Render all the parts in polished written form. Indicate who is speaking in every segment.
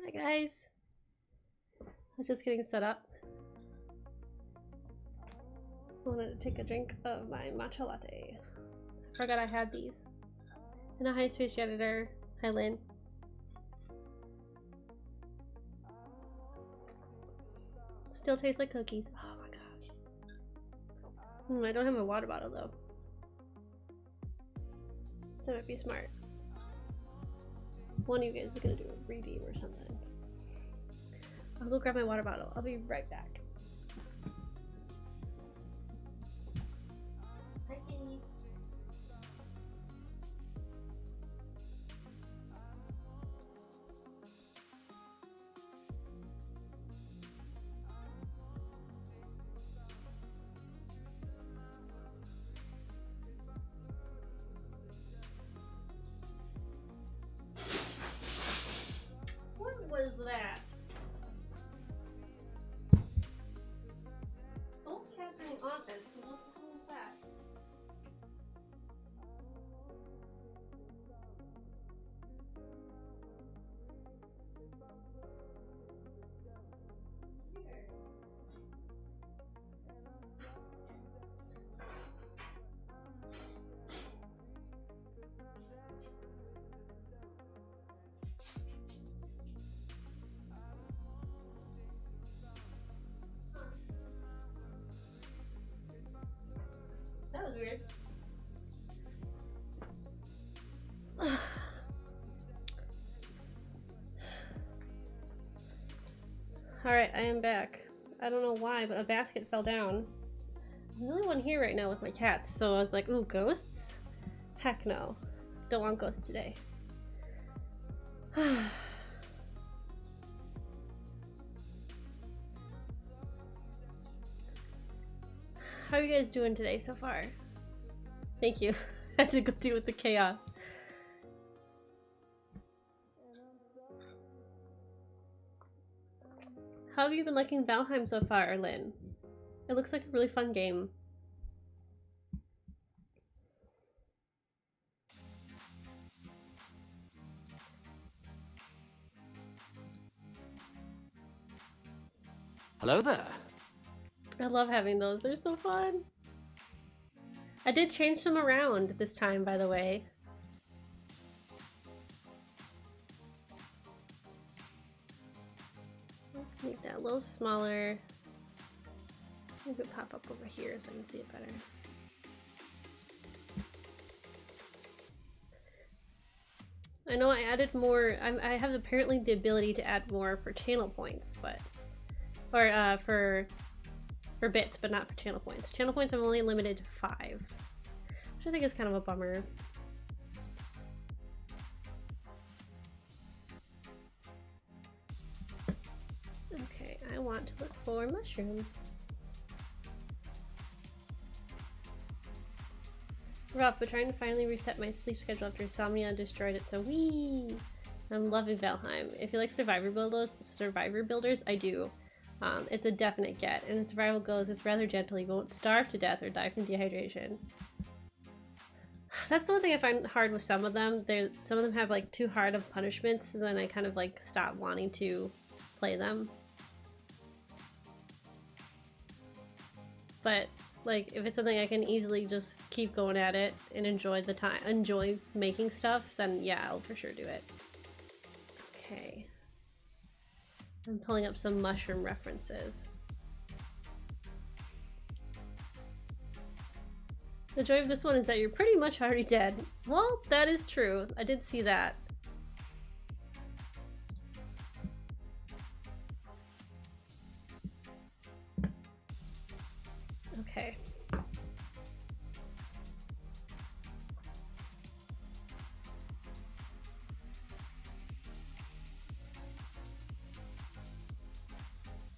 Speaker 1: Hi guys. I was just getting set up. I wanted to take a drink of my matcha latte. I forgot I had these. And a hi space janitor. Hi Lynn. Still tastes like cookies. Oh my gosh. I don't have a water bottle though. That might be smart. One of you guys is gonna do a redeem or something. I'll go grab my water bottle. I'll be right back. Hi kitties. What was that? Both cats are in the office, so what the hell is that? Here. That was weird. Alright, I am back. I don't know why, but a basket fell down. I'm the only one here right now with my cats, so I was like, ooh, ghosts? Heck no. Don't want ghosts today. How are you guys doing today so far? Thank you. I had to go deal with the chaos. How have you been liking Valheim so far, Lynn? It looks like a really fun game.
Speaker 2: Hello there.
Speaker 1: I love having those. They're so fun. I did change them around this time, by the way. Let's make that a little smaller. Maybe it pop up over here so I can see it better. I know I added more. I have apparently the ability to add more for channel points, but for bits, but not for channel points. For channel points, I'm only limited to 5, which I think is kind of a bummer. Okay, I want to look for mushrooms. Rough, but trying to finally reset my sleep schedule after insomnia destroyed it, so wee! I'm loving Valheim. If you like survivor builders, I do. It's a definite get, and in survival goes, it's rather gentle. You won't starve to death or die from dehydration. That's the one thing I find hard with some of them. Some of them have like too hard of punishments, and then I kind of like stop wanting to play them. But like, if it's something I can easily just keep going at it and enjoy the time, enjoy making stuff, then yeah, I'll for sure do it. Okay. I'm pulling up some mushroom references. The joy of this one is that you're pretty much already dead. Well, that is true. I did see that. Okay.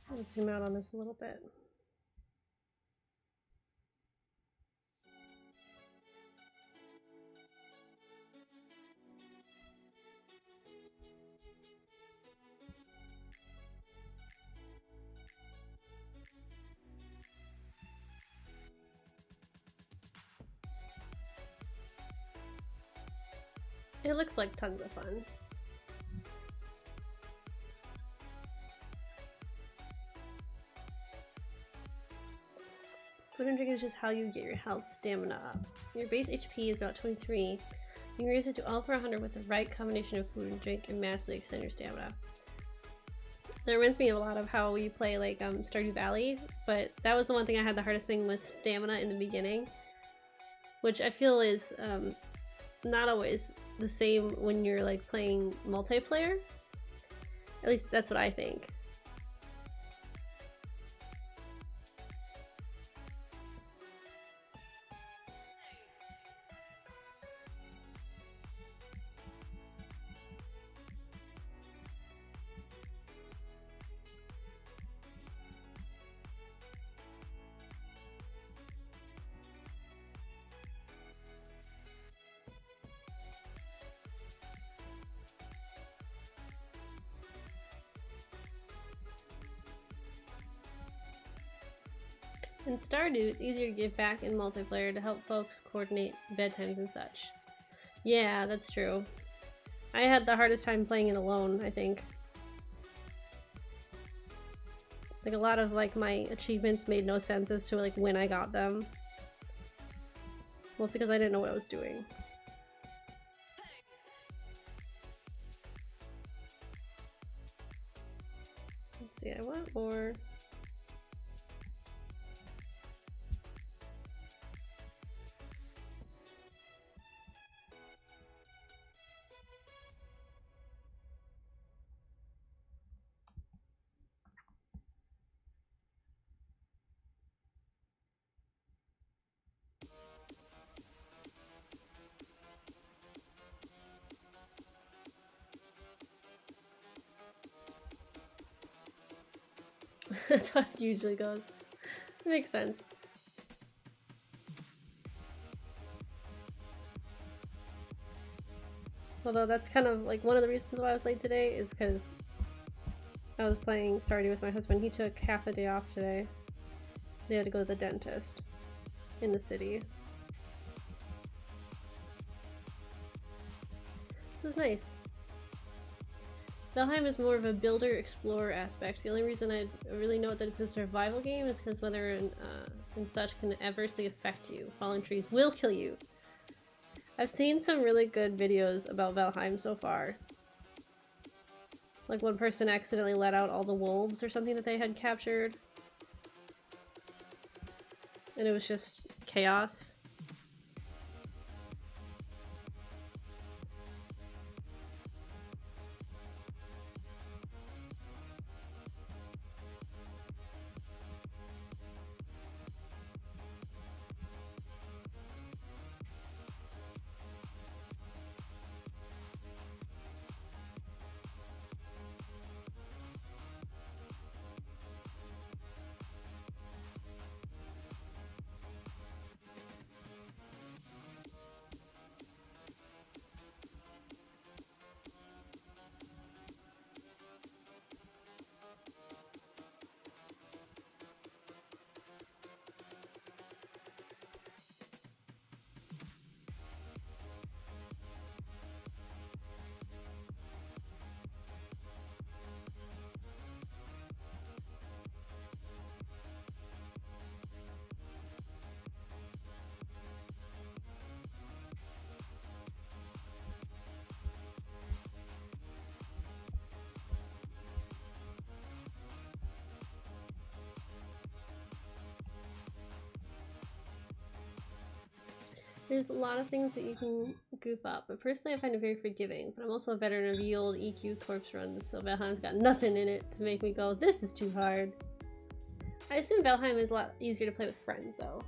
Speaker 1: Let's zoom out on this a little bit. It looks like tons of fun. Food and drink is just how you get your health stamina up. Your base HP is about 23. You can raise it to all for 100 with the right combination of food and drink and massively extend your stamina. That reminds me a lot of how you play like Stardew Valley, but that was the one thing I had the hardest thing with stamina in the beginning, which I feel is not always the same when you're like playing multiplayer. At least that's what I think. In Stardew, it's easier to give back in multiplayer to help folks coordinate bedtimes and such. Yeah, that's true. I had the hardest time playing it alone, I think. Like a lot of like my achievements made no sense as to like when I got them. Mostly because I didn't know what I was doing. Let's see, I want more. That's how it usually goes. It makes sense. Although that's kind of like one of the reasons why I was late today is because I was playing Stardew with my husband. He took half a day off today. They had to go to the dentist in the city. So it's nice. Valheim is more of a builder-explorer aspect. The only reason I really know that it's a survival game is because weather and such can adversely affect you. Fallen trees will kill you. I've seen some really good videos about Valheim so far. Like one person accidentally let out all the wolves or something that they had captured. And it was just chaos. There's a lot of things that you can goof up, but personally I find it very forgiving. But I'm also a veteran of the old EQ corpse runs, so Valheim's got nothing in it to make me go, this is too hard. I assume Valheim is a lot easier to play with friends, though.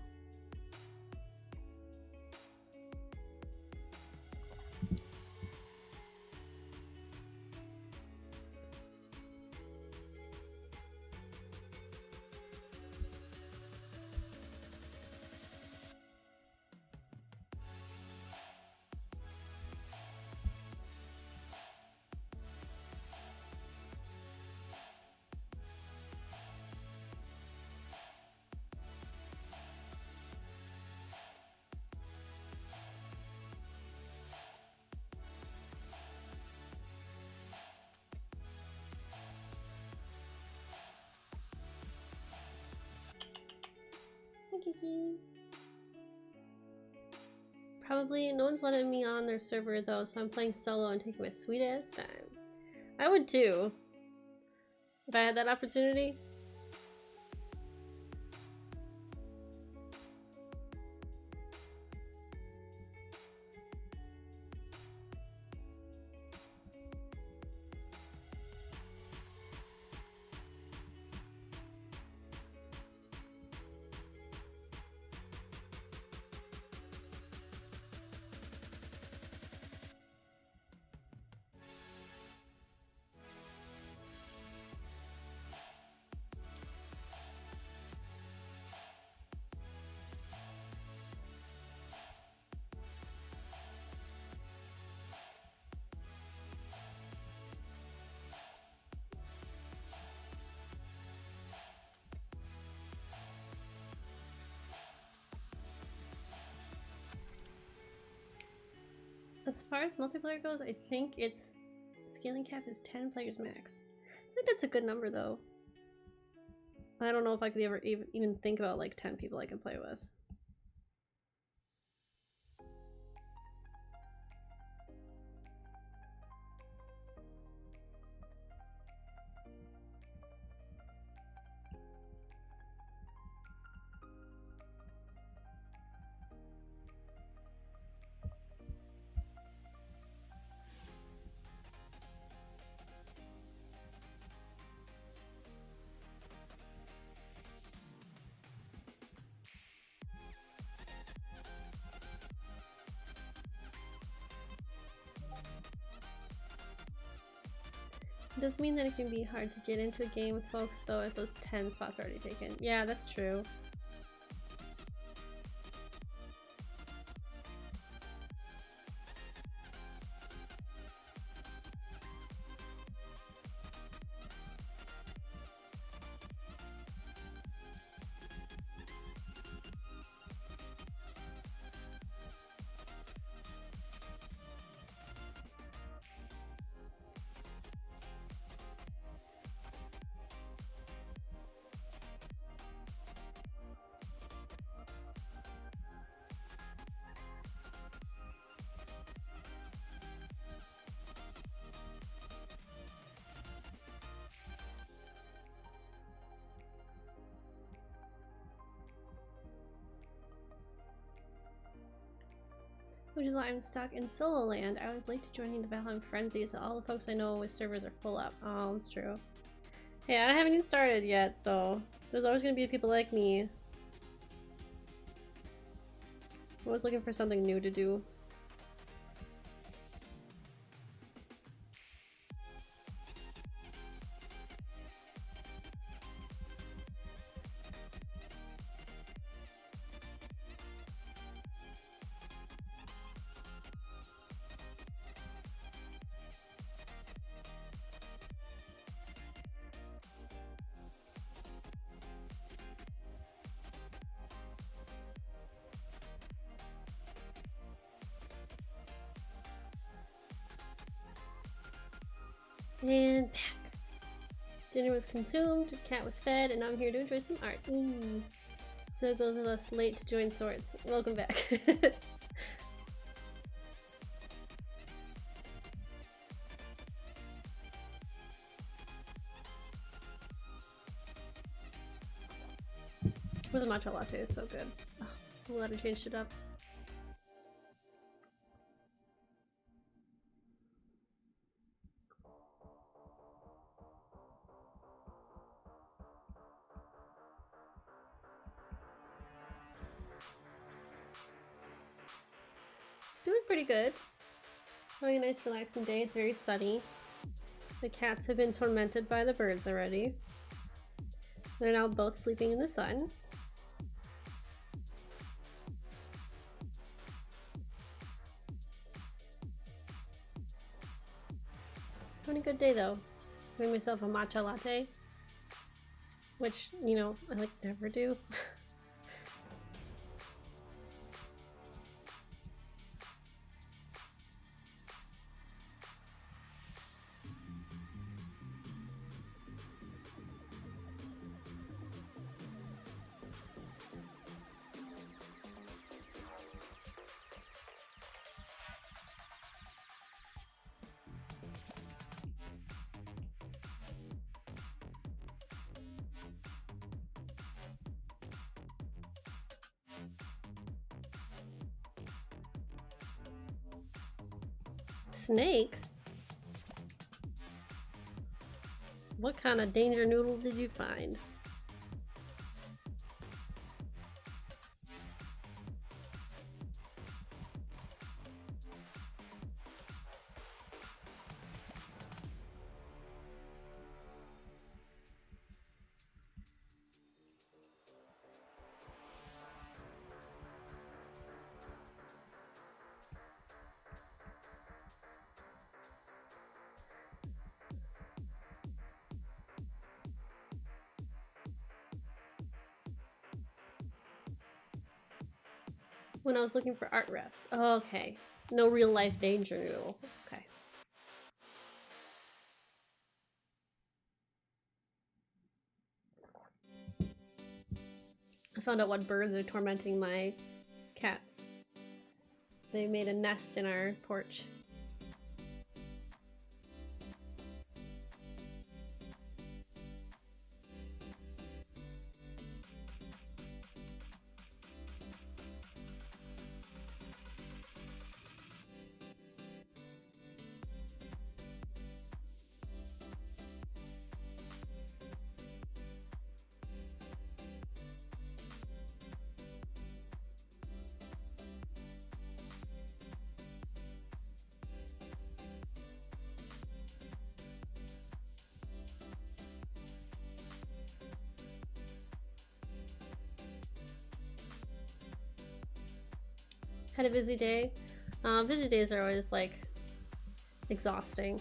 Speaker 1: Probably no one's letting me on their server though, so I'm playing solo and taking my sweet ass time. I would too, if I had that opportunity. As far as multiplayer goes, I think it's scaling cap is 10 players max. I think that's a good number though. I don't know if I could ever even think about like 10 people I can play with. It does mean that it can be hard to get into a game with folks, though, if those 10 spots are already taken. Yeah, that's true. Which is why I'm stuck in solo land. I was late to joining the Valheim Frenzy, so all the folks I know with servers are full up. Oh, that's true. Hey, I haven't even started yet, so there's always gonna be people like me. I'm always looking for something new to do. And back. Dinner was consumed, cat was fed, and I'm here to enjoy some art. So it goes with us late to join Swords. Welcome back. With a matcha latte is so good. Oh, I'm glad I changed it up. Doing pretty good. Having a nice relaxing day. It's very sunny. The cats have been tormented by the birds already. They're now both sleeping in the sun. Having a good day though. Made myself a matcha latte, which, you know, I like never do. Snakes? What kind of danger noodle did you find? When I was looking for art refs. Oh, okay. No real life danger noodle. Okay. I found out what birds are tormenting my cats. They made a nest in our porch. Had a busy day. Busy days are always like exhausting.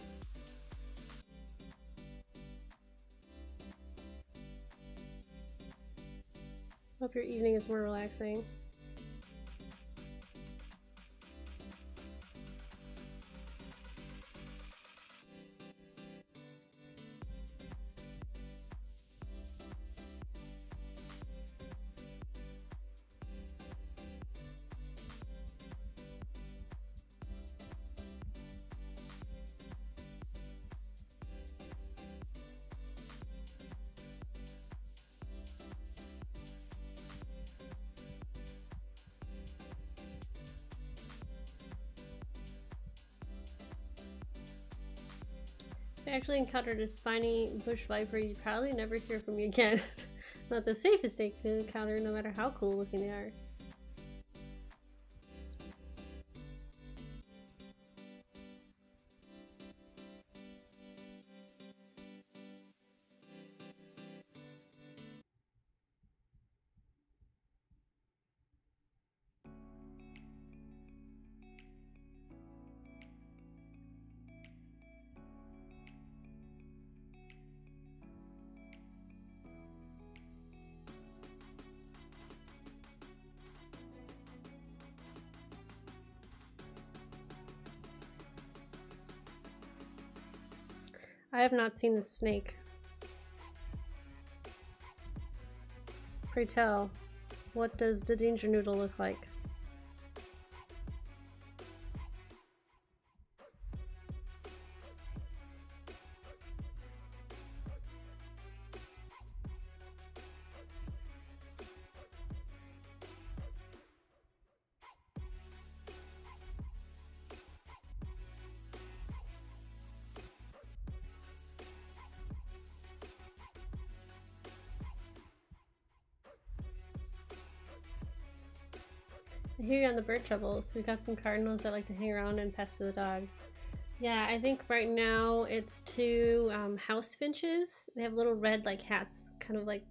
Speaker 1: Hope your evening is more relaxing. If I actually encountered a spiny bush viper, you'd probably never hear from me again. Not the safest thing to encounter, no matter how cool looking they are. I have not seen the snake. Pray tell, what does the danger noodle look like? I hear you on the bird troubles. We've got some cardinals that like to hang around and pester the dogs. Yeah, I think right now it's two house finches. They have little red like hats, kind of like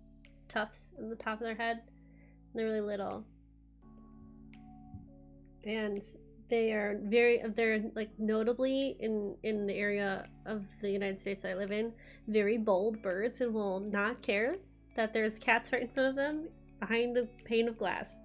Speaker 1: tufts on the top of their head. They're really little. And they're like notably in the area of the United States I live in, very bold birds and will not care that there's cats right in front of them behind the pane of glass.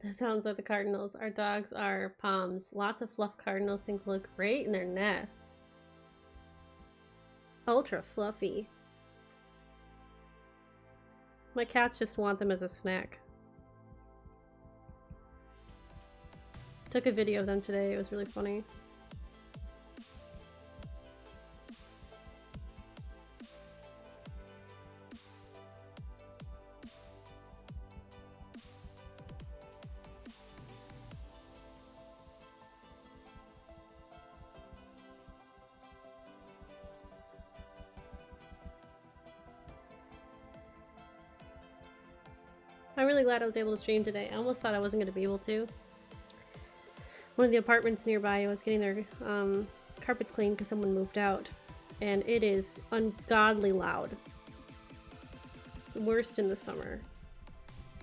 Speaker 1: That sounds like the cardinals. Our dogs are Poms. Lots of fluff cardinals think look great in their nests. Ultra fluffy. My cats just want them as a snack. Took a video of them today. It was really funny. I'm really glad I was able to stream today. I almost thought I wasn't going to be able to. One of the apartments nearby was getting their carpets cleaned because someone moved out. And it is ungodly loud. It's the worst in the summer.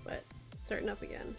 Speaker 1: But starting up again.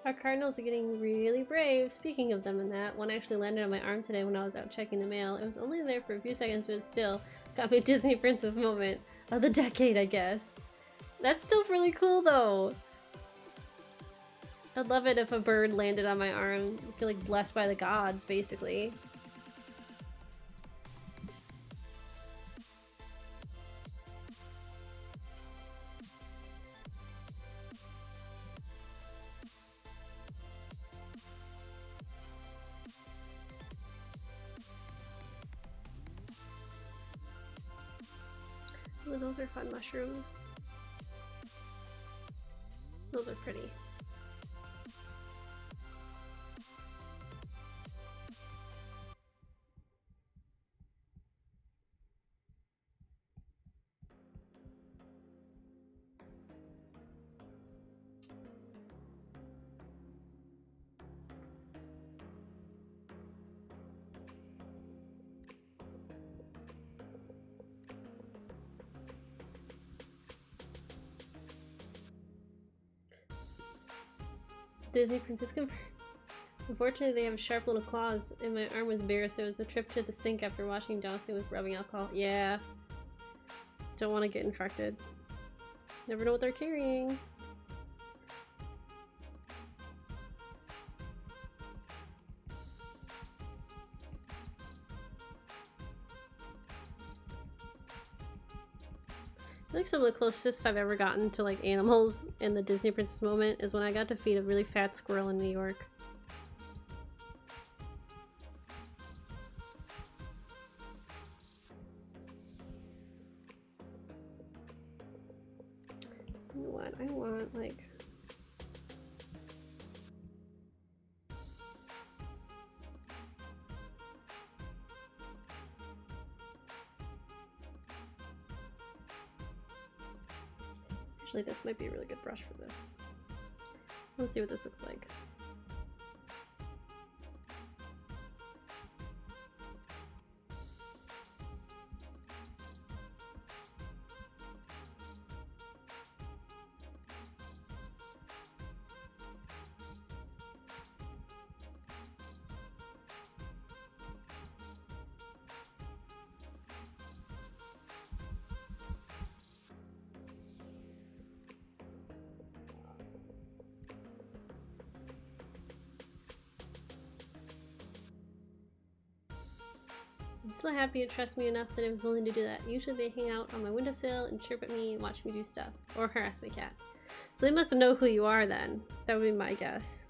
Speaker 1: Our cardinals are getting really brave. Speaking of them and that, one actually landed on my arm today when I was out checking the mail. It was only there for a few seconds, but it still got me a Disney princess moment of the decade, I guess. That's still really cool, though. I'd love it if a bird landed on my arm. I feel like blessed by the gods, basically. Ooh, those are fun mushrooms. Those are pretty. Disney princess confirmed. Unfortunately, they have sharp little claws, and my arm was bare, so it was a trip to the sink after washing dousing with rubbing alcohol. Yeah. Don't want to get infected. Never know what they're carrying. I think some of the closest I've ever gotten to like animals in the Disney princess moment is when I got to feed a really fat squirrel in New York. You know what? I want like this might be a really good brush for this. Let's see what this looks like. I'm still happy it trusts me enough that it was willing to do that. Usually they hang out on my windowsill and chirp at me and watch me do stuff. Or harass my cat. So they must know who you are then. That would be my guess.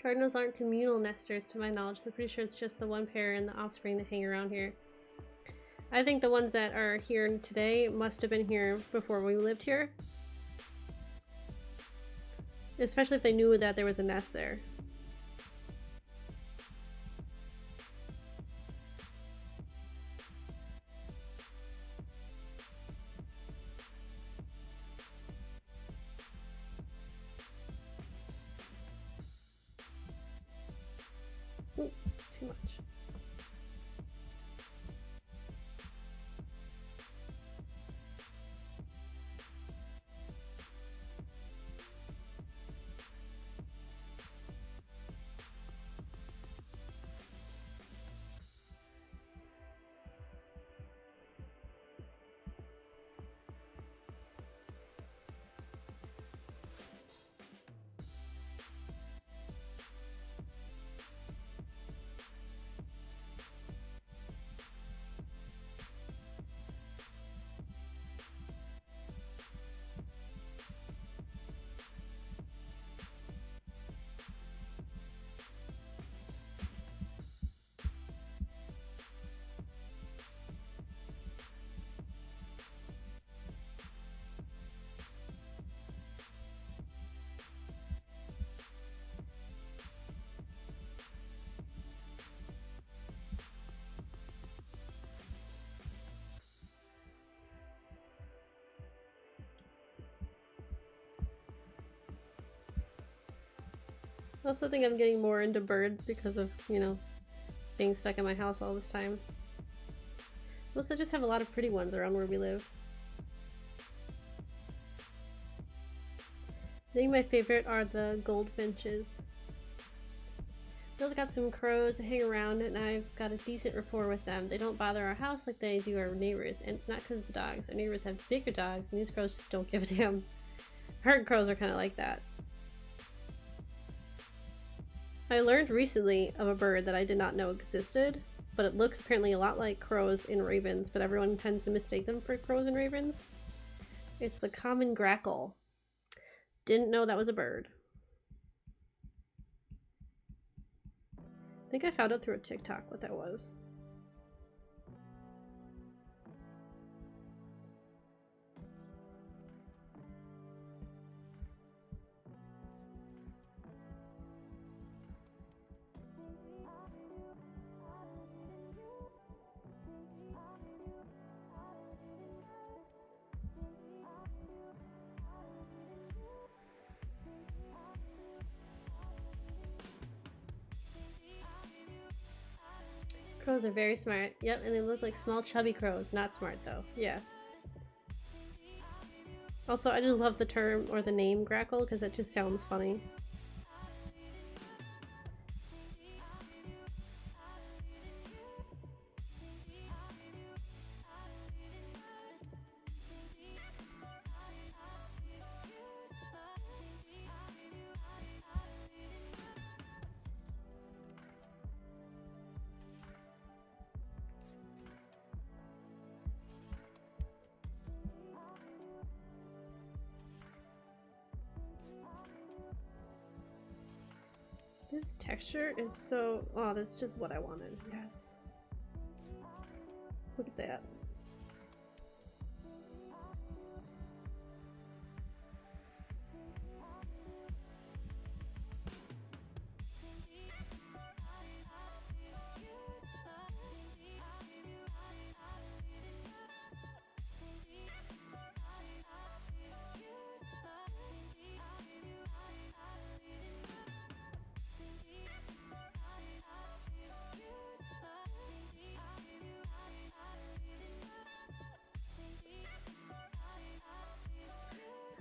Speaker 1: Cardinals aren't communal nesters to my knowledge, so I'm pretty sure it's just the one pair and the offspring that hang around here. I think the ones that are here today must have been here before we lived here. Especially if they knew that there was a nest there. Ooh, too much. I also think I'm getting more into birds because of, you know, being stuck in my house all this time. We also just have a lot of pretty ones around where we live. I think my favorite are the goldfinches. We also got some crows that hang around and I've got a decent rapport with them. They don't bother our house like they do our neighbors, and it's not because of the dogs. Our neighbors have bigger dogs and these crows just don't give a damn. Herd crows are kind of like that. I learned recently of a bird that I did not know existed, but it looks apparently a lot like crows and ravens, but everyone tends to mistake them for crows and ravens. It's the common grackle. Didn't know that was a bird. I think I found out through a TikTok what that was. Crows are very smart. Yep, and they look like small chubby crows. Not smart though. Yeah. Also, I just love the term or the name grackle because it just sounds funny. This texture is so... oh, that's just what I wanted. Yes. Look at that.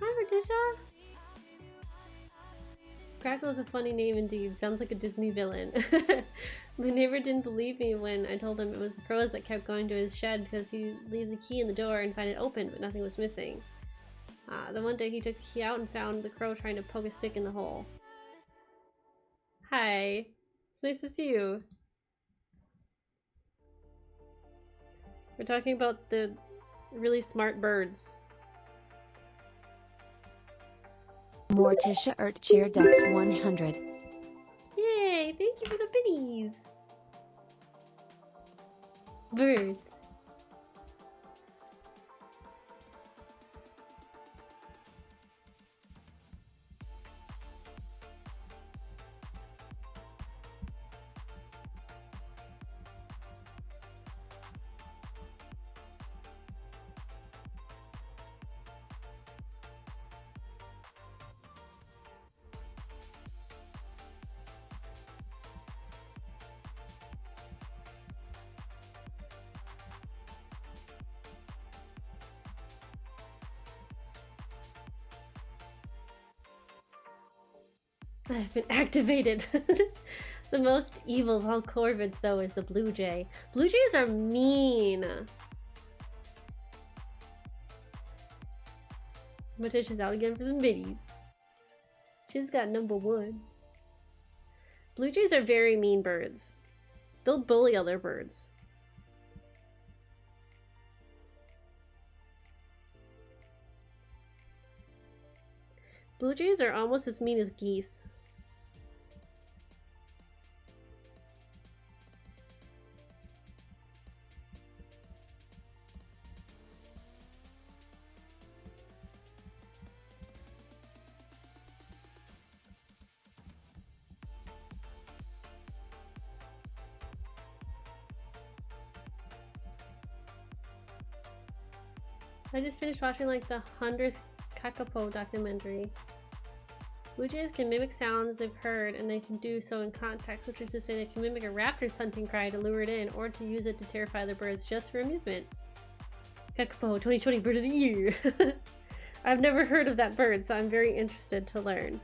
Speaker 1: Hi, Morticia! Crackle is a funny name indeed. Sounds like a Disney villain. My neighbor didn't believe me when I told him it was the crows that kept going to his shed because he'd leave the key in the door and find it open, but nothing was missing. Then one day he took the key out and found the crow trying to poke a stick in the hole. Hi. It's nice to see you. We're talking about the really smart birds.
Speaker 2: Morticia Cheer Dex 100.
Speaker 1: Yay! Thank you for the biddies! Birds. I've been activated. The most evil of all corvids, though, is the blue jay. Blue jays are mean. Morticia's out again for some biddies. She's got number one. Blue jays are very mean birds. They'll bully other birds. Blue jays are almost as mean as geese. I just finished watching like the 100th Kakapo documentary. Blue jays can mimic sounds they've heard, and they can do so in context, which is to say they can mimic a raptor's hunting cry to lure it in, or to use it to terrify other birds just for amusement. Kakapo 2020 Bird of the Year! I've never heard of that bird, so I'm very interested to learn.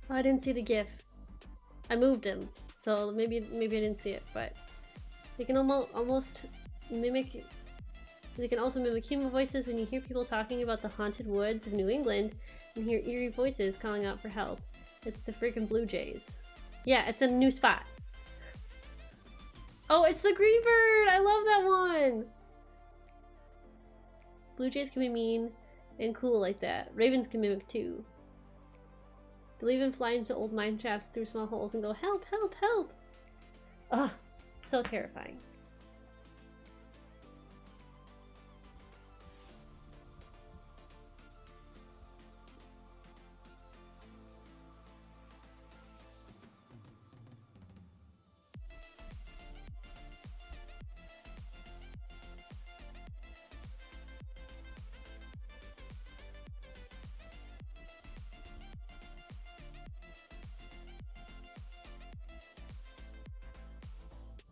Speaker 1: Oh, I didn't see the GIF. I moved him, so maybe I didn't see it, but they can almost mimic. They can also mimic human voices when you hear people talking about the haunted woods of New England and hear eerie voices calling out for help. It's the freaking Blue Jays. Yeah, it's a new spot. Oh, it's the Green Bird! I love that one! Blue Jays can be mean and cool like that. Ravens can mimic too. They'll even fly into old mine shafts through small holes and go, help, help, help! Ugh, so terrifying.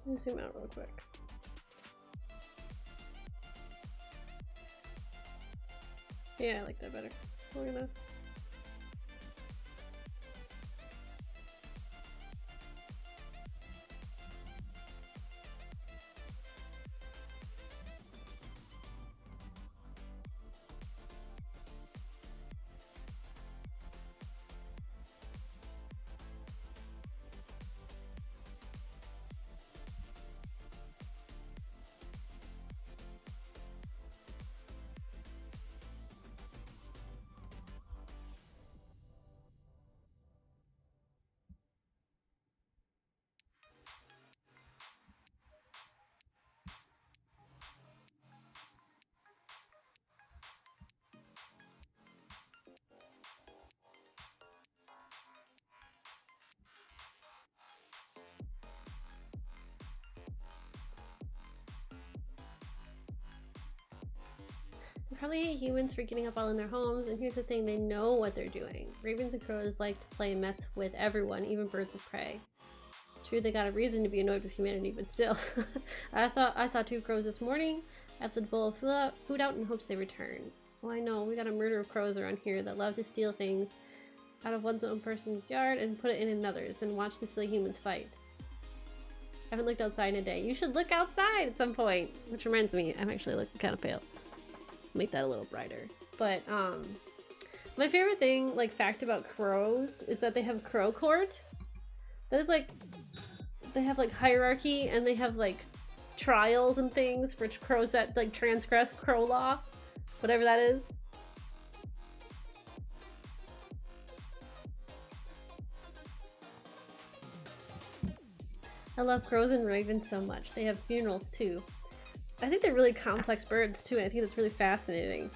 Speaker 1: Let me zoom out real quick. Yeah, I like that better. So we're gonna... They probably hate humans for getting up all in their homes, and here's the thing, they know what they're doing. Ravens and crows like to play and mess with everyone, even birds of prey. True, they got a reason to be annoyed with humanity, but still. I saw 2 crows this morning. I left a bowl of food out in hopes they return. Oh, I know, we got a murder of crows around here that love to steal things out of one's own person's yard and put it in another's, then watch the silly humans fight. I haven't looked outside in a day. You should look outside at some point. Which reminds me, I'm actually looking kind of pale. Make that a little brighter. But my favorite thing, like, fact about crows is that they have crow court. That is like, they have like hierarchy and they have like trials and things for crows that like transgress crow law, whatever that is. I love crows and ravens so much. They have funerals too. I think they're really complex birds too, and I think that's really fascinating.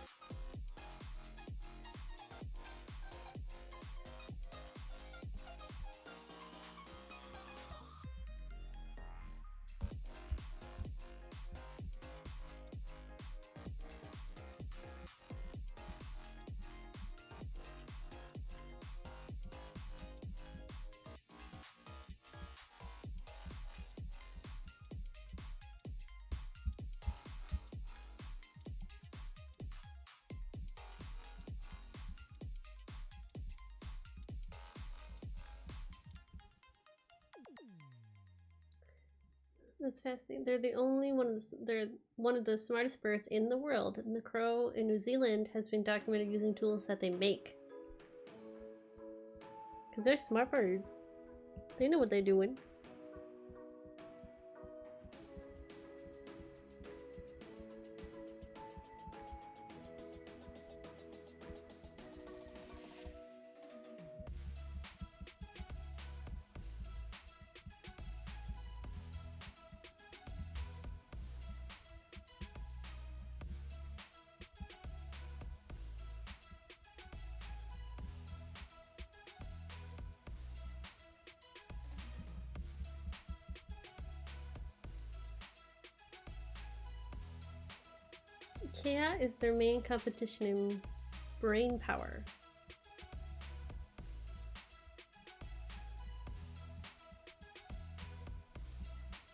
Speaker 1: That's fascinating. They're the only one of they're one of the smartest birds in the world. And the crow in New Zealand has been documented using tools that they make. Because they're smart birds. They know what they're doing. Kia is their main competition in brain power.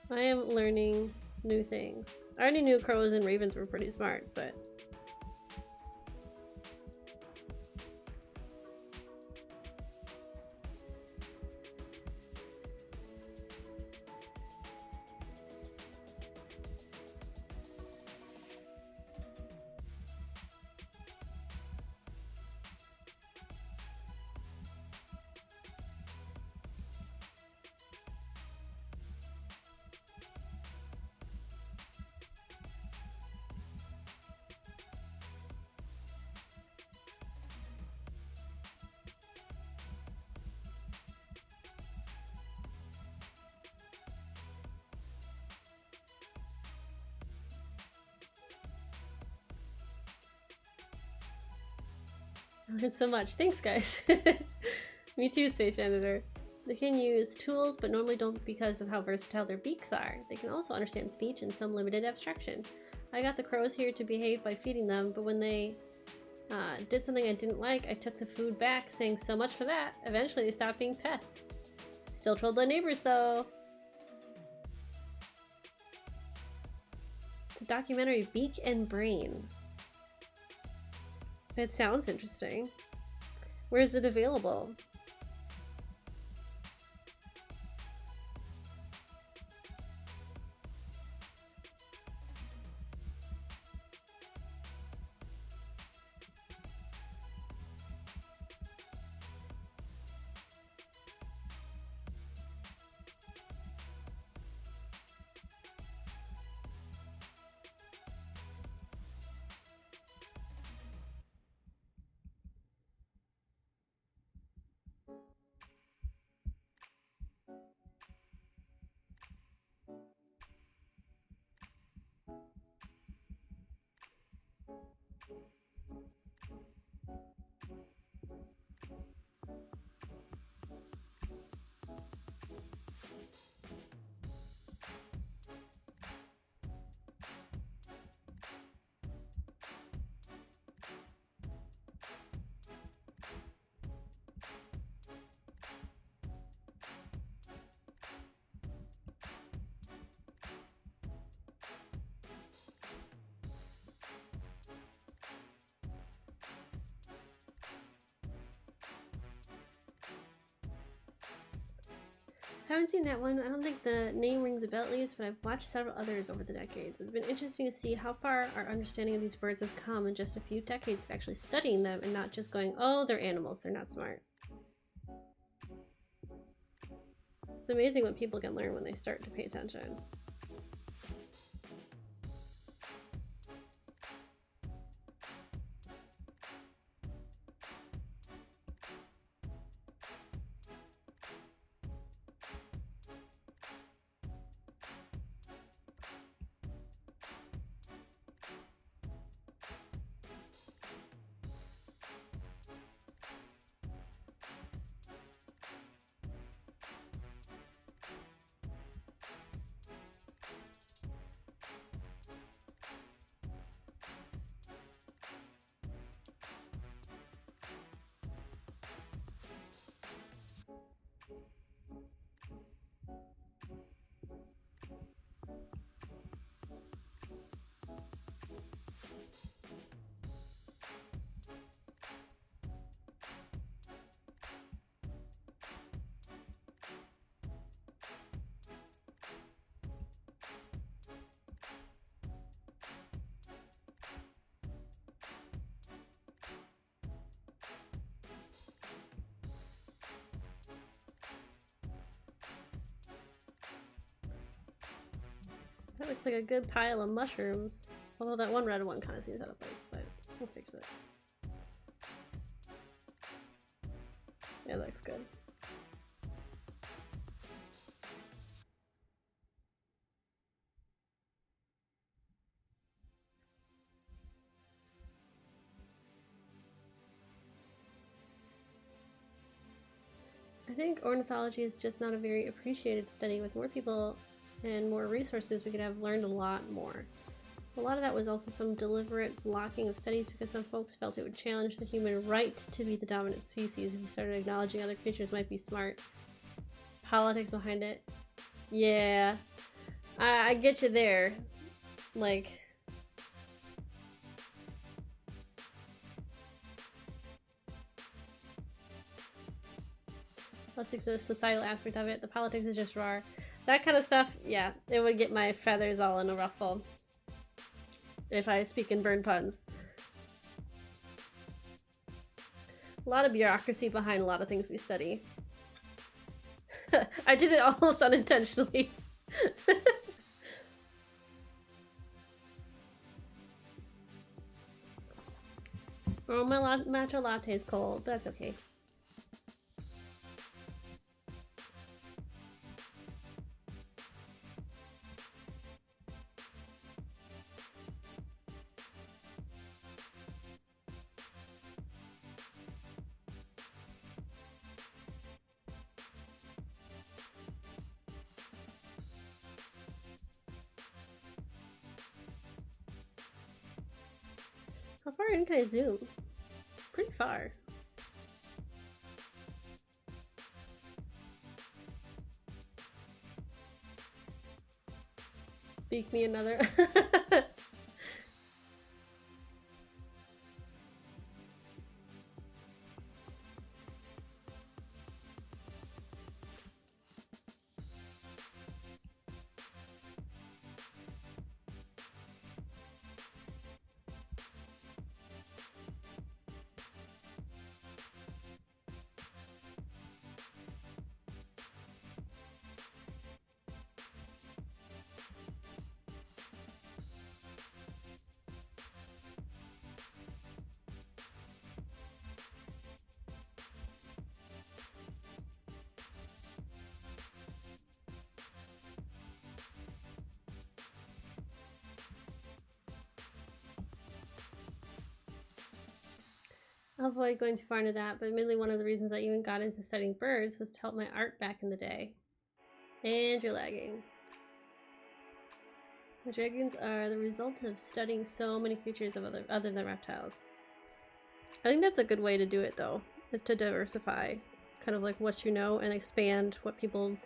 Speaker 1: I am learning new things. I already knew crows and ravens were pretty smart, but I learned so much. Thanks, guys. Me too, Stage Editor. They can use tools, but normally don't because of how versatile their beaks are. They can also understand speech and some limited abstraction. I got the crows here to behave by feeding them, but when they did something I didn't like, I took the food back, saying so much for that. Eventually, they stopped being pests. Still trolled the neighbors, though. It's a documentary, Beak and Brain. It sounds interesting. Where is it available? I haven't seen that one. I don't think the name rings a bell at least, but I've watched several others over the decades. It's been interesting to see how far our understanding of these birds has come in just a few decades of actually studying them and not just going, oh, they're animals, they're not smart. It's amazing what people can learn when they start to pay attention. That looks like a good pile of mushrooms. Although that one red one kind of seems out of place, but we'll fix it. It looks good. I think ornithology is just not a very appreciated study. With more people and more resources, we could have learned a lot more. A lot of that was also some deliberate blocking of studies because some folks felt it would challenge the human right to be the dominant species if we started acknowledging other creatures might be smart. Politics behind it. Yeah, I get you there. Like... Plus the societal aspect of it. The politics is just raw. That kind of stuff, yeah, it would get my feathers all in a ruffle. If I speak in burn puns. A lot of bureaucracy behind a lot of things we study. I did it almost unintentionally. Oh, my matcha latte is cold, but that's okay. How far in can I zoom? Pretty far. Beak me another. I'll avoid going too far into that, but admittedly one of the reasons I even got into studying birds was to help my art back in the day. And you're lagging. The dragons are the result of studying so many creatures of other than reptiles. I think that's a good way to do it though, is to diversify kind of like what you know and expand what people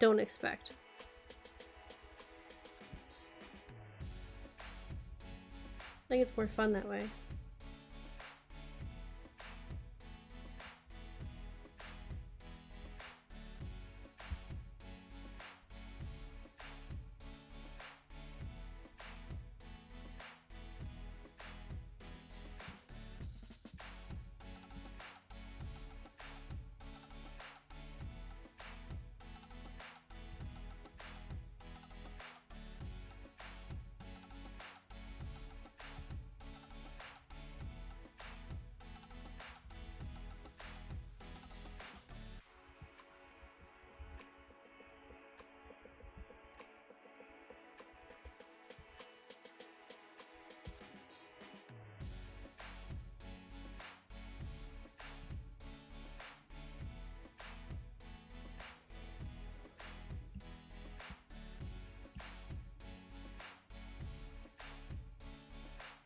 Speaker 1: don't expect. I think it's more fun that way.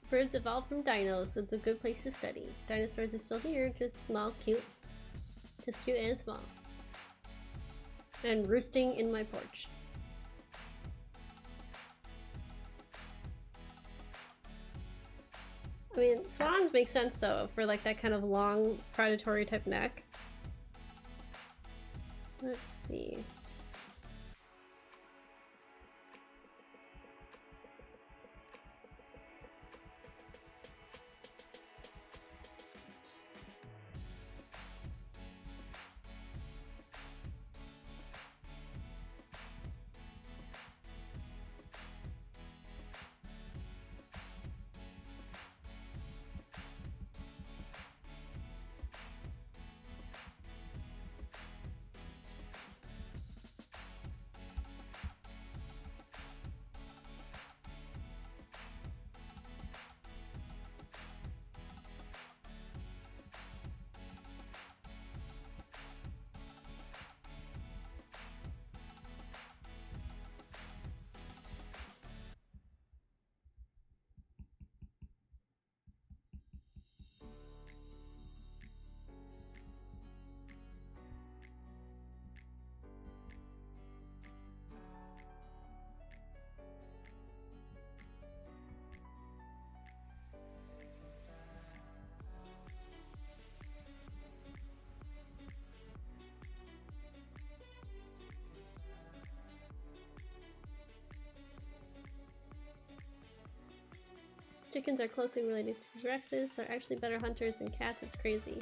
Speaker 1: Birds evolved from dinos, so it's a good place to study. Dinosaurs is still here, just small, cute. Just cute and small. And roosting in my porch. I mean, swans make sense though, for like that kind of long predatory type neck. Let's see. Chickens are closely related to T-Rexes. They're actually better hunters than cats. It's crazy.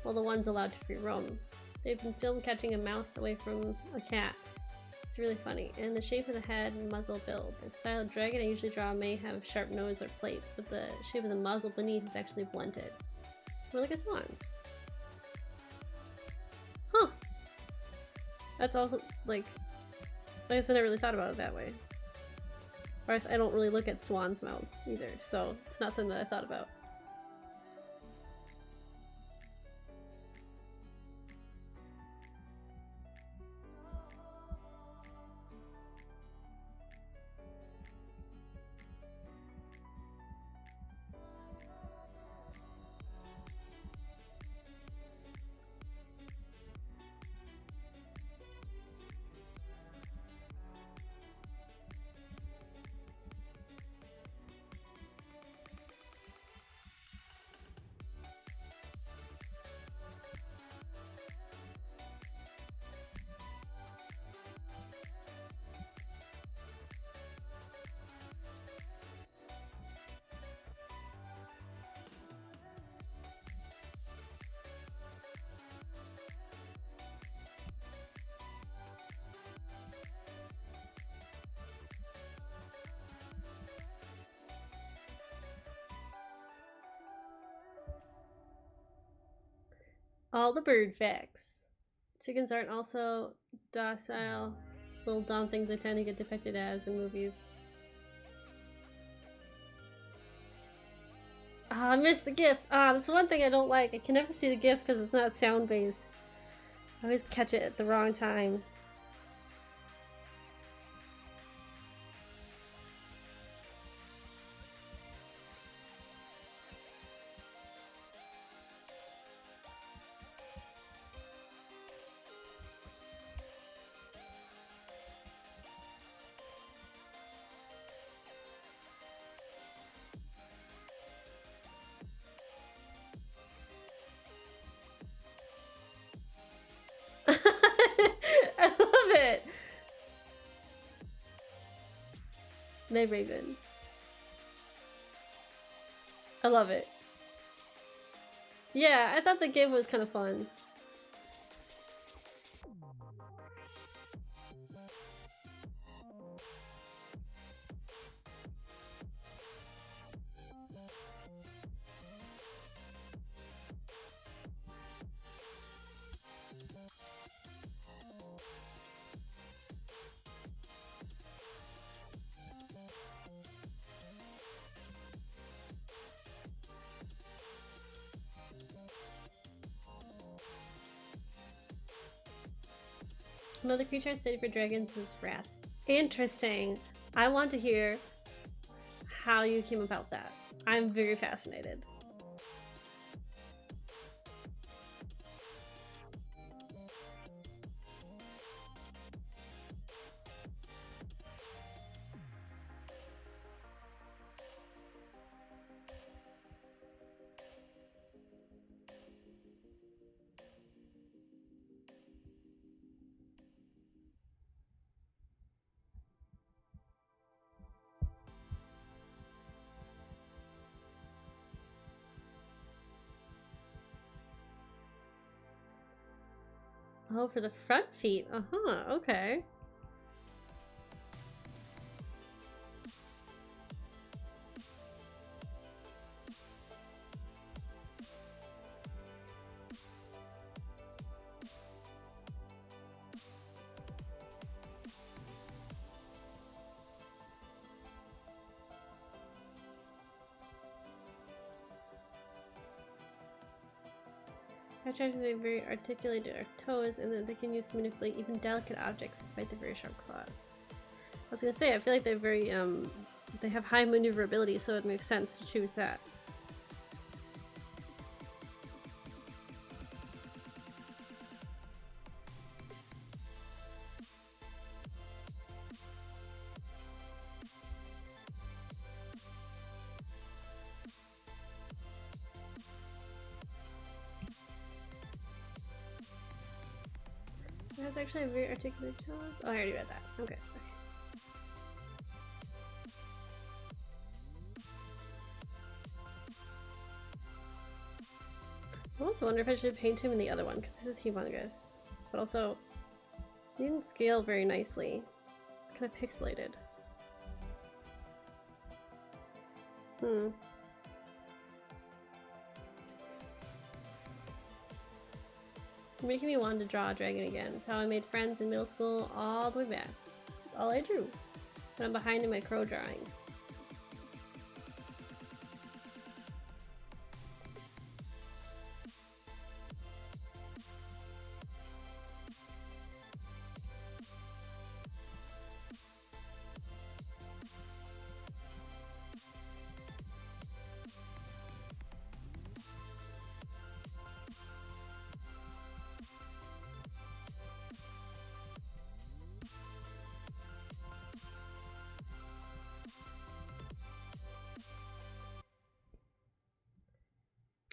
Speaker 1: Well, the ones allowed to free roam. They've been filmed catching a mouse away from a cat. It's really funny. And the shape of the head and muzzle build. The style of dragon I usually draw may have sharp nose or plate, but the shape of the muzzle beneath is actually blunted. More like a swan's. Huh. That's also, like I said, I really thought about it that way. Or I don't really look at swans' mouths either, so it's not something that I thought about. All the bird facts. Chickens aren't also docile, little dumb things they tend to get depicted as in movies. Ah, I missed the GIF. Ah, that's the one thing I don't like. I can never see the GIF because it's not sound-based. I always catch it at the wrong time. I love it. They Raven. I love it. Yeah, I thought the game was kind of fun. Another creature I studied for dragons is rats. Interesting. I want to hear how you came about that. I'm very fascinated. Oh, for the front feet. Uh-huh, okay. Ratchers are very articulated our toes, and that they can use to manipulate even delicate objects despite their very sharp claws. I was gonna say, I feel like they're very, they have high maneuverability, so it makes sense to choose that. It has actually a very articulated toes. Oh, I already read that. Okay. Okay. also wonder if I should paint him in the other one, because this is humongous. But also, he didn't scale very nicely. It's kind of pixelated. You're making me want to draw a dragon again. It's how I made friends in middle school all the way back. It's all I drew. But I'm behind in my crow drawings.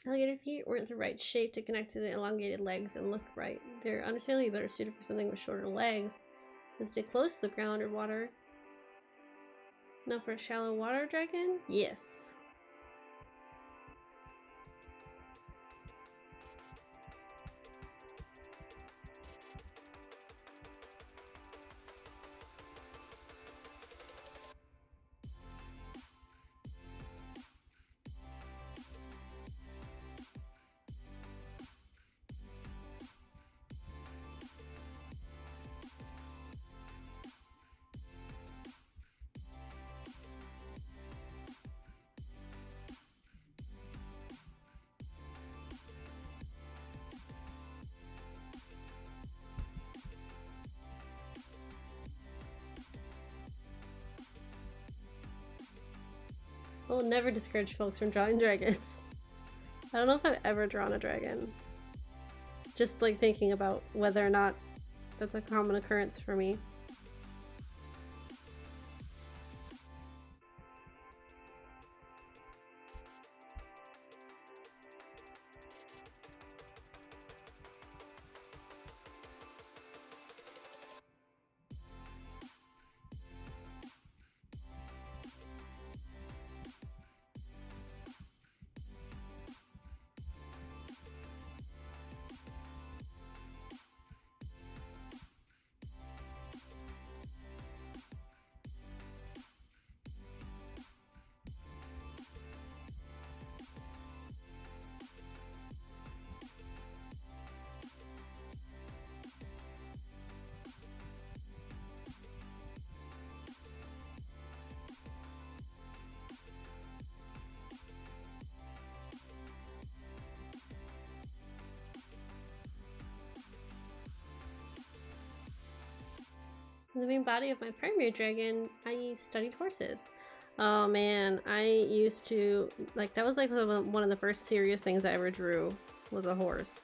Speaker 1: Alligator feet weren't the right shape to connect to the elongated legs and look right. They're understandably better suited for something with shorter legs that stay close to the ground or water. Now for a shallow water dragon? Yes. I will never discourage folks from drawing dragons. I don't know if I've ever drawn a dragon. Just like thinking about whether or not that's a common occurrence for me. In the main body of my primary dragon, I studied horses. Oh man, I used to, like, that was like one of the first serious things I ever drew, was a horse.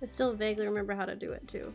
Speaker 1: I still vaguely remember how to do it too.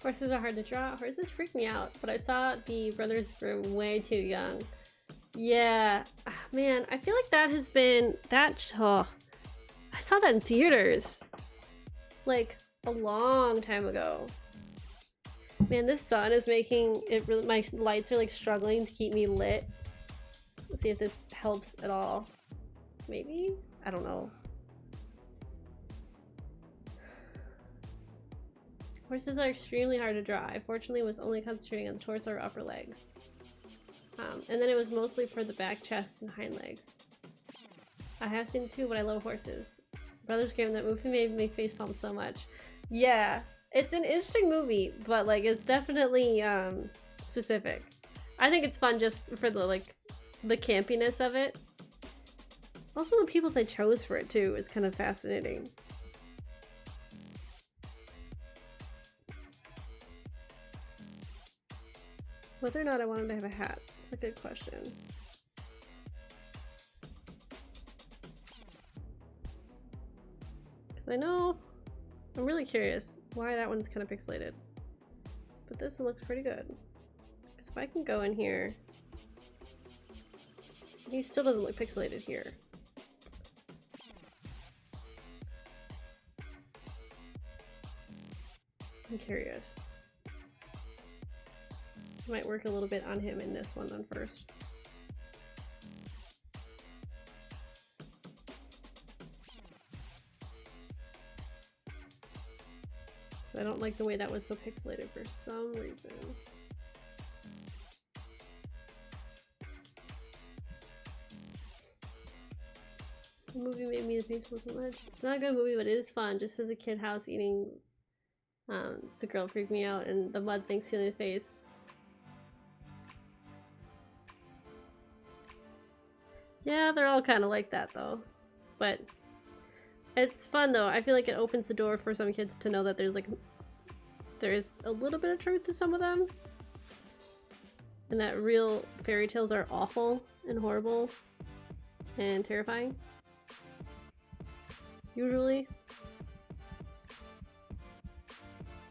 Speaker 1: Horses are hard to draw. Horses freak me out, but I saw the brothers were way too young. Yeah, man, I feel like that has been, I saw that in theaters, like, a long time ago. Man, this sun is making it really, my lights are like struggling to keep me lit. Let's see if this helps at all. Maybe? I don't know. Horses are extremely hard to draw. I fortunately was only concentrating on the torso or upper legs. And then it was mostly for the back, chest, and hind legs. I have seen too, but I love horses. Brothers Grimm, that movie made me facepalm so much. Yeah, it's an interesting movie, but like it's definitely specific. I think it's fun just for the like the campiness of it. Also, the people they chose for it too is kind of fascinating. Whether or not I wanted to have a hat, it's a good question. Because I know, I'm really curious why that one's kind of pixelated. But this one looks pretty good. Because if I can go in here, he still doesn't look pixelated here. I'm curious. Might work a little bit on him in this one then first. I don't like the way that was so pixelated for some reason. The movie made me the facepalm so much. It's not a good movie, but it is fun. Just as a kid, house eating the girl freaked me out, and the mud thing stealing the face. Yeah, they're all kind of like that though, but it's fun though. I feel like it opens the door for some kids to know that there's a little bit of truth to some of them, and that real fairy tales are awful and horrible and terrifying. Usually.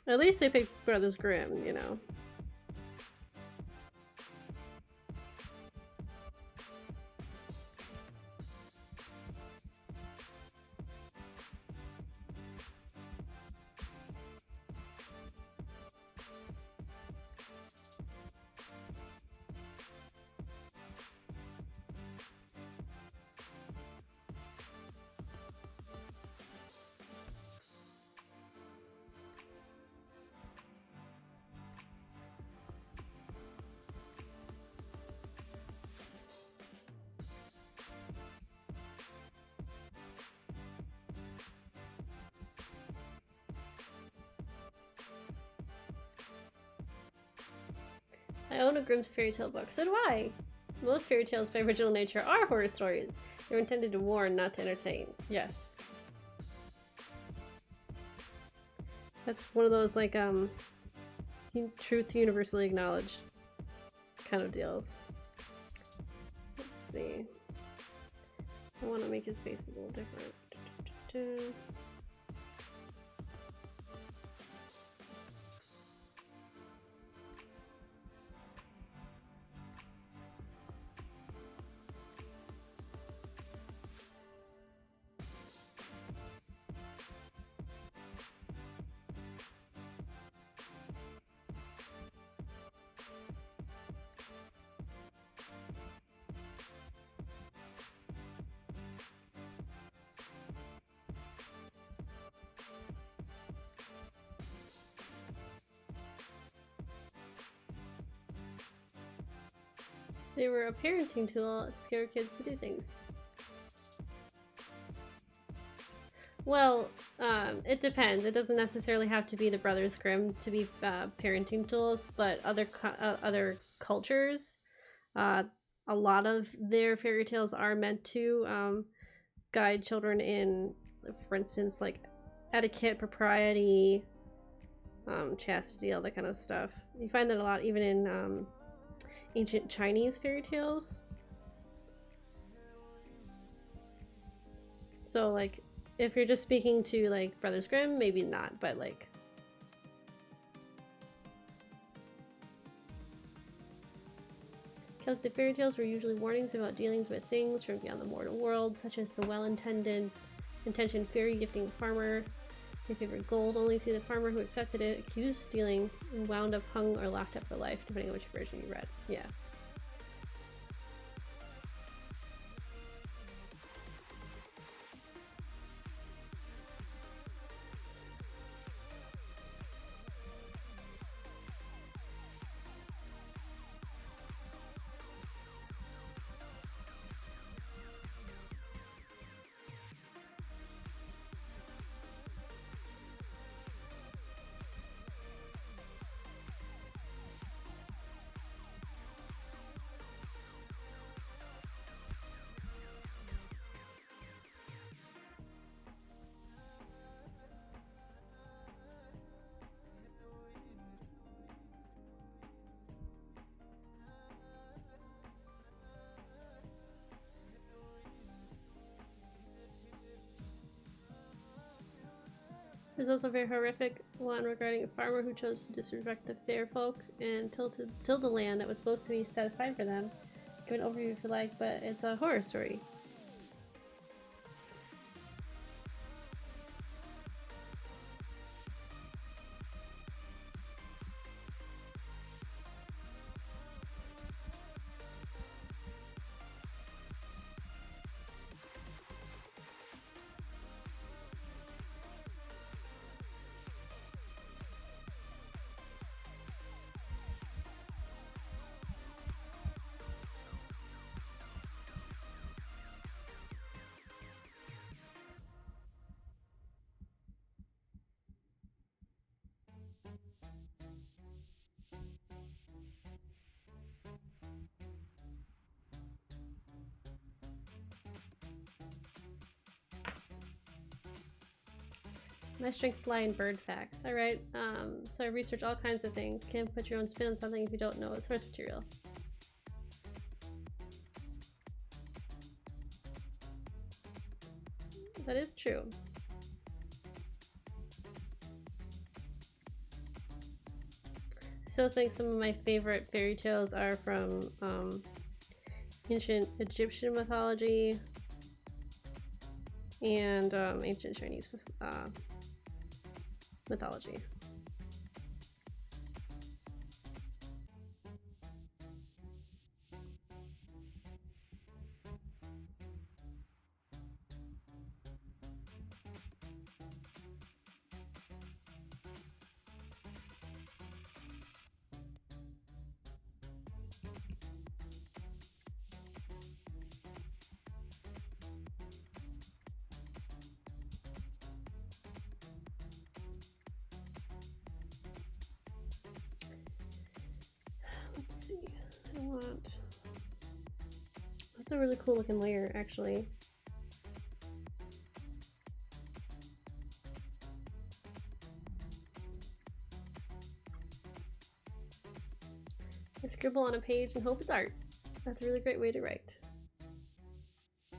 Speaker 1: At least they picked Brothers Grimm, you know. I own a Grimm's fairy tale book. So do I. Most fairy tales by original nature are horror stories. They're intended to warn, not to entertain. Yes. That's one of those like truth universally acknowledged kind of deals. Let's see. I want to make his face a little different. They were a parenting tool to scare kids to do things. Well, it depends. It doesn't necessarily have to be the Brothers Grimm to be parenting tools, but other cultures, a lot of their fairy tales are meant to guide children in, for instance, like etiquette, propriety, chastity, all that kind of stuff. You find that a lot even in ancient Chinese fairy tales. So like if you're just speaking to like Brothers Grimm, maybe not, but like Celtic fairy tales were usually warnings about dealings with things from beyond the mortal world, such as the well-intentioned fairy gifting a farmer their favorite gold, only see the farmer who accepted it accused of stealing and wound up hung or locked up for life, depending on which version you read. Yeah. There's also a very horrific one regarding a farmer who chose to disrespect the fair folk and tilled the land that was supposed to be set aside for them. Give an overview if you like, but it's a horror story. My strengths lie in bird facts. Alright, so I research all kinds of things. Can't put your own spin on something if you don't know it's source material. That is true. I still think some of my favorite fairy tales are from ancient Egyptian mythology and ancient Chinese mythology. That's a really cool looking layer, actually. I scribble on a page and hope it's art. That's a really great way to write. I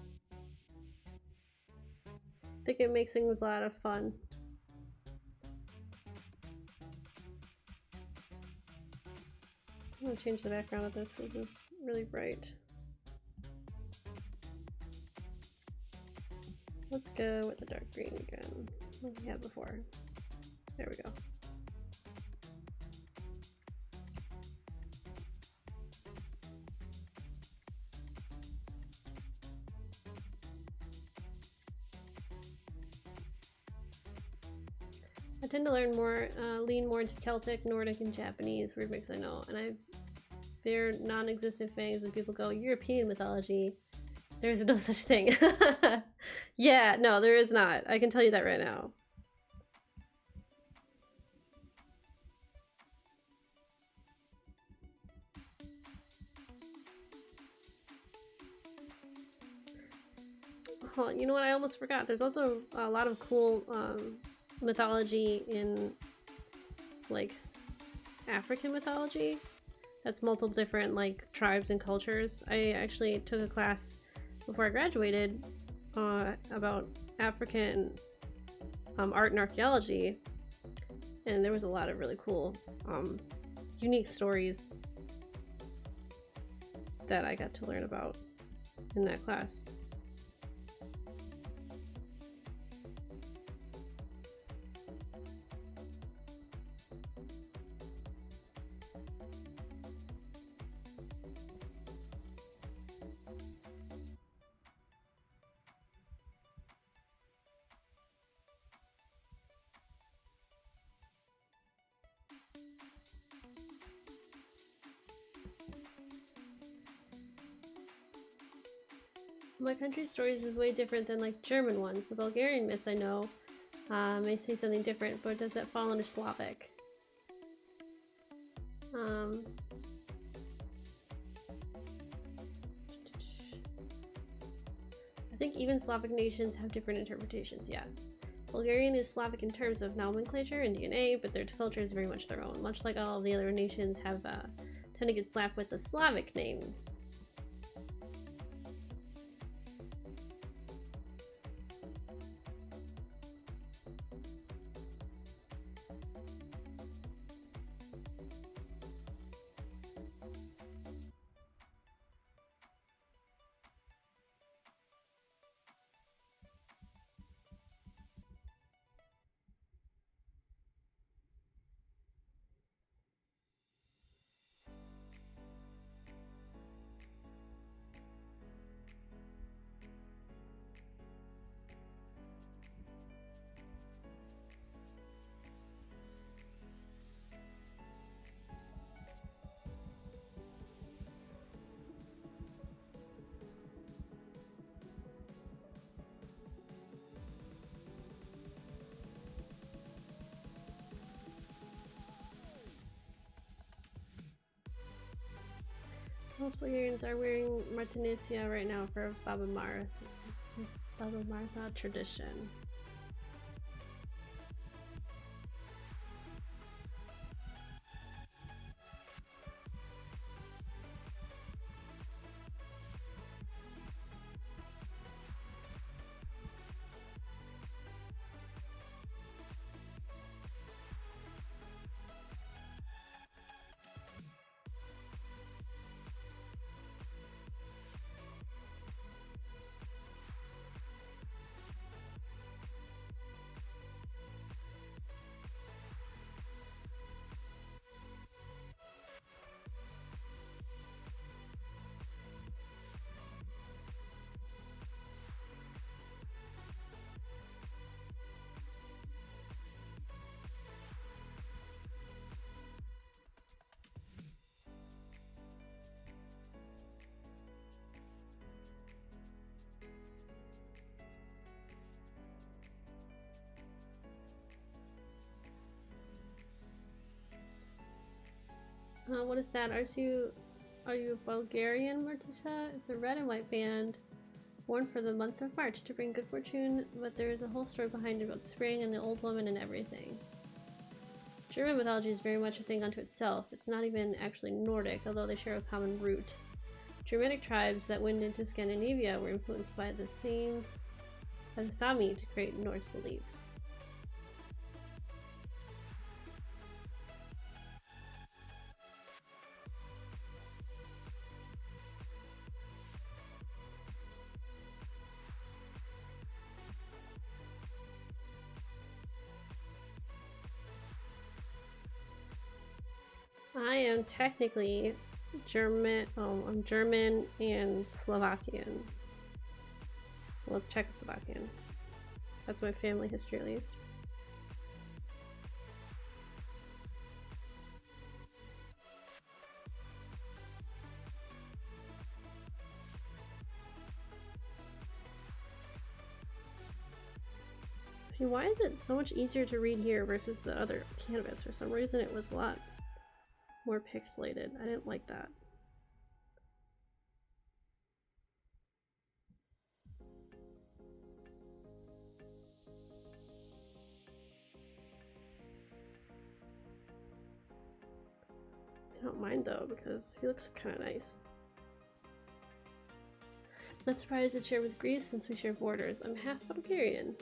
Speaker 1: think it makes things a lot of fun. I'm gonna change the background of this. This is really bright. Let's go with the dark green again, like we had before. There we go. I tend to learn more, lean more into Celtic, Nordic, and Japanese weird mix I know, and they're non-existent things when people go European mythology. There's no such thing. Yeah, no, there is not. I can tell you that right now. Oh, you know what? I almost forgot. There's also a lot of cool mythology in, like, African mythology. That's multiple different, like, tribes and cultures. I actually took a class before I graduated about African art and archaeology, and there was a lot of really cool unique stories that I got to learn about in that class. My country's stories is way different than like German ones. The Bulgarian myths I know may say something different, but does that fall under Slavic? I think even Slavic nations have different interpretations, yeah. Bulgarian is Slavic in terms of nomenclature and DNA, but their culture is very much their own, much like all of the other nations have tend to get slapped with the Slavic name. Most Bulgarians are wearing Martinisia right now for Baba Martha tradition. What is that? Are you a Bulgarian, Martisha? It's a red and white band worn for the month of March to bring good fortune, but there is a whole story behind it about spring and the old woman and everything. German mythology is very much a thing unto itself. It's not even actually Nordic, although they share a common root. Germanic tribes that went into Scandinavia were influenced by the Sami to create Norse beliefs. I am technically German. Oh, I'm German and Slovakian. Well, Czechoslovakian. That's my family history, at least. See, why is it so much easier to read here versus the other canvas? For some reason, it was a lot more pixelated. I didn't like that. I don't mind though, because he looks kind of nice. Not surprised to share with Greece since we share borders. I'm half Bulgarian.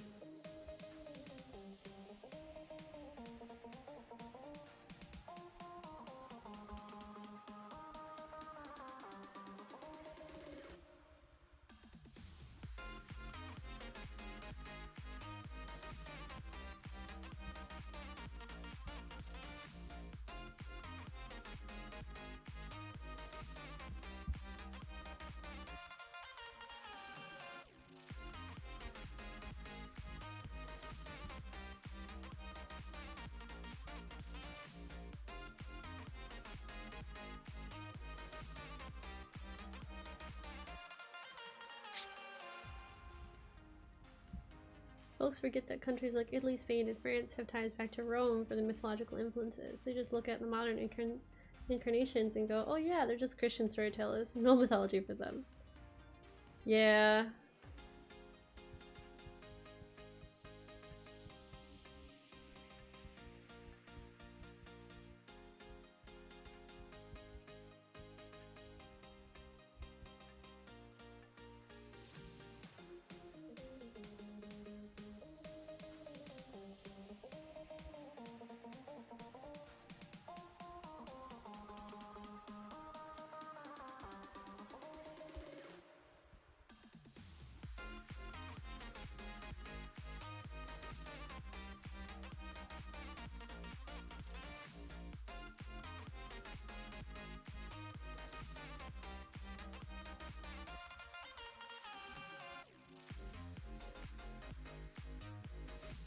Speaker 1: Folks forget that countries like Italy, Spain, and France have ties back to Rome for the mythological influences. They just look at the modern incarnations and go, oh yeah, they're just Christian storytellers. No mythology for them. Yeah.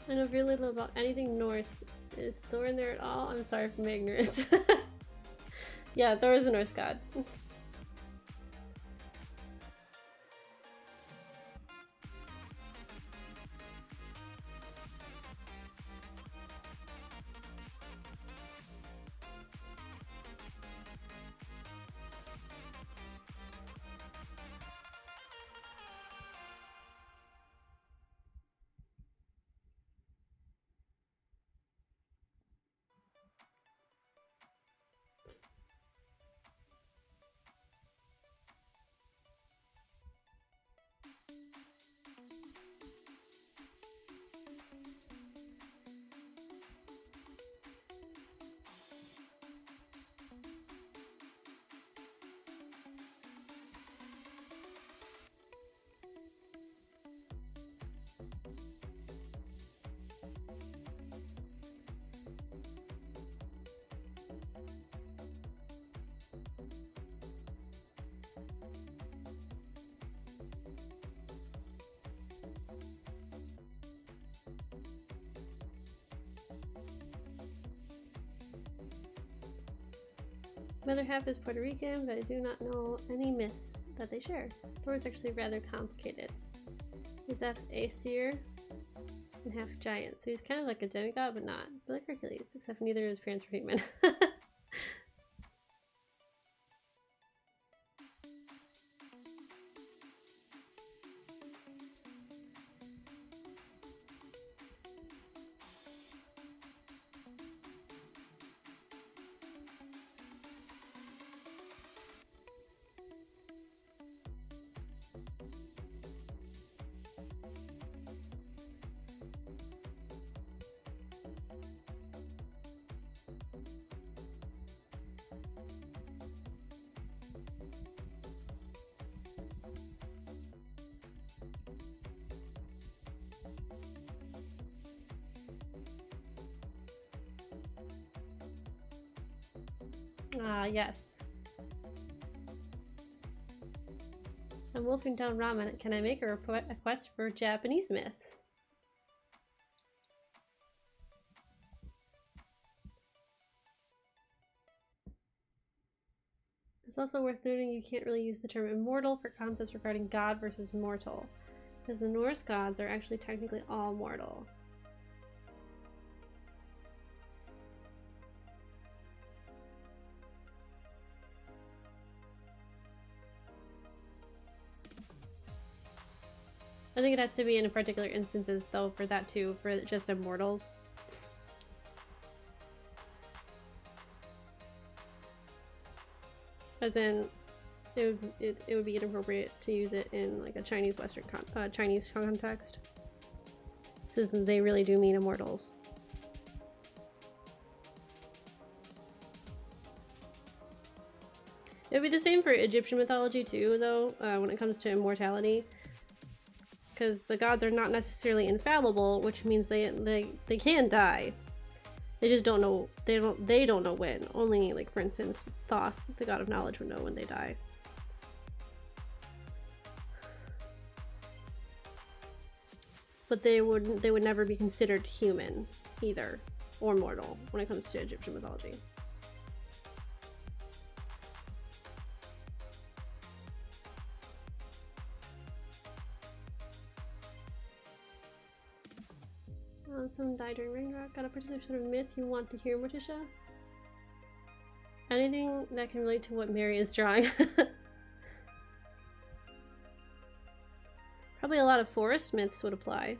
Speaker 1: I know very little about anything Norse. Is Thor in there at all? I'm sorry for my ignorance. Yeah, Thor is a Norse god. My other half is Puerto Rican, but I do not know any myths that they share. Thor is actually rather complicated. He's half Aesir and half giant, so he's kind of like a demigod, but not. It's like Hercules, except neither of his parents were human. Ah, yes. I'm wolfing down ramen. Can I make a quest for Japanese myths? It's also worth noting you can't really use the term immortal for concepts regarding God versus mortal, because the Norse gods are actually technically all mortal. I think it has to be in particular instances, though, for that too, for just immortals. As in, it would be inappropriate to use it in like a Chinese Western Chinese context, because they really do mean immortals. It would be the same for Egyptian mythology too, though, when it comes to immortality. Because the gods are not necessarily infallible, which means they can die. They just don't know. They don't know when. Only, like, for instance, Thoth, the god of knowledge, would know when they die. But they would never be considered human either, or mortal when it comes to Egyptian mythology. Someone died during Ragnarok. Got a particular sort of myth you want to hear, Morticia? Anything that can relate to what Mary is drawing. Probably a lot of forest myths would apply.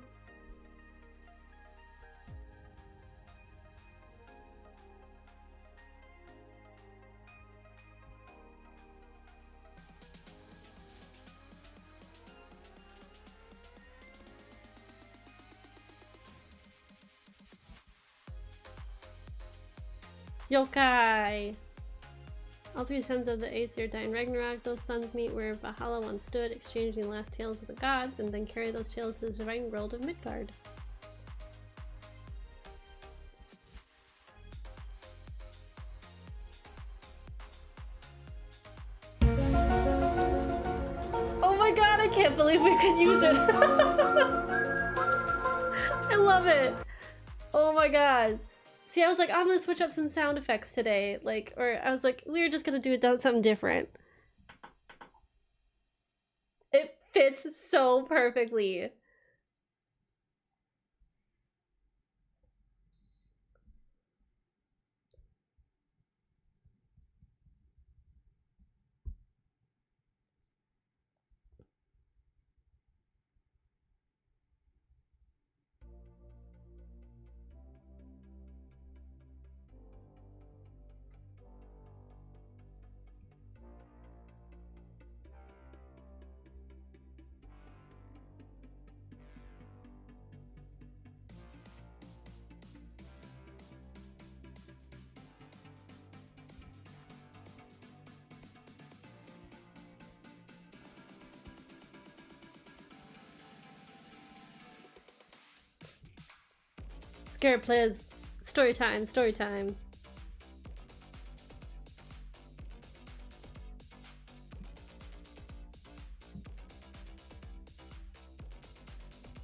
Speaker 1: Yokai! All three sons of the Aesir die in Ragnarok. Those sons meet where Valhalla once stood, exchanging the last tales of the gods, and then carry those tales to the divine world of Midgard. Oh my god, I can't believe we could use it! I love it! Oh my god. See, I was like, I'm gonna switch up some sound effects today, like, or I was like, we were just gonna do something different. It fits so perfectly. Garrett plays story time, story time.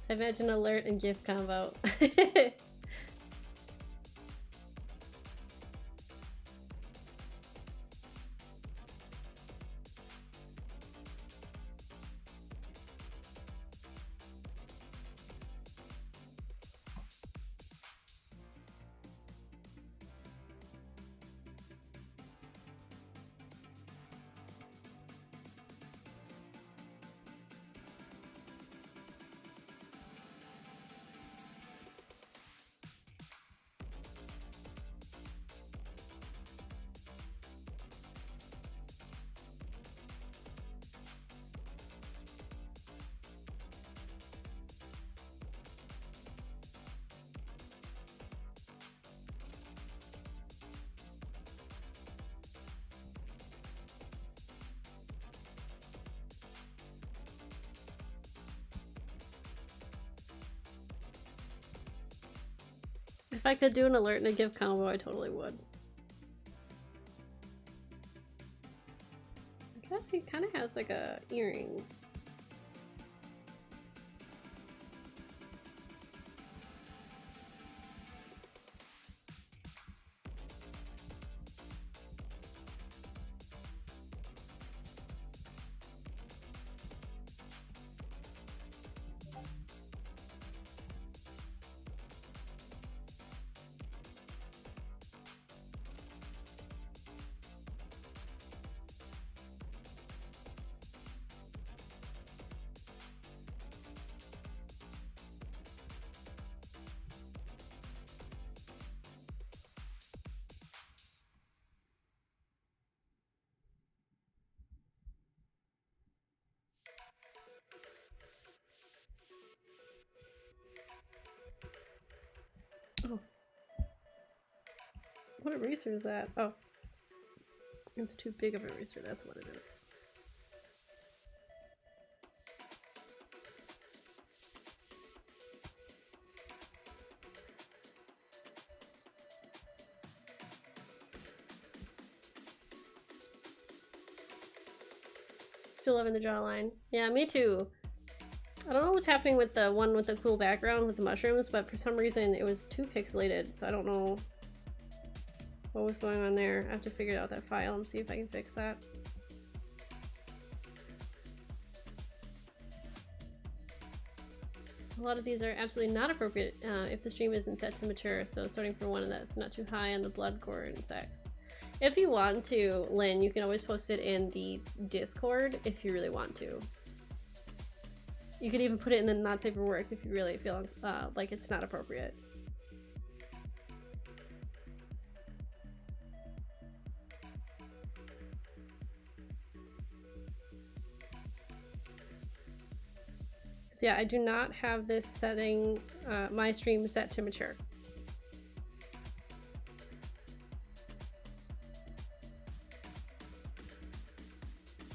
Speaker 1: I imagine alert and gift combo. If I could do an alert and a gift combo, I totally would. I guess he kind of has like a earring. Oh. What eraser is that? Oh. It's too big of an eraser, that's what it is. Still loving the jawline. Yeah, me too. I don't know what's happening with the one with the cool background with the mushrooms, but for some reason it was too pixelated, so I don't know what was going on there. I have to figure out that file and see if I can fix that. A lot of these are absolutely not appropriate if the stream isn't set to mature, so starting from one that's not too high on the blood, gore, and sex. If you want to, Lynn, you can always post it in the Discord if you really want to. You could even put it in the not safe for work if you really feel like it's not appropriate. So yeah, I do not have this setting, my stream set to mature.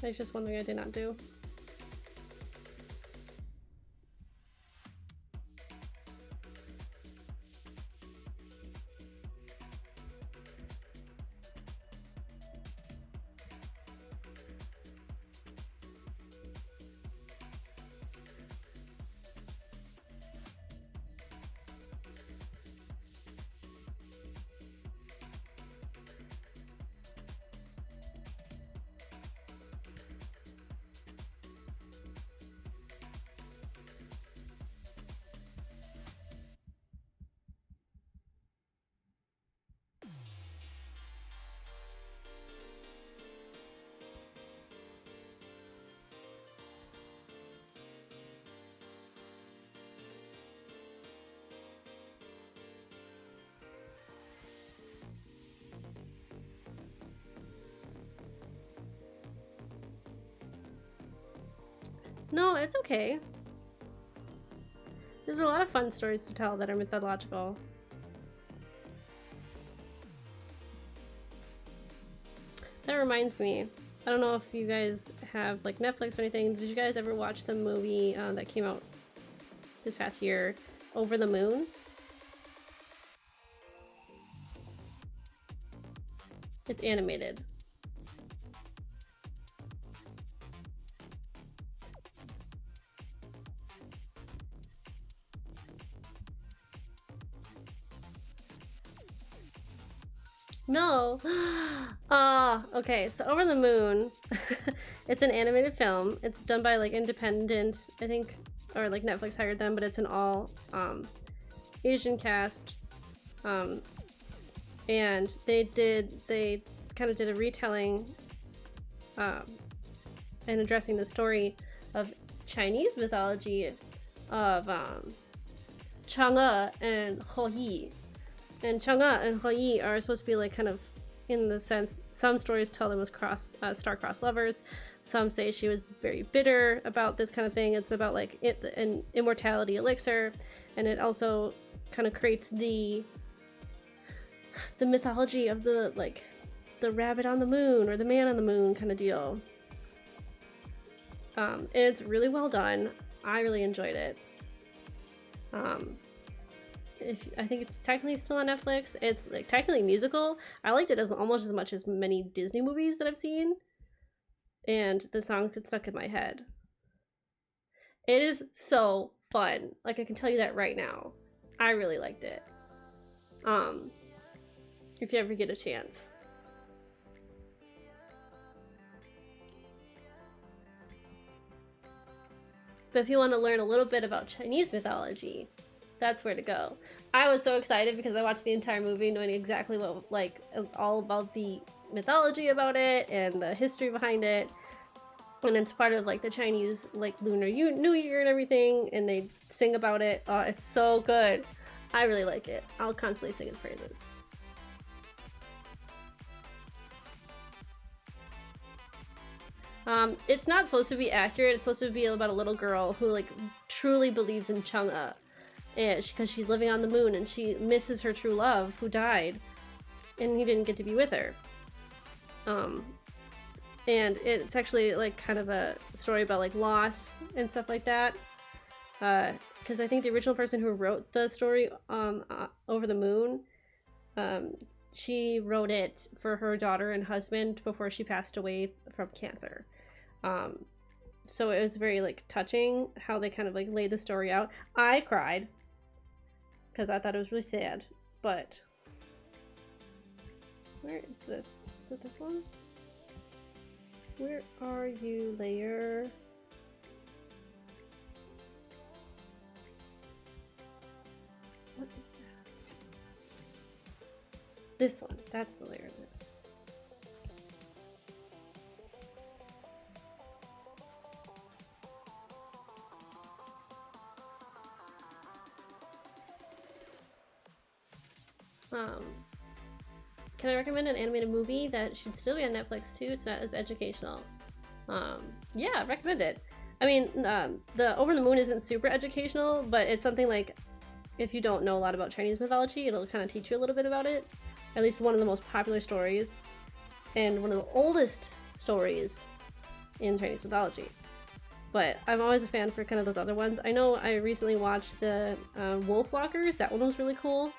Speaker 1: That's just one thing I did not do. No, it's okay. There's a lot of fun stories to tell that are mythological. That reminds me, I don't know if you guys have like Netflix or anything. Did you guys ever watch the movie that came out this past year, Over the Moon? It's animated. No. Okay, so Over the Moon, it's an animated film. It's done by like independent, I think, or like Netflix hired them, but it's an all Asian cast. And they kind of did a retelling and addressing the story of Chinese mythology of Chang'e and He. And Chang'e and He are supposed to be like kind of, in the sense, some stories tell them as star-crossed lovers. Some say she was very bitter about this kind of thing. It's about like an immortality elixir, and it also kind of creates the mythology of the like the rabbit on the moon or the man on the moon kind of deal. And it's really well done. I really enjoyed it. I think it's technically still on Netflix. It's like technically musical. I liked it as almost as much as many Disney movies that I've seen. And the song gets stuck in my head. It is so fun. Like, I can tell you that right now. I really liked it. If you ever get a chance. But if you want to learn a little bit about Chinese mythology, that's where to go. I was so excited because I watched the entire movie knowing exactly what, like, all about the mythology about it and the history behind it. And it's part of like the Chinese like Lunar New Year and everything, and they sing about it. Oh, it's so good. I really like it. I'll constantly sing its praises. It's not supposed to be accurate. It's supposed to be about a little girl who like truly believes in Chang'e, and because she's living on the moon and she misses her true love who died, and he didn't get to be with her. And it's actually like kind of a story about like loss and stuff like that. Because I think the original person who wrote the story Over the Moon, she wrote it for her daughter and husband before she passed away from cancer. So it was very like touching how they kind of like laid the story out. I cried because I thought it was really sad. But where is this? Is it this one? Where are you, layer? What is that? This one. That's the layer of this. Can I recommend an animated movie that should still be on Netflix too? It's not as educational. Yeah, recommend it. I mean, the Over the Moon isn't super educational, but it's something like, if you don't know a lot about Chinese mythology, it'll kind of teach you a little bit about it. At least one of the most popular stories, and one of the oldest stories in Chinese mythology. But I'm always a fan for kind of those other ones. I know I recently watched the Wolf Walkers. That one was really cool.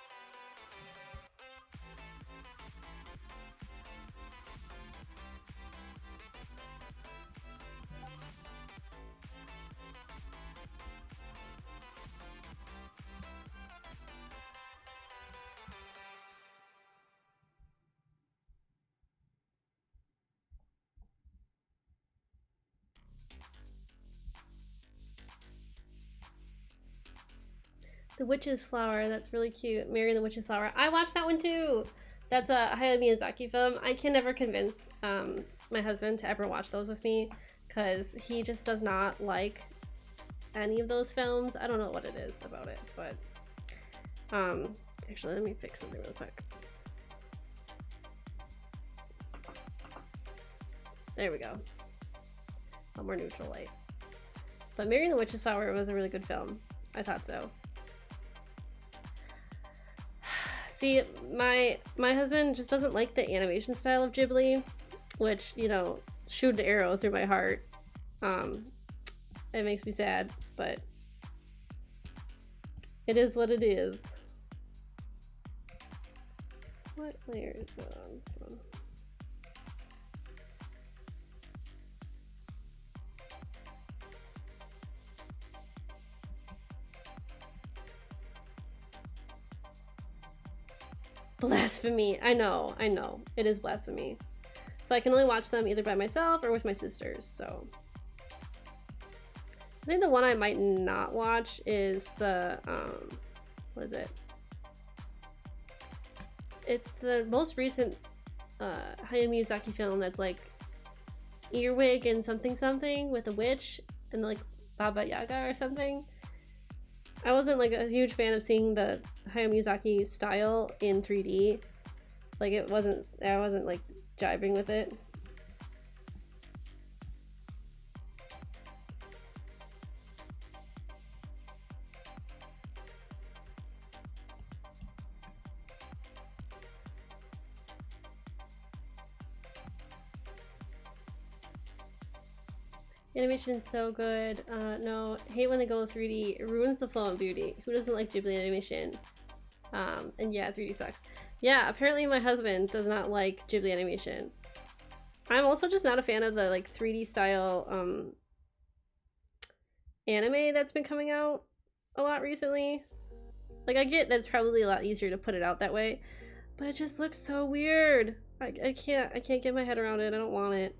Speaker 1: The Witch's Flower, that's really cute. Mary and the Witch's Flower. I watched that one too! That's a Hayao Miyazaki film. I can never convince my husband to ever watch those with me, because he just does not like any of those films. I don't know what it is about it, but actually let me fix something real quick. There we go. A more neutral light. But Mary and the Witch's Flower was a really good film. I thought so. See, my husband just doesn't like the animation style of Ghibli, which, you know, shoot an arrow through my heart. It makes me sad, but it is what it is. What layer is that on this one? Blasphemy. I know. It is blasphemy. So I can only watch them either by myself or with my sisters, so. I think the one I might not watch is the, what is it? It's the most recent Hayao Miyazaki film that's like Earwig and something something with a witch and like Baba Yaga or something. I wasn't like a huge fan of seeing the Hayao Miyazaki style in 3D. Like I wasn't like jiving with it. Animation is so good. No, hate when they go 3D. It ruins the flow and beauty. Who doesn't like Ghibli animation? And yeah, 3D sucks. Yeah, apparently my husband does not like Ghibli animation. I'm also just not a fan of the like 3D style anime that's been coming out a lot recently. Like I get that it's probably a lot easier to put it out that way, but it just looks so weird. I can't get my head around it. I don't want it.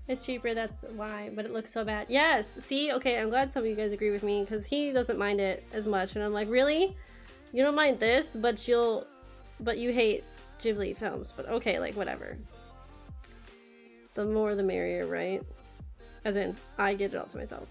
Speaker 1: It's cheaper, that's why, but it looks so bad. Yes, see? Okay, I'm glad some of you guys agree with me, because he doesn't mind it as much, and I'm like, really? You don't mind this, but you hate Ghibli films, but okay, like, whatever. The more the merrier, right? As in, I get it all to myself.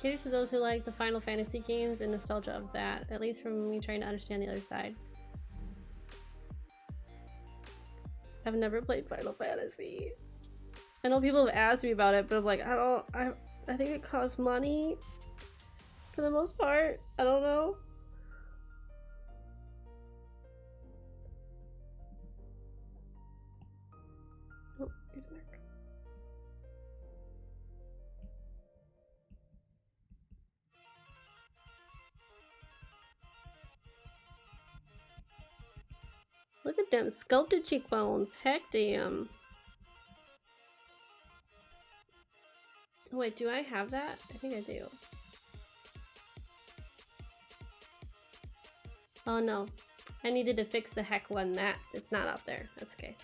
Speaker 1: Caters to those who like the Final Fantasy games and nostalgia of that, at least from me trying to understand the other side. I've never played Final Fantasy. I know people have asked me about it, but I'm like, I think it costs money for the most part. I don't know. Oh, look at them sculpted cheekbones. Heck damn. Oh wait, do I have that? I think I do. Oh no. I needed to fix the heck one that it's not up there. That's okay.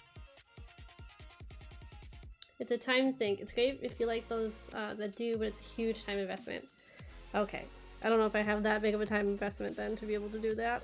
Speaker 1: It's a time sink. It's great if you like those that do, but it's a huge time investment. Okay. I don't know if I have that big of a time investment then to be able to do that.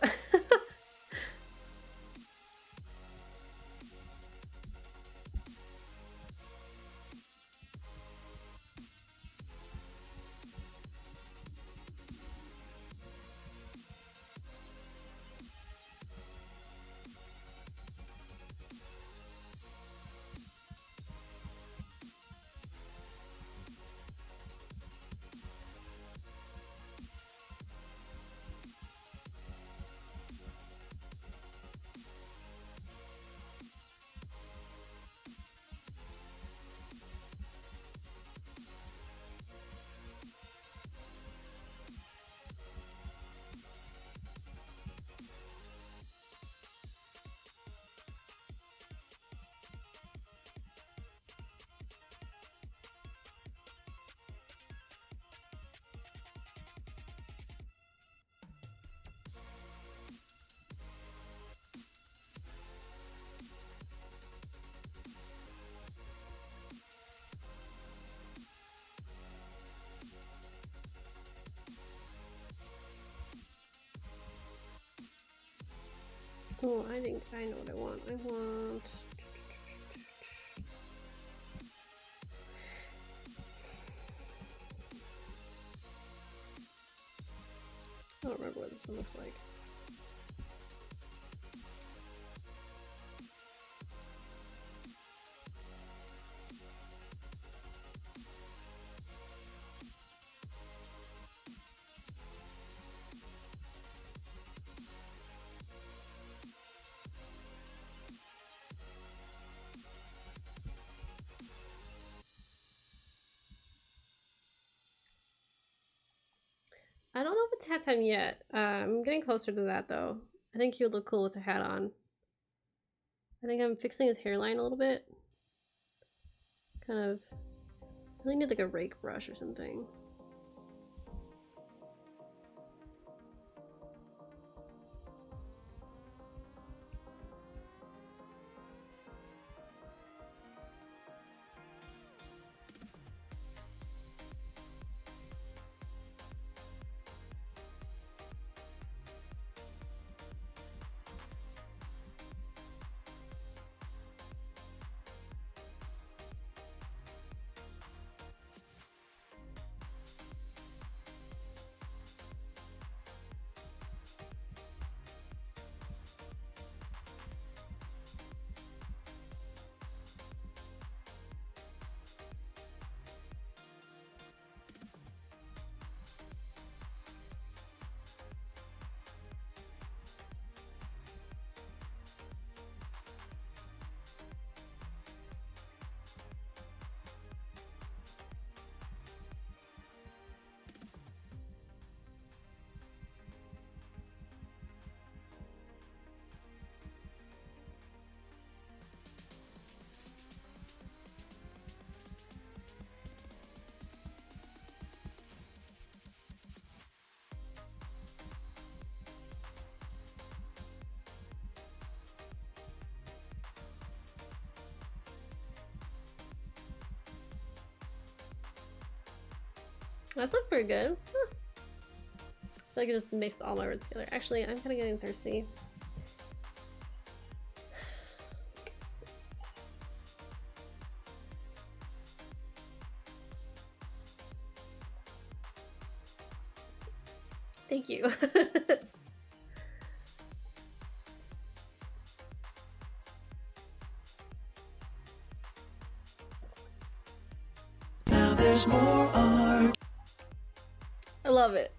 Speaker 1: Oh, I think I know what I want. I want... I don't remember what this one looks like. I don't know if it's hat time yet. I'm getting closer to that though. I think he would look cool with a hat on. I think I'm fixing his hairline a little bit. Kind of, I really need like a rake brush or something. That's look pretty good. Huh. I feel like I just mixed all my words together. Actually, I'm kind of getting thirsty. Thank you.
Speaker 3: Now there's more art.
Speaker 1: I love it.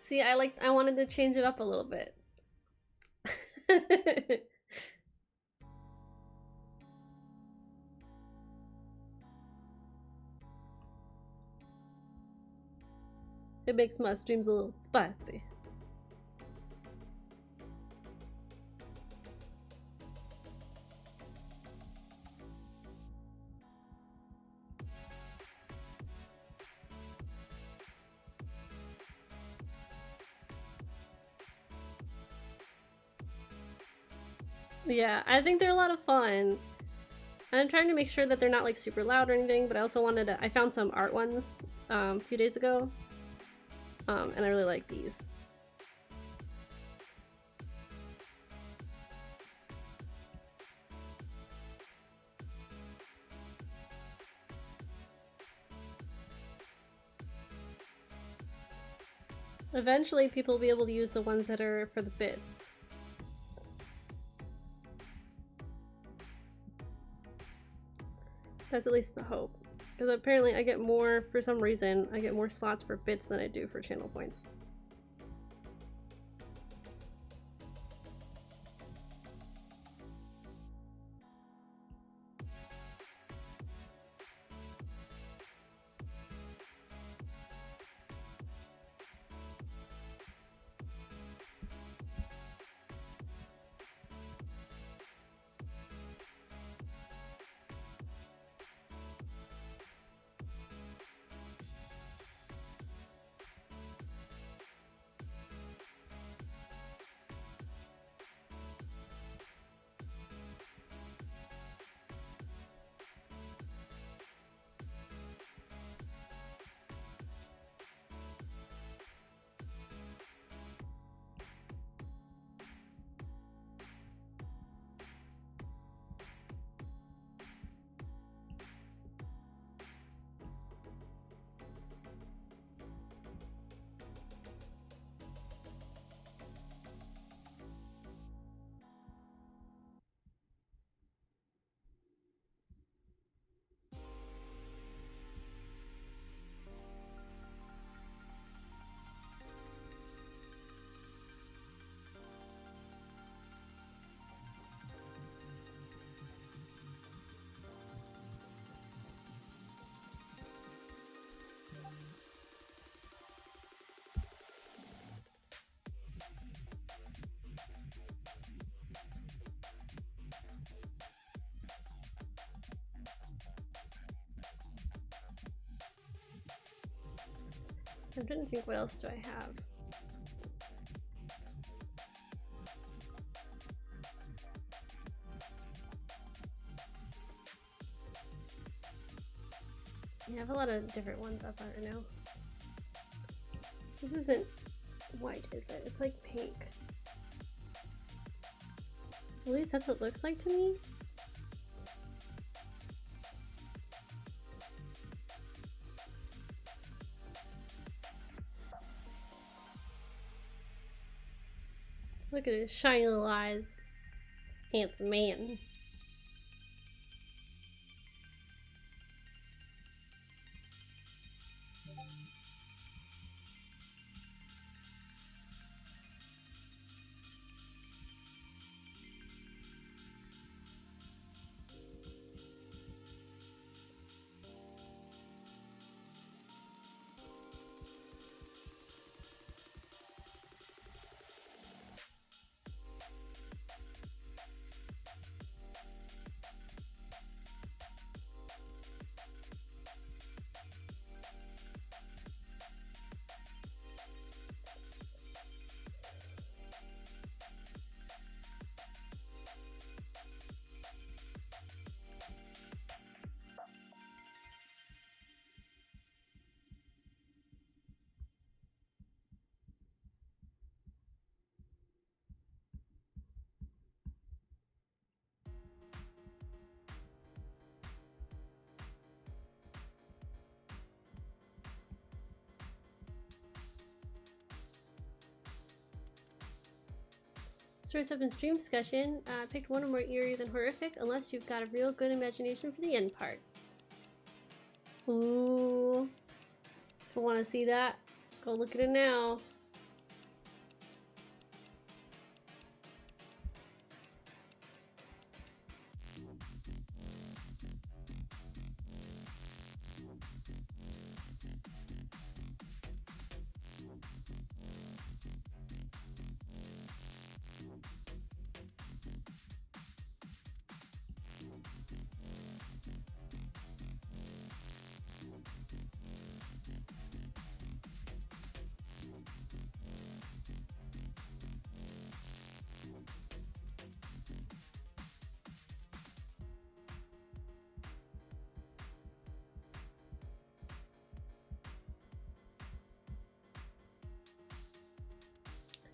Speaker 1: See, I wanted to change it up a little bit. It makes my streams a little spicy. Yeah, I think they're a lot of fun. And I'm trying to make sure that they're not like super loud or anything, but I also wanted to, I found some art ones a few days ago. And I really like these. Eventually people will be able to use the ones that are for the bits. That's at least the hope. Because apparently I get more, for some reason, I get more slots for bits than I do for channel points. I'm trying to think, what else do I have? I have a lot of different ones up right now. This isn't white, is it? It's like pink. At least that's what it looks like to me. Look at his shiny little eyes. Handsome man. Stories up in stream discussion. Picked one or more eerie than horrific, unless you've got a real good imagination for the end part. Ooh. If you want to see that, go look at it now.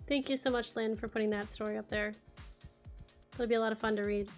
Speaker 1: Thank you so much, Lynn, for putting that story up there. It'll be a lot of fun to read.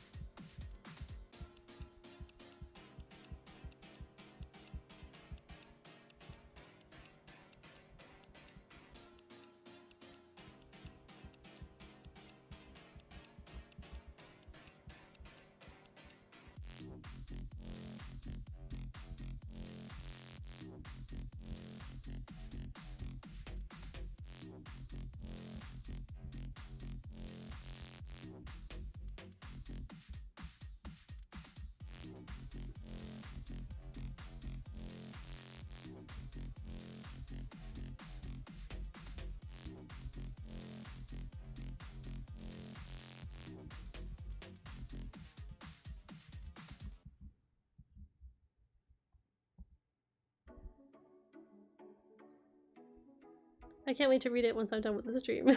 Speaker 1: I can't wait to read it once I'm done with the stream.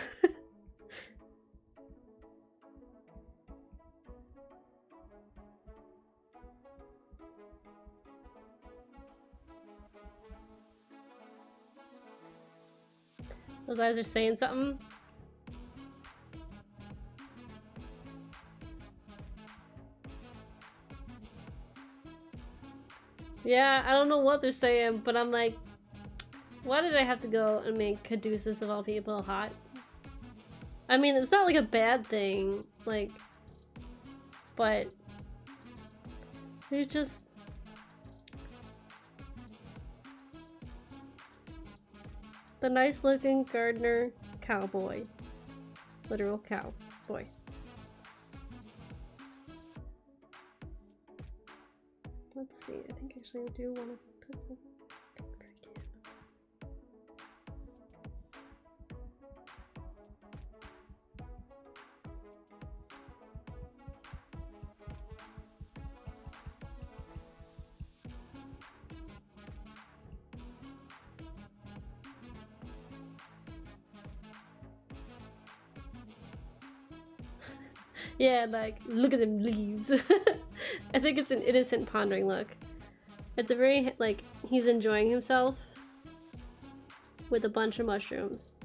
Speaker 1: Those eyes are saying something. Yeah, I don't know what they're saying, but I'm like, why did I have to go and make Cadeuceus of all people hot? I mean, it's not like a bad thing, like, but it's just the nice looking gardener cowboy. Literal cowboy. Let's see, I think actually I do want to put some. Yeah, like, look at them leaves. I think it's an innocent pondering look. It's a very, like, he's enjoying himself with a bunch of mushrooms.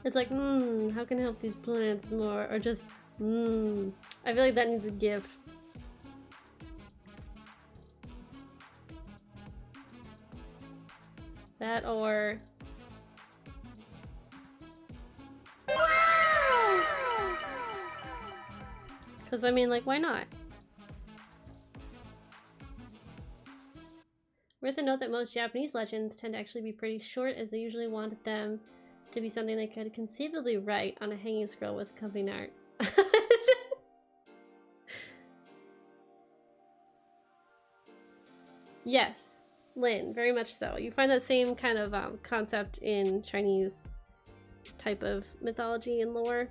Speaker 1: It's like, how can I help these plants more? Or just, I feel like that needs a GIF. That or... Because, I mean, like, why not? Worth a note that most Japanese legends tend to actually be pretty short, as they usually wanted them to be something they could conceivably write on a hanging scroll with accompanying art. Yes, Lin, very much so. You find that same kind of concept in Chinese type of mythology and lore.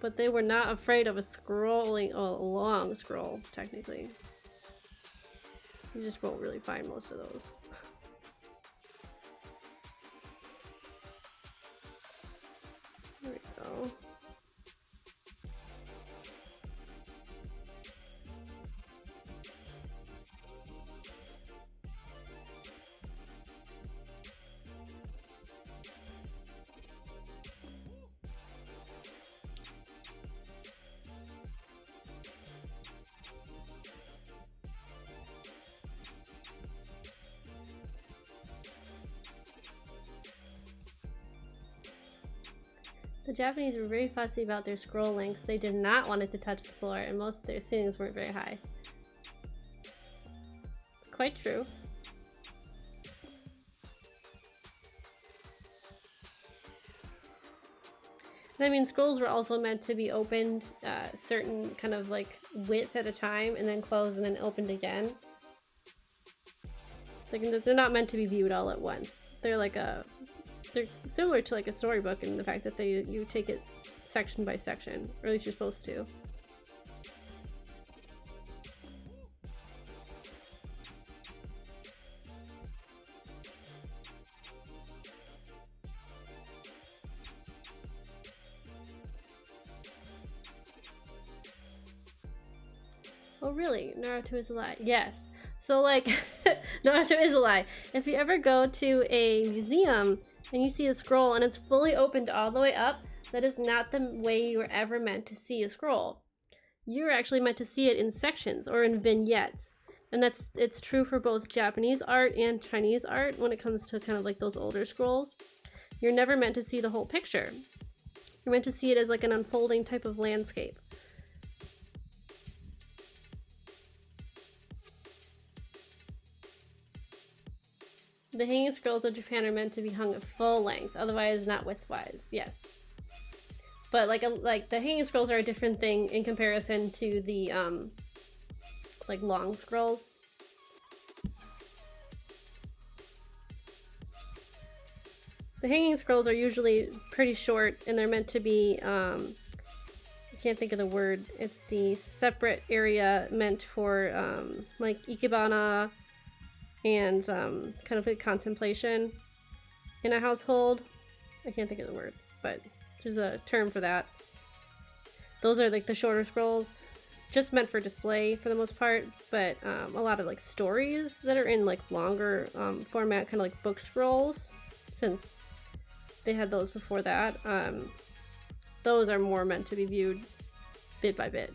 Speaker 1: But they were not afraid of a long scroll, technically. You just won't really find most of those. There we go. The Japanese were very fussy about their scroll lengths. They did not want it to touch the floor, and most of their ceilings weren't very high. It's quite true. And I mean, scrolls were also meant to be opened certain kind of like width at a time, and then closed and then opened again. Like, they're not meant to be viewed all at once. They're similar to like a storybook in the fact that you take it section by section, or at least you're supposed to. Oh really? Naruto is a lie. Yes. So like, Naruto is a lie. If you ever go to a museum and you see a scroll and it's fully opened all the way up, that is not the way you were ever meant to see a scroll. You're actually meant to see it in sections or in vignettes. And it's true for both Japanese art and Chinese art when it comes to kind of like those older scrolls. You're never meant to see the whole picture. You're meant to see it as like an unfolding type of landscape. The hanging scrolls of Japan are meant to be hung at full length, otherwise not widthwise. Yes, but like the hanging scrolls are a different thing in comparison to the like long scrolls. The hanging scrolls are usually pretty short, and they're meant to be I can't think of the word. It's the separate area meant for like ikebana and kind of like contemplation in a household. I can't think of the word, but there's a term for that. Those are like the shorter scrolls, just meant for display for the most part, but a lot of like stories that are in like longer format, kind of like book scrolls, since they had those before that, those are more meant to be viewed bit by bit.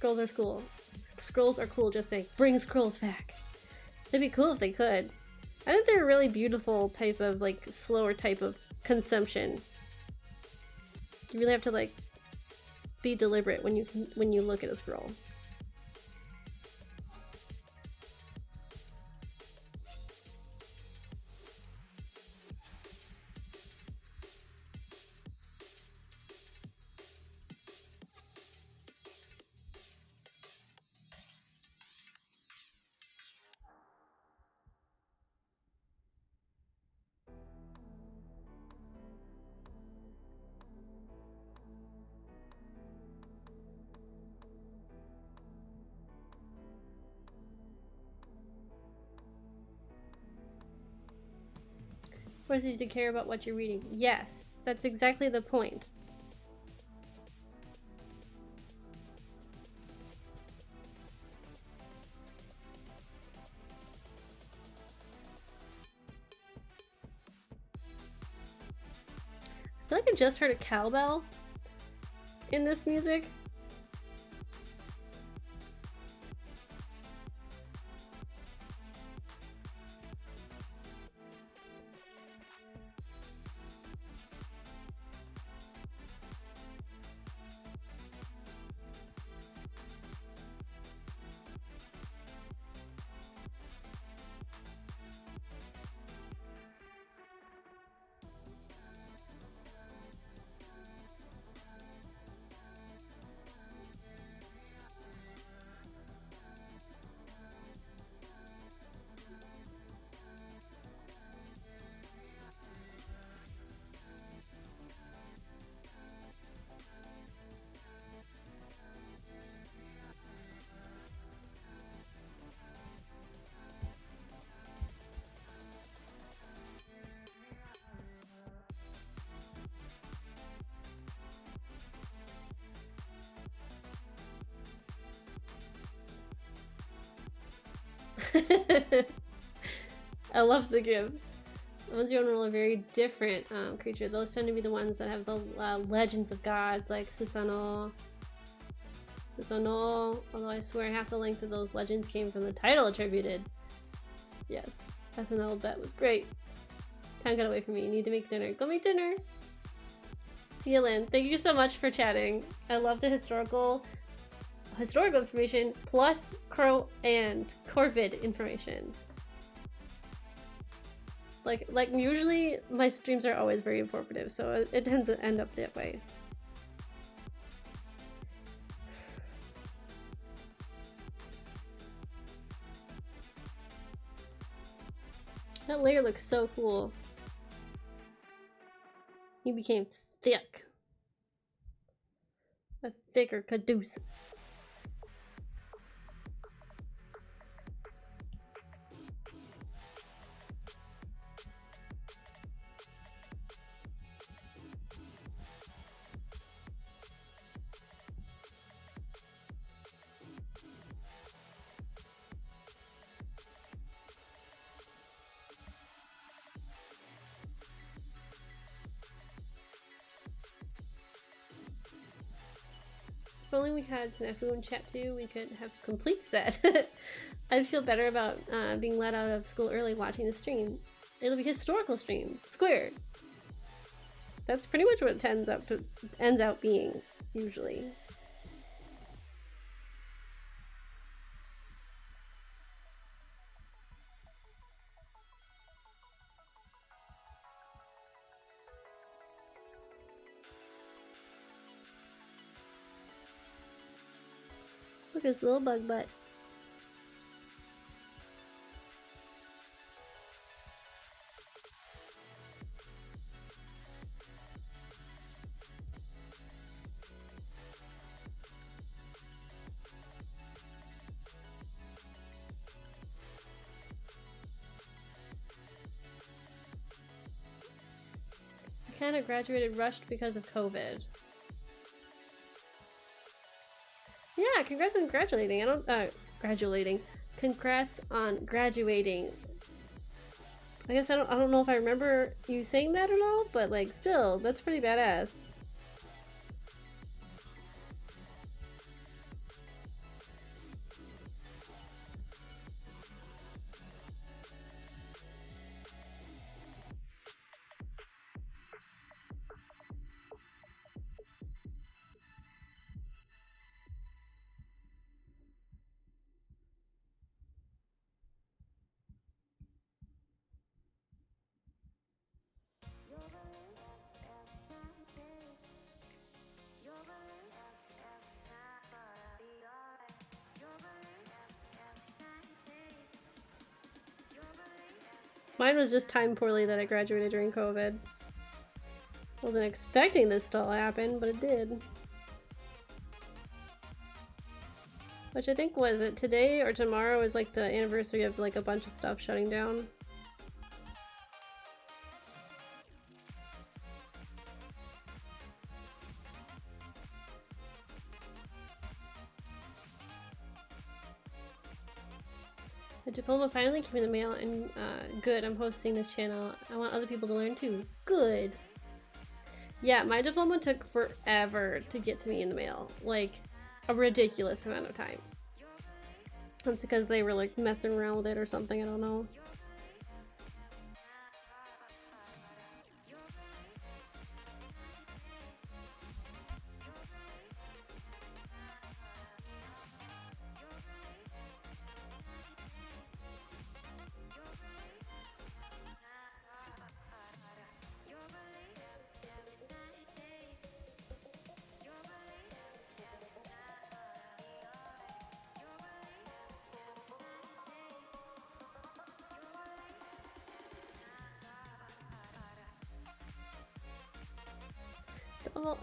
Speaker 1: Scrolls are cool. Scrolls are cool, just saying. Bring scrolls back. It'd be cool if they could. I think they're a really beautiful type of, like, slower type of consumption. You really have to, like, be deliberate when you look at a scroll. Forces you to care about what you're reading. Yes, that's exactly the point. I feel like I just heard a cowbell in this music. I love the gifts. The ones you enroll are very different creature. Those tend to be the ones that have the legends of gods, like Susanoo. Although I swear half the length of those legends came from the title attributed. Yes, SNL, that was great. Time got away from me. Need to make dinner. Go make dinner! See you, Lynn. Thank you so much for chatting. I love the historical information plus Crow and Corvid information. Like usually my streams are always very informative, so it tends to end up that way. That layer looks so cool. He became thick. A thicker Cadeuceus. If only we had Snafu in chat too, we could have complete set. I'd feel better about being let out of school early watching the stream. It'll be a historical stream. Squared. That's pretty much what it ends out being, usually. Look at this little bug butt. I kind of graduated rushed because of COVID. Yeah, congrats on graduating. Congrats on graduating. I guess I don't know if I remember you saying that or not, but like still, that's pretty badass. Mine was just timed poorly that I graduated during COVID. Wasn't expecting this to all happen, but it did. Which I think was it today or tomorrow is like the anniversary of like a bunch of stuff shutting down. The diploma finally came in the mail and good, I'm hosting this channel. I want other people to learn too. Good. Yeah, my diploma took forever to get to me in the mail. Like, a ridiculous amount of time. That's because they were like messing around with it or something, I don't know.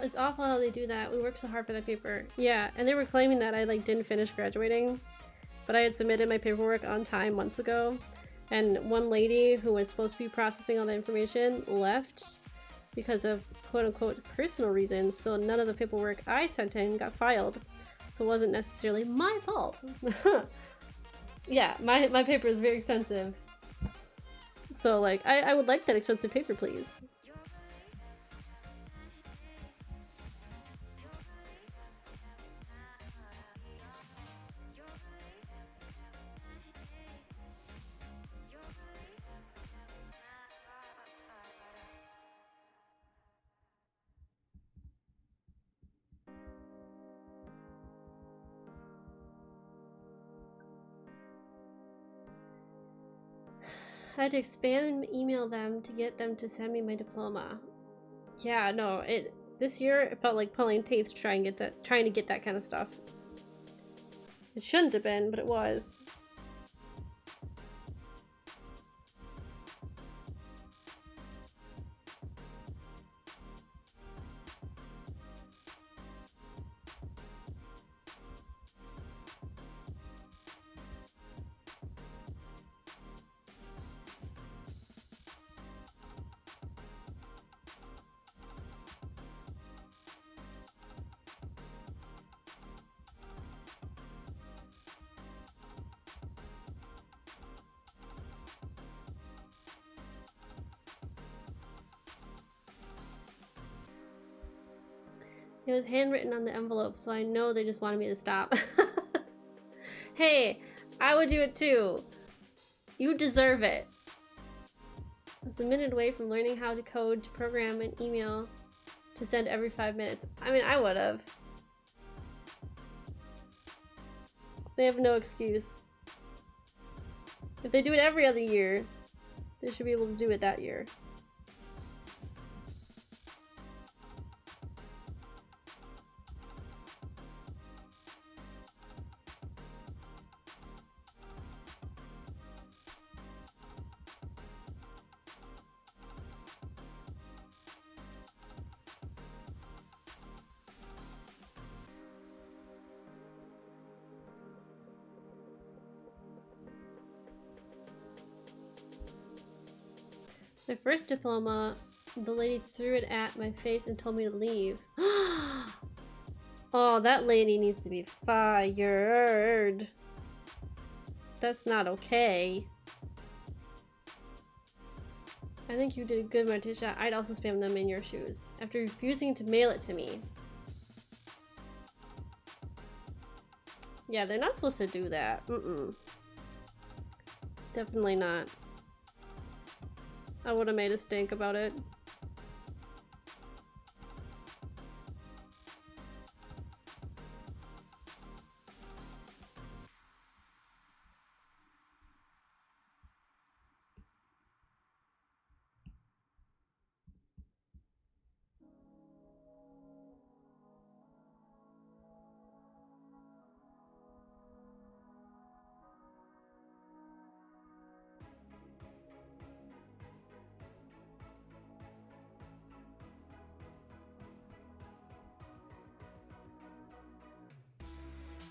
Speaker 1: It's awful how they do that. We worked so hard for that paper. Yeah, and they were claiming that I like didn't finish graduating, but I had submitted my paperwork on time months ago, and one lady who was supposed to be processing all the information left because of quote-unquote personal reasons, so none of the paperwork I sent in got filed, so it wasn't necessarily my fault. Yeah, my paper is very expensive, so like I would like that expensive paper, please. I had to expand and email them to get them to send me my diploma. Yeah, no, this year it felt like pulling teeth trying to get that kind of stuff. It shouldn't have been, but it was. It was handwritten on the envelope, so I know they just wanted me to stop. Hey, I would do it too. You deserve it. I was a minute away from learning how to code, to program an email to send every 5 minutes. I mean, I would have. They have no excuse. If they do it every other year, they should be able to do it that year. My first diploma, the lady threw it at my face and told me to leave. Oh, that lady needs to be fired. That's not okay. I think you did good, Morticia. I'd also spam them in your shoes after refusing to mail it to me. Yeah, they're not supposed to do that. Definitely not. I would have made a stink about it.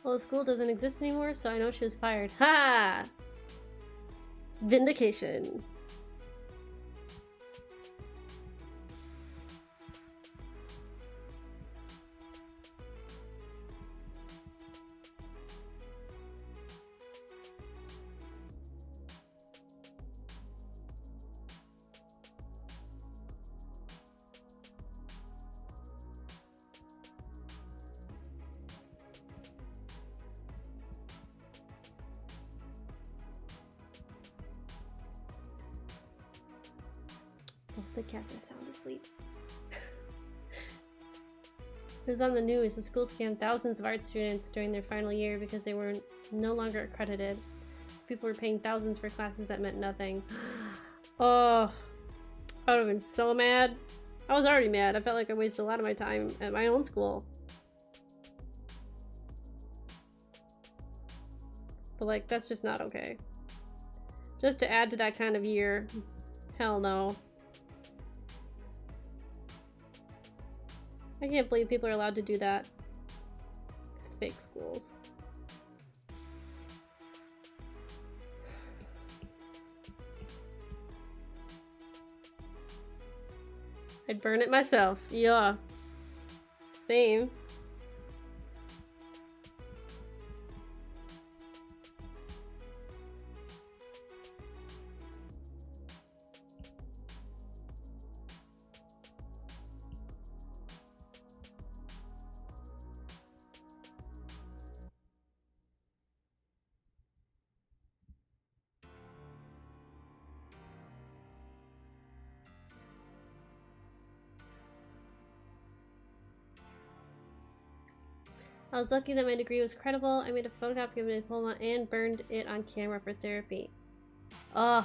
Speaker 1: Well, the school doesn't exist anymore, so I know she was fired. Ha! Vindication. Both the cats are sound asleep. It was on the news. The school scammed thousands of art students during their final year because they were no longer accredited. So people were paying thousands for classes that meant nothing. Oh, I would have been so mad. I was already mad. I felt like I wasted a lot of my time at my own school. But like, that's just not okay. Just to add to that kind of year. Hell no. I can't believe people are allowed to do that. Fake schools. I'd burn it myself. Yeah. Same. I was lucky that my degree was credible. I made a photocopy of my diploma and burned it on camera for therapy. Ugh.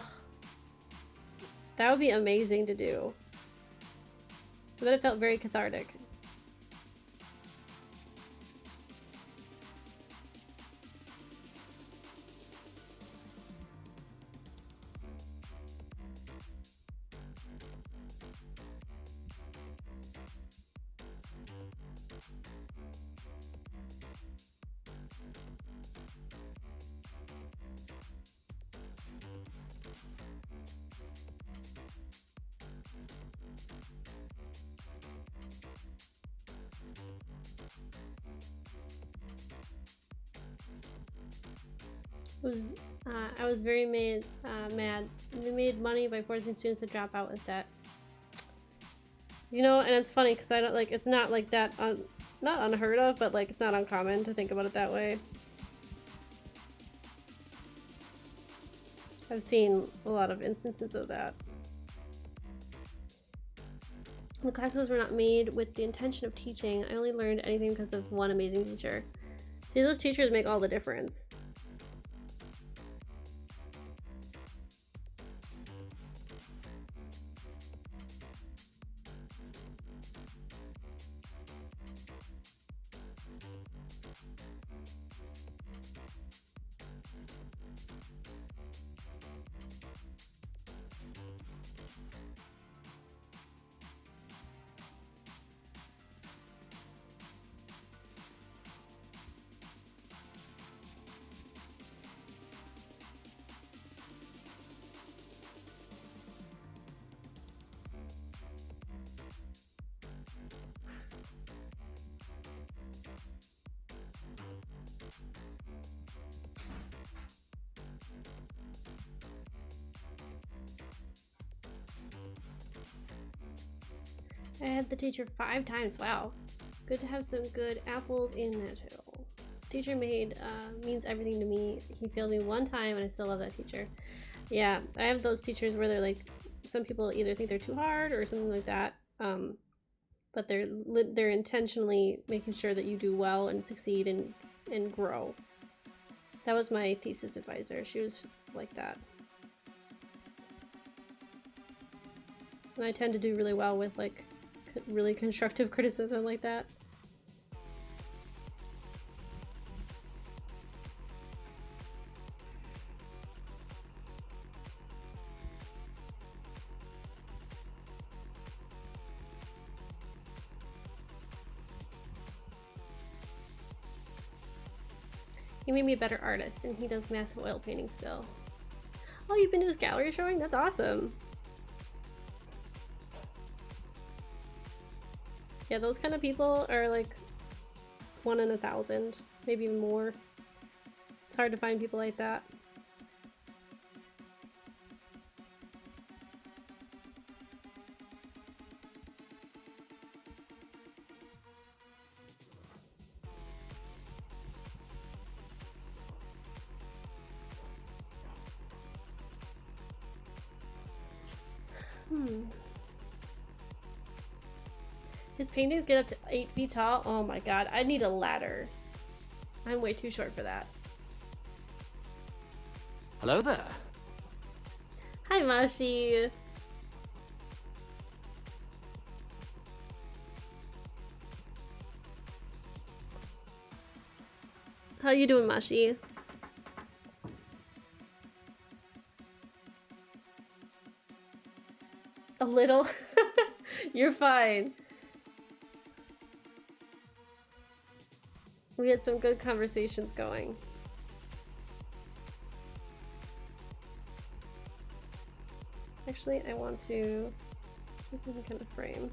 Speaker 1: That would be amazing to do. But it felt very cathartic. I was very mad. They made money by forcing students to drop out with debt. You know, and it's funny because I don't like. It's not like that. Not unheard of, but like it's not uncommon to think about it that way. I've seen a lot of instances of that. The classes were not made with the intention of teaching. I only learned anything because of one amazing teacher. See, those teachers make all the difference. I had the teacher 5 times. Wow. Good to have some good apples in that hill. Teacher means everything to me. He failed me 1 time and I still love that teacher. Yeah, I have those teachers where they're like, some people either think they're too hard or something like that. But they're intentionally making sure that you do well and succeed and grow. That was my thesis advisor. She was like that. And I tend to do really well with like really constructive criticism like that. He made me a better artist, and he does massive oil painting still. Oh, you've been to his gallery showing? That's awesome. Yeah, those kind of people are like 1 in 1,000, maybe even more. It's hard to find people like that. His paintings get up to 8 feet tall. Oh my god, I need a ladder. I'm way too short for that.
Speaker 4: Hello there.
Speaker 1: Hi, Mashi. How you doing, Mashi? A little? You're fine. We had some good conversations going. Actually, I want to keep any kind of frame.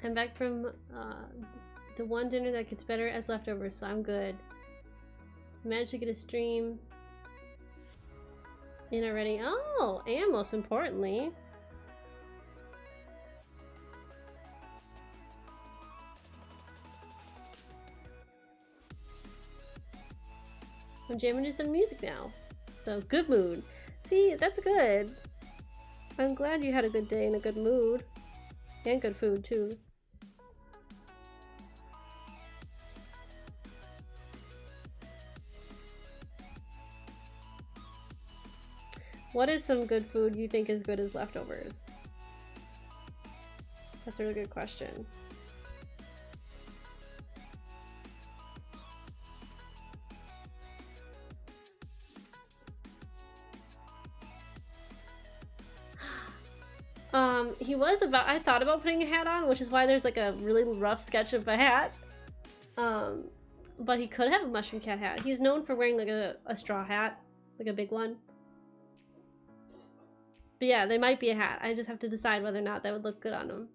Speaker 1: I'm back from the one dinner that gets better as leftovers, so I'm good. Managed to get a stream in already. Oh, and most importantly, I'm jamming to some music now. So, good mood. See, that's good. I'm glad you had a good day and a good mood. And good food, too. What is some good food you think is good as leftovers? That's a really good question. I thought about putting a hat on, which is why there's like a really rough sketch of a hat. But he could have a mushroom cat hat. He's known for wearing like a straw hat, like a big one. But yeah, there might be a hat. I just have to decide whether or not that would look good on him.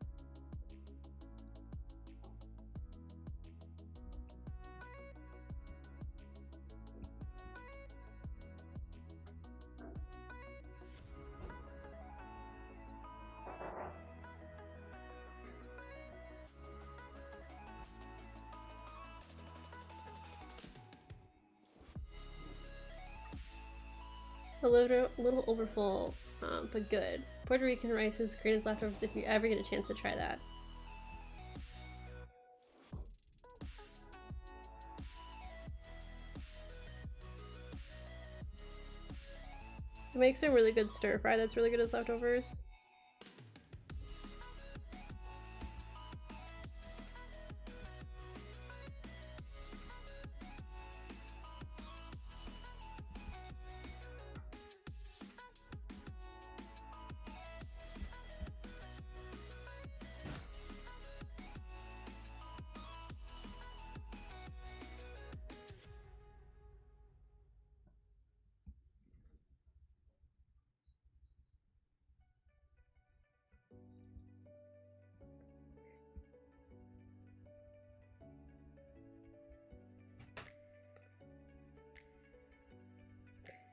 Speaker 1: A little overfull, but good. Puerto Rican rice is great as leftovers if you ever get a chance to try that. It makes a really good stir fry that's really good as leftovers.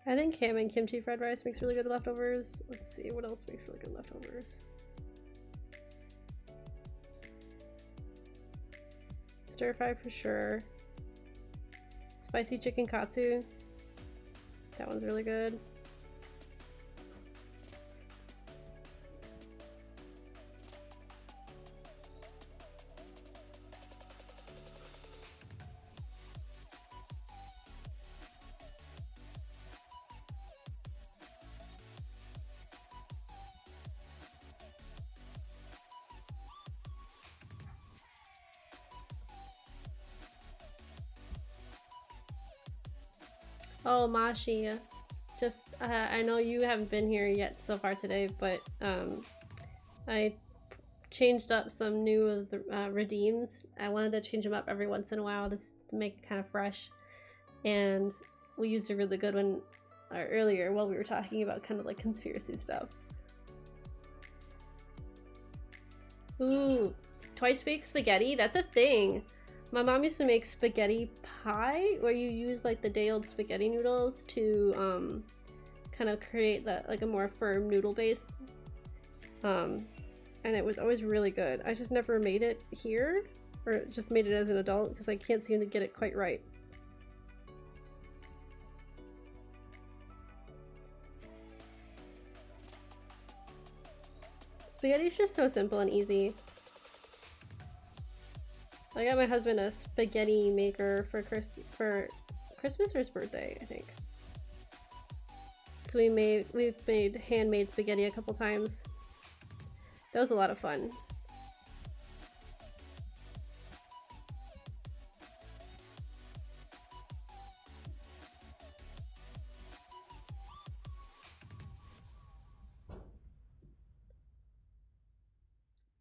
Speaker 1: I think ham and kimchi fried rice makes really good leftovers. Let's see, what else makes really good leftovers? Stir fry for sure. Spicy chicken katsu. That one's really good. Oh, Mashi. Just, I know you haven't been here yet so far today, but I changed up some new of the redeems. I wanted to change them up every once in a while just to make it kind of fresh. And we used a really good one earlier while we were talking about kind of like conspiracy stuff. Ooh, twice baked spaghetti? That's a thing. My mom used to make spaghetti pie where you use like the day old spaghetti noodles to kind of create that like a more firm noodle base. And it was always really good. I just never made it here, or just made it as an adult because I can't seem to get it quite right. Spaghetti's just so simple and easy. I got my husband a spaghetti maker for Christmas or his birthday, I think. So we've made handmade spaghetti a couple times. That was a lot of fun.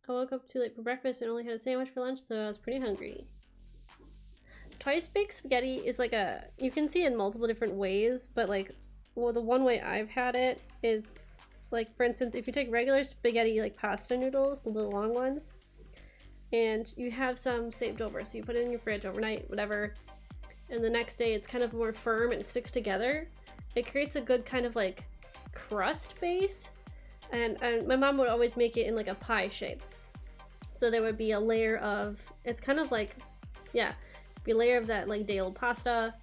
Speaker 1: I woke up too late for breakfast and only had a sandwich for lunch, so I was pretty hungry. Twice baked spaghetti is like a, you can see it in multiple different ways, but like, well, the one way I've had it is like, for instance, if you take regular spaghetti, like pasta noodles, the little long ones, and you have some saved over, so you put it in your fridge overnight, whatever, and the next day it's kind of more firm and it sticks together. It creates a good kind of like crust base, and my mom would always make it in like a pie shape. So there would be a layer of, it's kind of like, yeah, be a layer of that like day old pasta.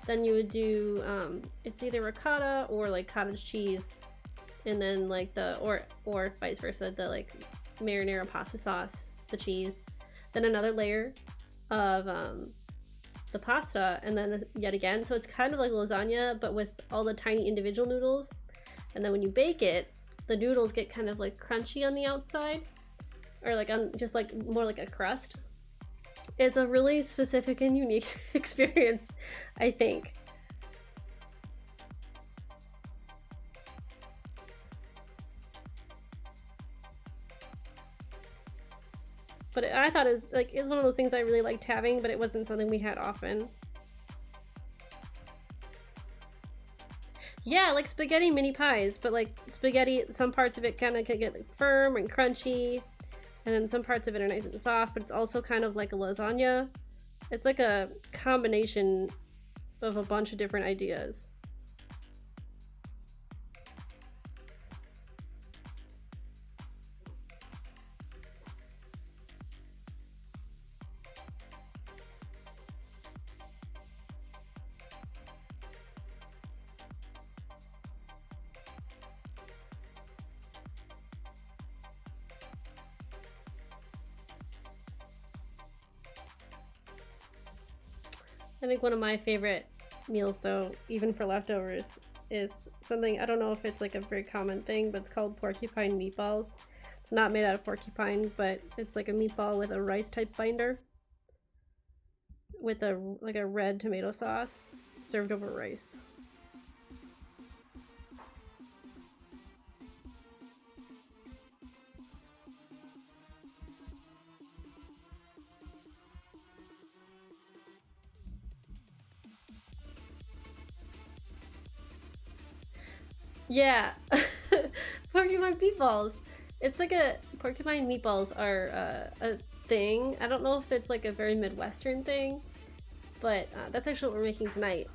Speaker 1: Then you would do, it's either ricotta or like cottage cheese, and then like the, or vice versa, the like marinara pasta sauce, the cheese, then another layer of the pasta, and then yet again. So it's kind of like lasagna, but with all the tiny individual noodles. And then when you bake it, the noodles get kind of like crunchy on the outside, or like on just like more like a crust. It's a really specific and unique experience, I think. But I thought it was one of those things I really liked having, but it wasn't something we had often. Yeah, like spaghetti mini pies, but like spaghetti, some parts of it kind of can get like firm and crunchy, and then some parts of it are nice and soft, but it's also kind of like a lasagna. It's like a combination of a bunch of different ideas. I think one of my favorite meals, though, even for leftovers, is something, I don't know if it's like a very common thing, but it's called porcupine meatballs. It's not made out of porcupine, but it's like a meatball with a rice type binder with a like a red tomato sauce served over rice. Yeah, porcupine meatballs. It's like a porcupine meatballs are a thing. I don't know if it's like a very Midwestern thing, but that's actually what we're making tonight.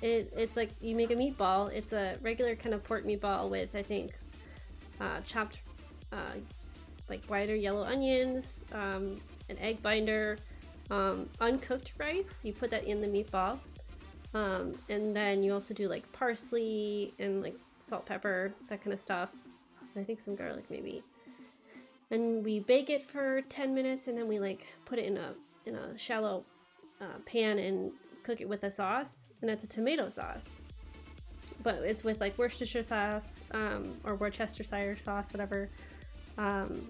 Speaker 1: It's like you make a meatball. It's a regular kind of pork meatball with, I think, chopped like white or yellow onions, an egg binder, uncooked rice. You put that in the meatball. And then you also do like parsley and like salt, pepper, that kind of stuff. And I think some garlic maybe. And we bake it for 10 minutes, and then we like put it in a shallow pan and cook it with a sauce, and that's a tomato sauce. But it's with like Worcestershire sauce, or Worcestershire sauce, whatever. And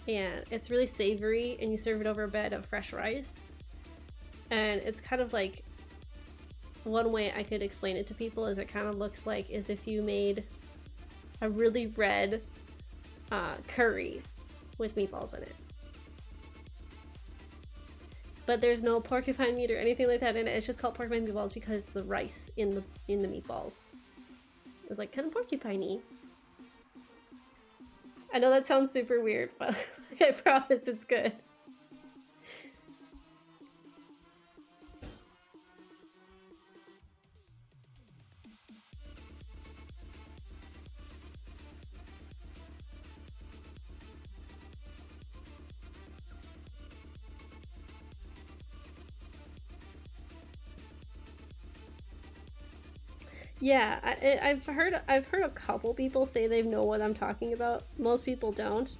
Speaker 1: it's really savory, and you serve it over a bed of fresh rice. And it's kind of like, one way I could explain it to people is it kind of looks like as if you made a really red curry with meatballs in it. But there's no porcupine meat or anything like that in it. It's just called porcupine meatballs because the rice in the meatballs is like kind of porcupine-y. I know that sounds super weird, but I promise it's good. Yeah, I've heard a couple people say they know what I'm talking about. Most people don't.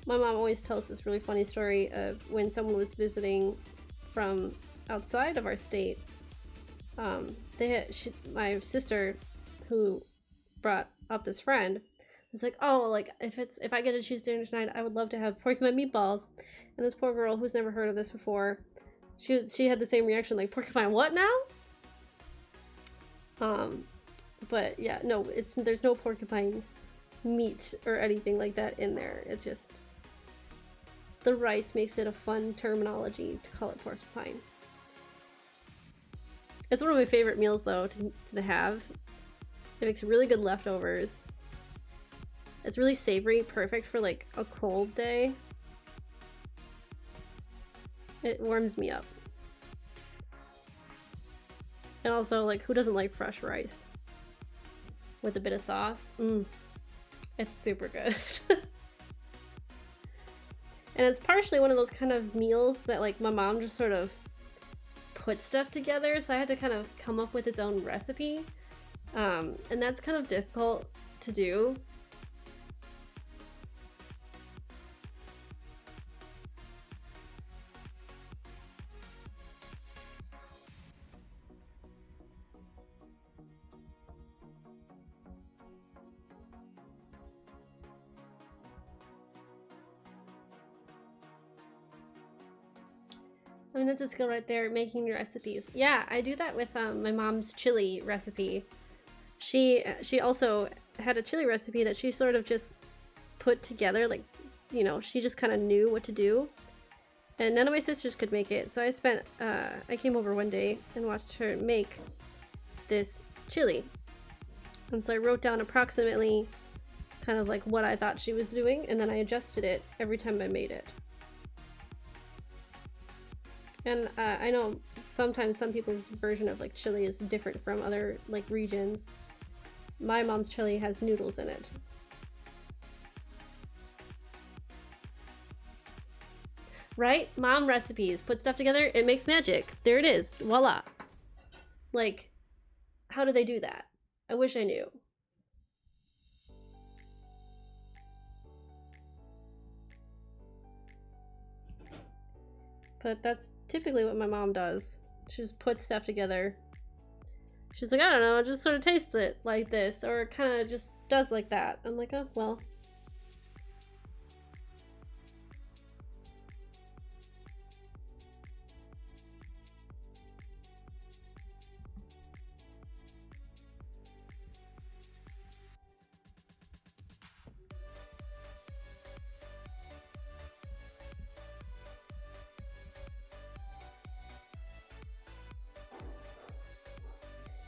Speaker 1: My mom always tells this really funny story of when someone was visiting from outside of our state. My sister, who brought up this friend, was like, "Oh, like if I get to choose dinner tonight, I would love to have porcupine meatballs." And this poor girl who's never heard of this before, she had the same reaction, like, "Porcupine what now?" But yeah, no, there's no porcupine meat or anything like that in there. It's just the rice makes it a fun terminology to call it porcupine. It's one of my favorite meals though to have. It makes really good leftovers. It's really savory, perfect for like a cold day. It warms me up. And also, like, who doesn't like fresh rice? With a bit of sauce? It's super good. And it's partially one of those kind of meals that, like, my mom just sort of put stuff together, so I had to kind of come up with its own recipe. And that's kind of difficult to do. I mean, that's a skill right there, making your recipes. Yeah, I do that with my mom's chili recipe. She also had a chili recipe that she sort of just put together, like, you know, she just kind of knew what to do. And none of my sisters could make it, so I came over one day and watched her make this chili. And so I wrote down approximately kind of like what I thought she was doing, and then I adjusted it every time I made it. And I know sometimes some people's version of like chili is different from other like regions. My mom's chili has noodles in it. Right? Mom recipes. Put stuff together, it makes magic. There it is. Voila. Like, how do they do that? I wish I knew. But that's typically what my mom does. She just puts stuff together. She's like, I don't know, it just sort of tastes it like this, or it kind of just does like that. I'm like, oh, well.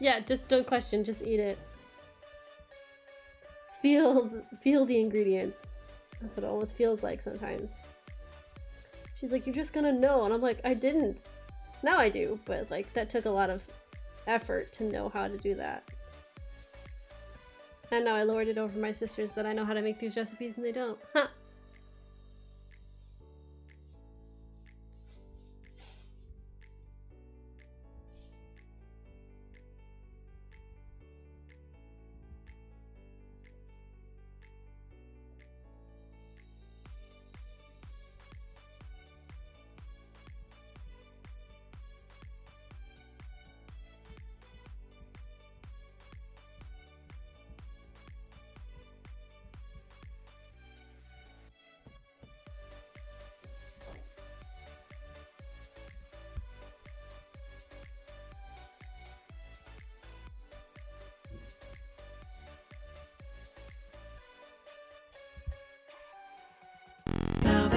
Speaker 1: Yeah, just don't question, just eat it. Feel the ingredients. That's what it almost feels like sometimes. She's like, you're just gonna know, and I'm like, I didn't. Now I do, but like that took a lot of effort to know how to do that. And now I lowered it over my sisters that I know how to make these recipes and they don't. Huh.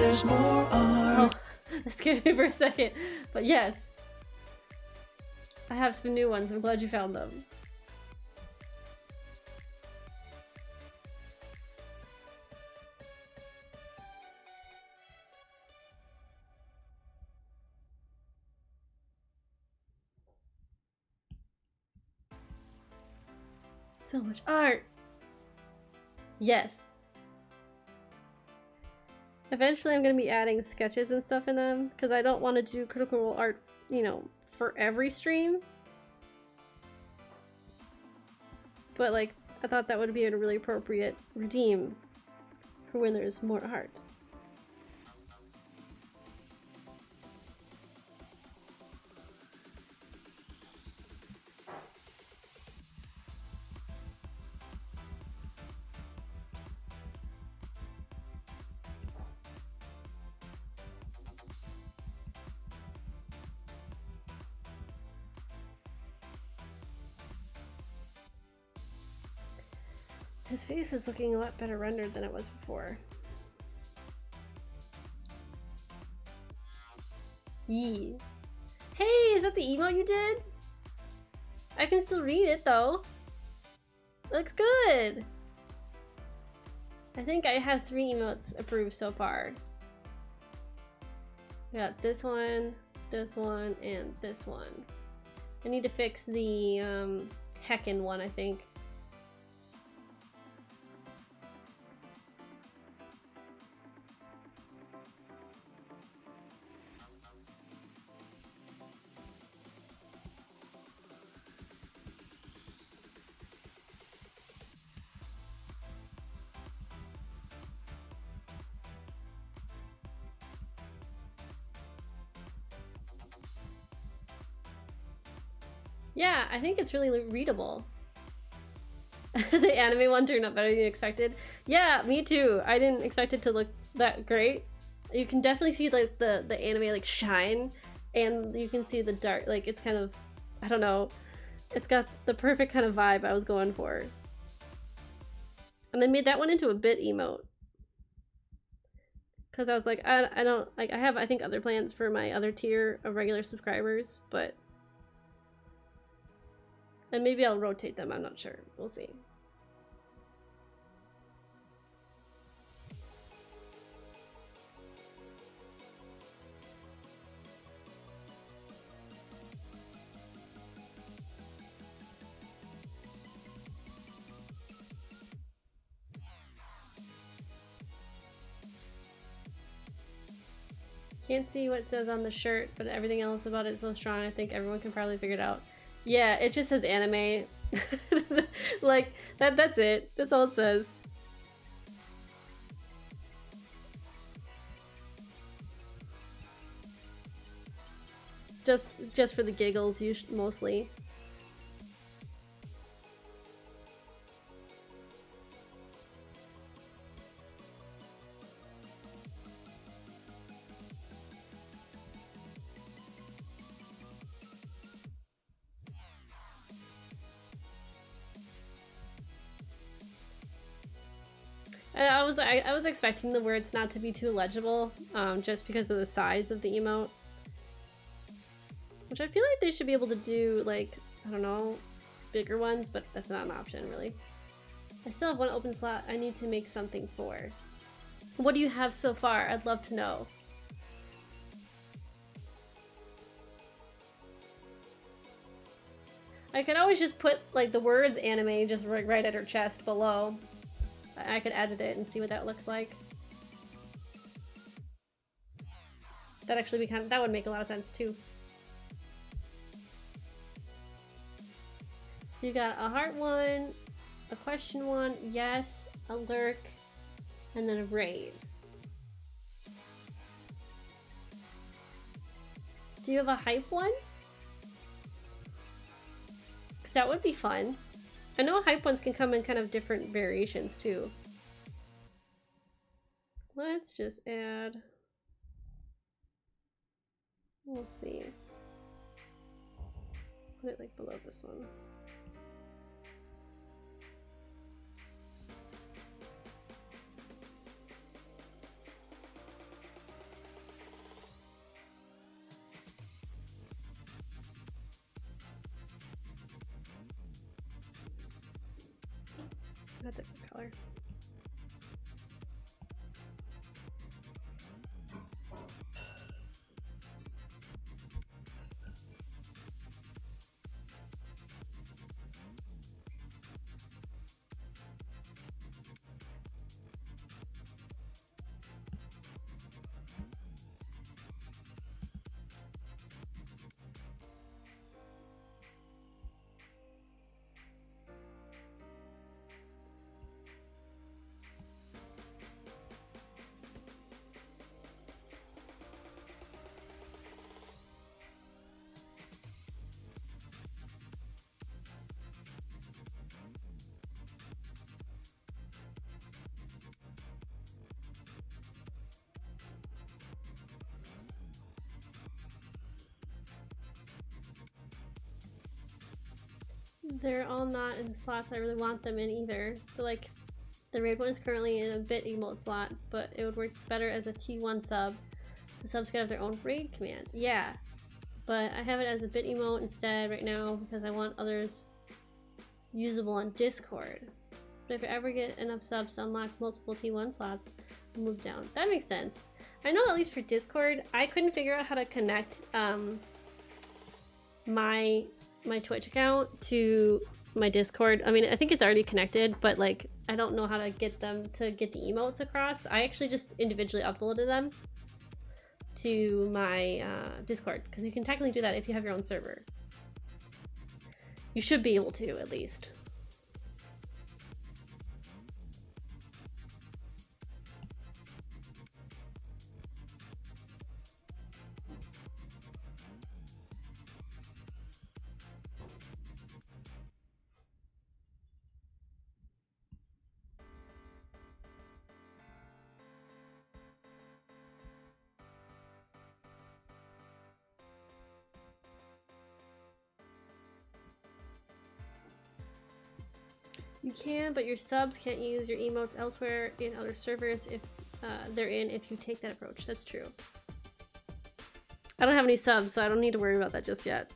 Speaker 3: there's more art.
Speaker 1: Oh, that scared me for a second. But yes. I have some new ones. I'm glad you found them. So much art! Yes. Eventually I'm going to be adding sketches and stuff in them, because I don't want to do Critical Role art, you know, for every stream. But, like, I thought that would be a really appropriate redeem for when there's more art. His face is looking a lot better rendered than it was before. Yee. Hey, is that the emote you did? I can still read it though. Looks good. I think I have 3 emotes approved so far. We got this one, and this one. I need to fix the heckin' one, I think. Yeah, I think it's really readable. The anime one turned out better than you expected. Yeah, me too. I didn't expect it to look that great. You can definitely see like the anime like shine, and you can see the dark, like it's kind of, I don't know, it's got the perfect kind of vibe I was going for. And they made that one into a bit emote. Cause I was like, I don't, like I have I think other plans for my other tier of regular subscribers, but and maybe I'll rotate them, I'm not sure. We'll see. Can't see what it says on the shirt, but everything else about it is so strong, I think everyone can probably figure it out. Yeah, it just says anime. Like, that's it. That's all it says. Just for the giggles, mostly. I was expecting the words not to be too legible, just because of the size of the emote. Which I feel like they should be able to do, like, I don't know, bigger ones, but that's not an option, really. I still have one open slot I need to make something for. What do you have so far? I'd love to know. I could always just put, like, the words anime just right at her chest below. I could edit it and see what that looks like. That actually that would make a lot of sense too. So you got a heart one, a question one, yes, a lurk, and then a raid. Do you have a hype one? Because that would be fun. I know hype ones can come in kind of different variations too. Let's just add, let's see, put it like below this one. Not different color. They're all not in the slots I really want them in either. So like the raid one is currently in a bit emote slot, but it would work better as a T1 sub. The subs could have their own raid command. Yeah, but I have it as a bit emote instead right now because I want others usable on Discord. But if I ever get enough subs to unlock multiple T1 slots, I'll move down. That makes sense. I know at least for Discord, I couldn't figure out how to connect my Twitch account to my Discord. I mean, I think it's already connected, but like I don't know how to get them to get the emotes across. I actually just individually uploaded them to my Discord because you can technically do that if you have your own server. You should be able to, at least. You can, but your subs can't use your emotes elsewhere in other servers if they're in if you take that approach. That's true. I don't have any subs, so I don't need to worry about that just yet.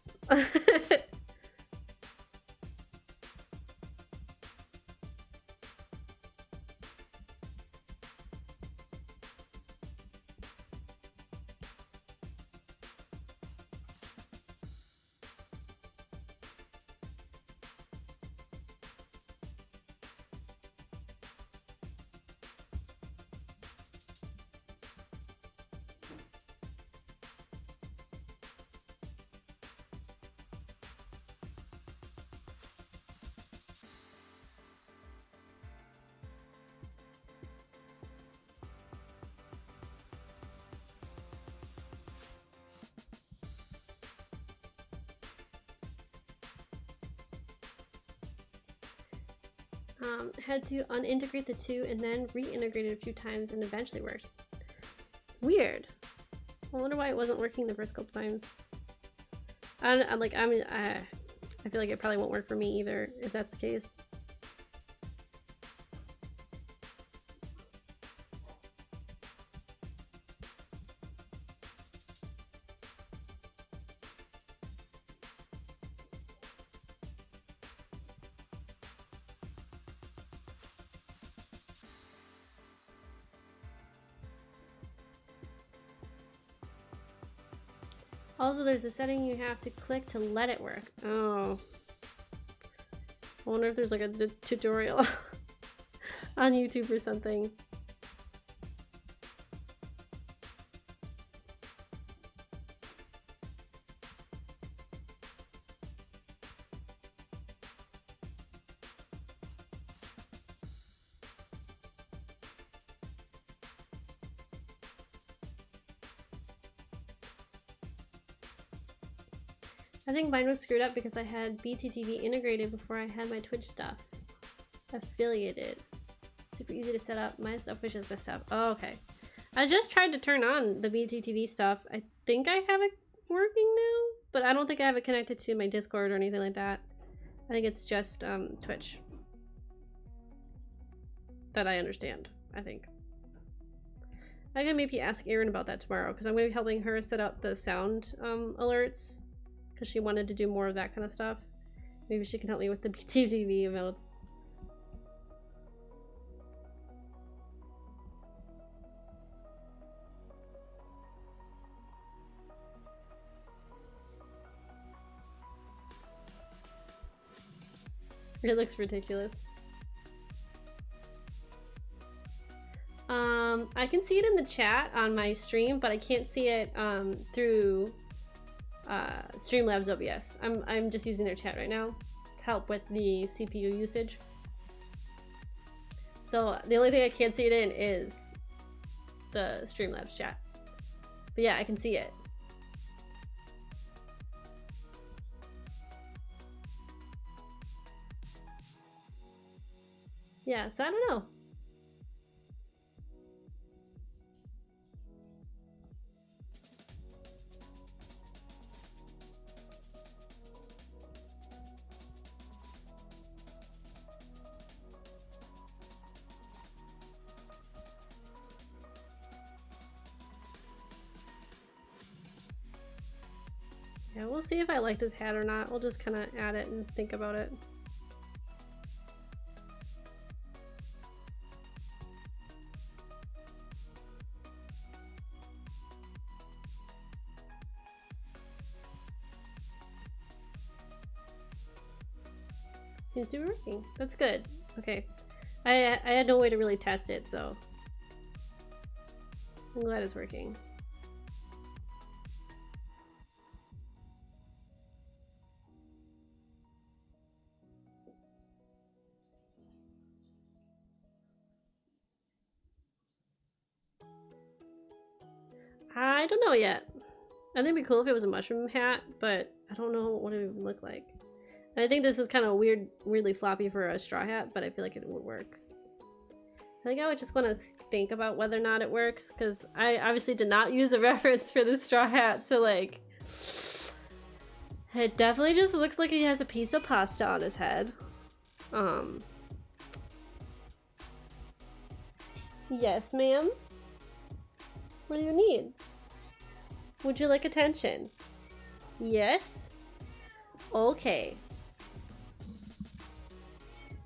Speaker 1: Had to unintegrate the two and then reintegrate it a few times and eventually worked. Weird. I wonder why it wasn't working the first couple times. I feel like it probably won't work for me either if that's the case. Also, there's a setting you have to click to let it work. Oh. I wonder if there's like a tutorial on YouTube or something. I think mine was screwed up because I had BTTV integrated before I had my Twitch stuff affiliated. Super easy to set up. My stuff was just messed up. Oh, okay. I just tried to turn on the BTTV stuff. I think I have it working now, but I don't think I have it connected to my Discord or anything like that. I think it's just Twitch. That I understand, I think. I can maybe ask Erin about that tomorrow because I'm going to be helping her set up the sound alerts. Because she wanted to do more of that kind of stuff. Maybe she can help me with the BTTV emotes. It looks ridiculous. I can see it in the chat on my stream, but I can't see it through Streamlabs OBS. I'm just using their chat right now to help with the CPU usage. So the only thing I can't see it in is the Streamlabs chat. But yeah, I can see it. Yeah, so I don't know. Yeah, we'll see if I like this hat or not. We'll just kind of add it and think about it. Seems to be working. That's good. Okay. I had no way to really test it, so I'm glad it's working. I don't know yet. I think it'd be cool if it was a mushroom hat, but I don't know what it would look like. And I think this is kind of weirdly floppy for a straw hat, but I feel like it would work. I think I would just want to think about whether or not it works, because I obviously did not use a reference for the straw hat, so like... It definitely just looks like he has a piece of pasta on his head. Yes, ma'am? What do you need? Would you like attention? Yes? Okay.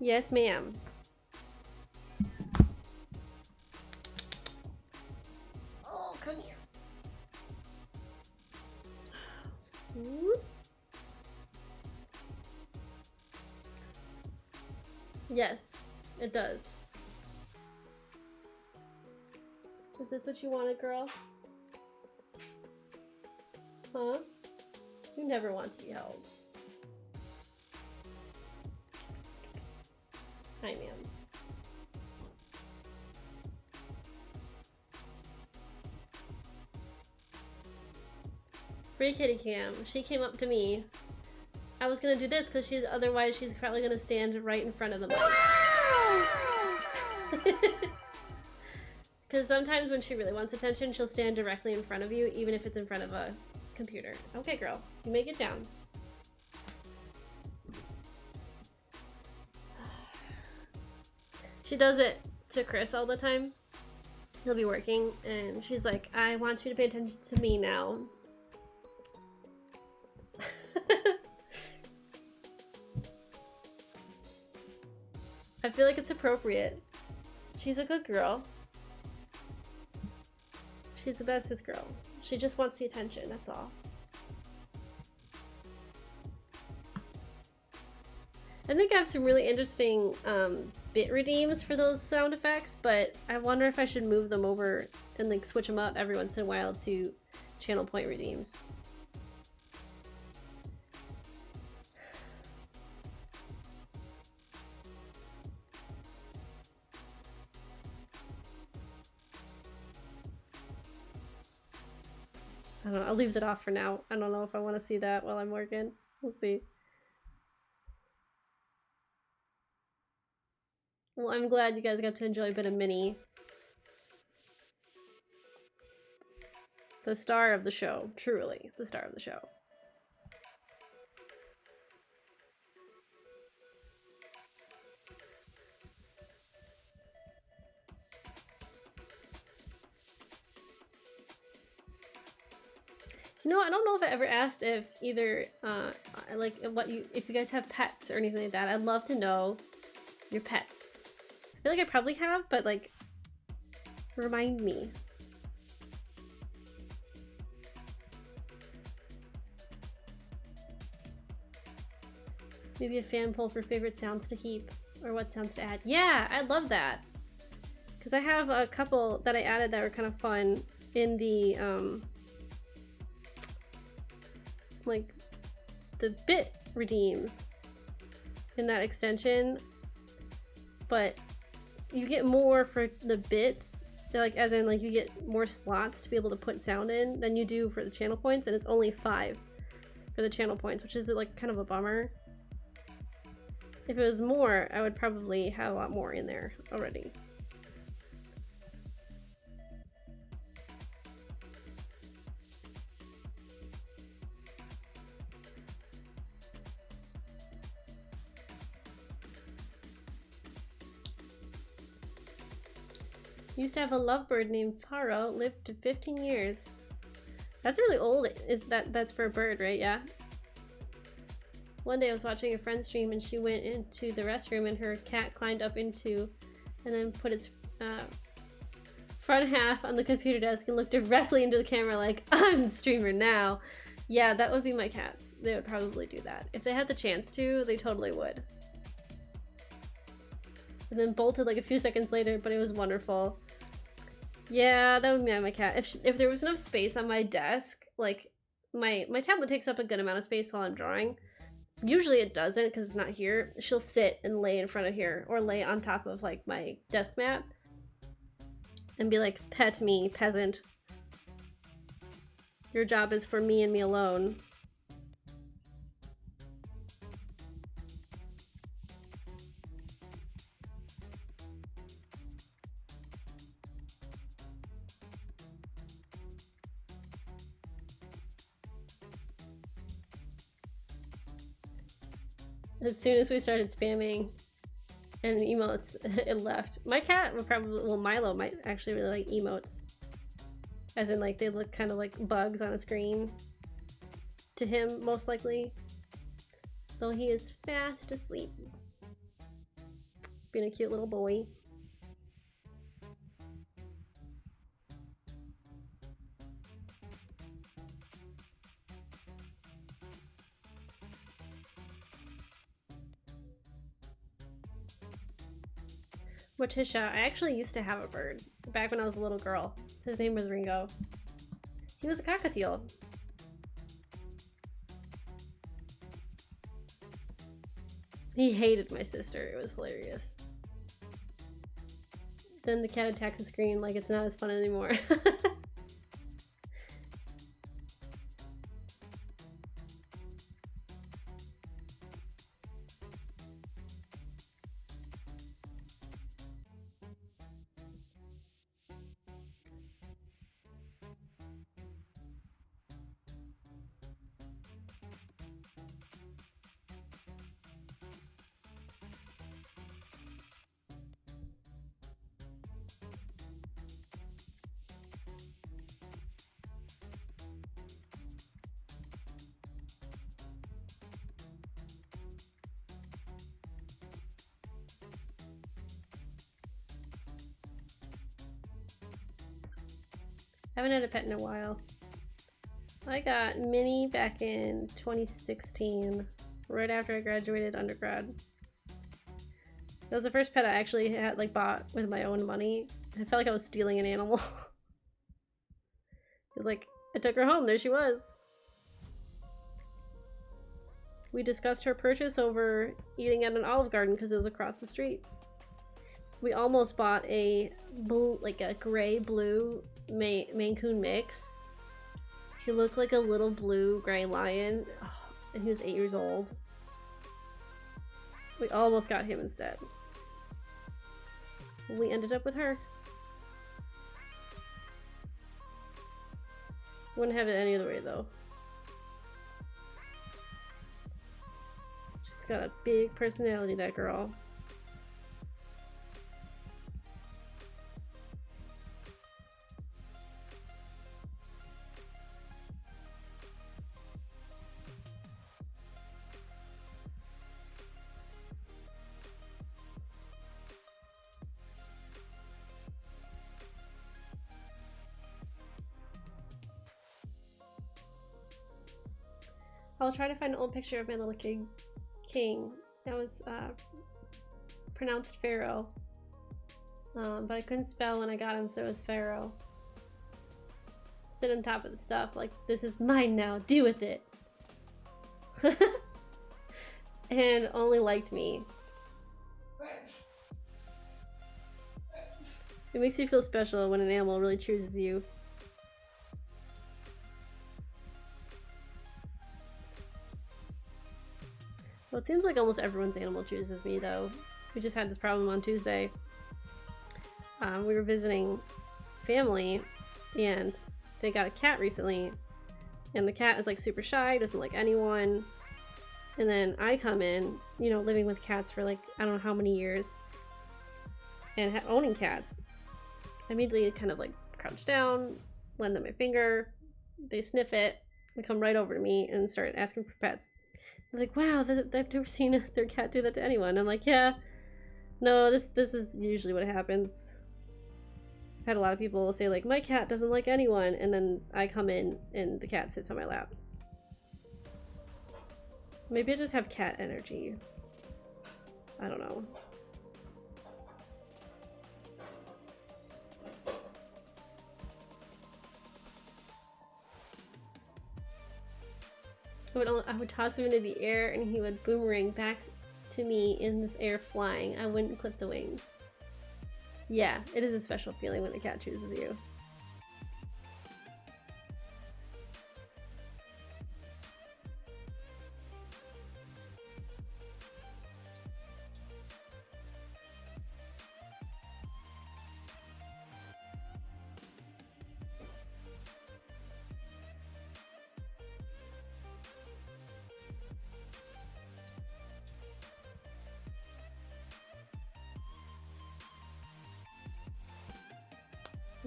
Speaker 1: Yes, ma'am. Oh, come here. Whoop. Yes, it does. Is this what you wanted, girl? Huh? You never want to be held. Hi, ma'am. Free kitty cam. She came up to me. I was gonna do this because otherwise she's probably gonna stand right in front of the mic. Because sometimes when she really wants attention, she'll stand directly in front of you, even if it's in front of a computer. Okay, girl, you make it down. She does it to Chris all the time. He'll be working, and she's like, I want you to pay attention to me now. I feel like it's appropriate. She's a good girl. She's the bestest girl. She just wants the attention, that's all. I think I have some really interesting bit redeems for those sound effects, but I wonder if I should move them over and like switch them up every once in a while to channel point redeems. I don't know, I'll leave it off for now. I don't know if I want to see that while I'm working. We'll see. Well, I'm glad you guys got to enjoy a bit of Minnie. The star of the show. Truly, the star of the show. You know, I don't know if I ever asked if either, like, if you guys have pets or anything like that. I'd love to know your pets. I feel like I probably have, but like, remind me. Maybe a fan poll for favorite sounds to keep or what sounds to add. Yeah, I'd love that. Because I have a couple that I added that were kind of fun in the like the bit redeems in that extension, but you get more for the bits, like as in like you get more slots to be able to put sound in than you do for the channel points, and it's only 5 for the channel points, which is like kind of a bummer. If it was more, I would probably have a lot more in there already. Used to have a lovebird named Paro, lived to 15 years. That's really old. That's for a bird, right? Yeah. One day I was watching a friend stream and she went into the restroom and her cat climbed up into and then put its front half on the computer desk and looked directly into the camera like, I'm the streamer now. Yeah, that would be my cats. They would probably do that. If they had the chance to, they totally would. And then bolted like a few seconds later, but it was wonderful. Yeah, that would be my cat. If there was enough space on my desk, like my tablet takes up a good amount of space while I'm drawing. Usually it doesn't because it's not here. She'll sit and lay in front of here or lay on top of like my desk mat and be like, pet me, peasant. Your job is for me and me alone. As soon as we started spamming and emotes, it left. My cat would probably, well, Milo might actually really like emotes. As in, like, they look kind of like bugs on a screen. To him, most likely. Though he is fast asleep. Being a cute little boy. Morticia, I actually used to have a bird back when I was a little girl. His name was Ringo. He was a cockatiel. He hated my sister. It was hilarious. Then the cat attacks the screen like it's not as fun anymore. Haven't had a pet in a while. I got Minnie back in 2016, right after I graduated undergrad. That was the first pet I actually had bought with my own money. I felt like I was stealing an animal. It was like, I took her home, there she was. We discussed her purchase over eating at an Olive Garden because it was across the street. We almost bought a gray-blue Maine Coon mix. He looked like a little blue gray lion, and he was 8 years old. We almost got him instead. We ended up with her. Wouldn't have it any other way though. She's got a big personality, that girl. I'll try to find an old picture of my little king. That was pronounced Pharaoh. But I couldn't spell when I got him, so it was Pharaoh. Sit on top of the stuff, like, this is mine now, deal with it. And only liked me. It makes you feel special when an animal really chooses you. Well, it seems like almost everyone's animal chooses me, though. We just had this problem on Tuesday. We were visiting family, and they got a cat recently, and the cat is like super shy, doesn't like anyone. And then I come in, you know, living with cats for like I don't know how many years, and owning cats. I immediately kind of like crouch down, lend them my finger, they sniff it, they come right over to me and start asking for pets. They're like, wow, they've never seen their cat do that to anyone. I'm like, yeah, no, this is usually what happens. I've had a lot of people say like, my cat doesn't like anyone, and then I come in and the cat sits on my lap. Maybe I just have cat energy. I don't know. I would toss him into the air and he would boomerang back to me in the air flying. I wouldn't clip the wings. Yeah, it is a special feeling when a cat chooses you.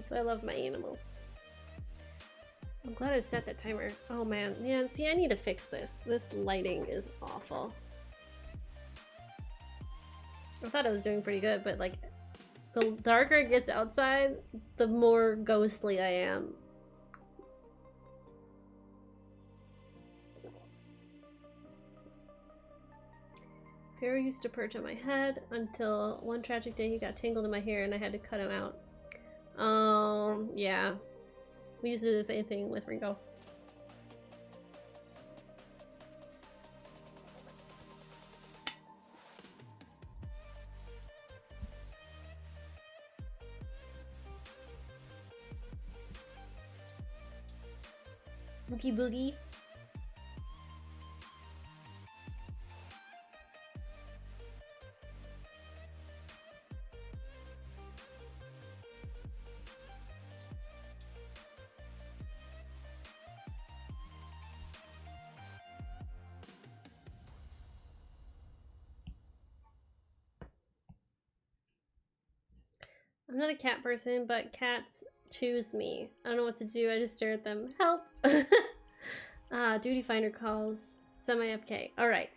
Speaker 1: So I love my animals. I'm glad I set that timer. Oh man, yeah, see, I need to fix this. This lighting is awful. I thought I was doing pretty good, but like, the darker it gets outside, the more ghostly I am. Pharaoh used to perch on my head until one tragic day he got tangled in my hair and I had to cut him out. Yeah. We used to do the same thing with Ringo. Spooky boogie. I'm not a cat person, but cats choose me. I don't know what to do. I just stare at them. Help! Duty finder calls. Semi-FK. Alright.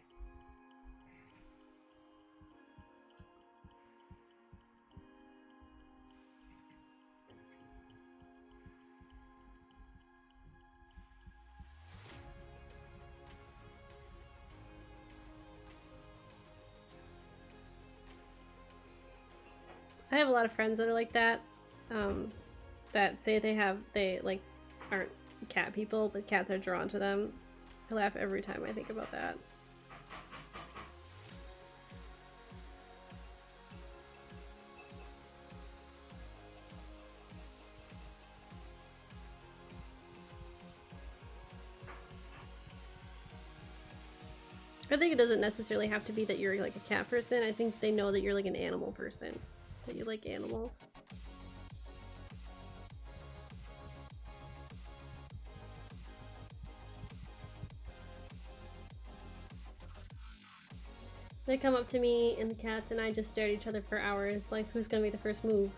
Speaker 1: I have a lot of friends that are like that, that say they like aren't cat people, but cats are drawn to them. I laugh every time I think about that. I think it doesn't necessarily have to be that you're like a cat person. I think they know that you're like an animal person. That you like animals. They come up to me and the cats and I just stare at each other for hours, like who's gonna be the first move.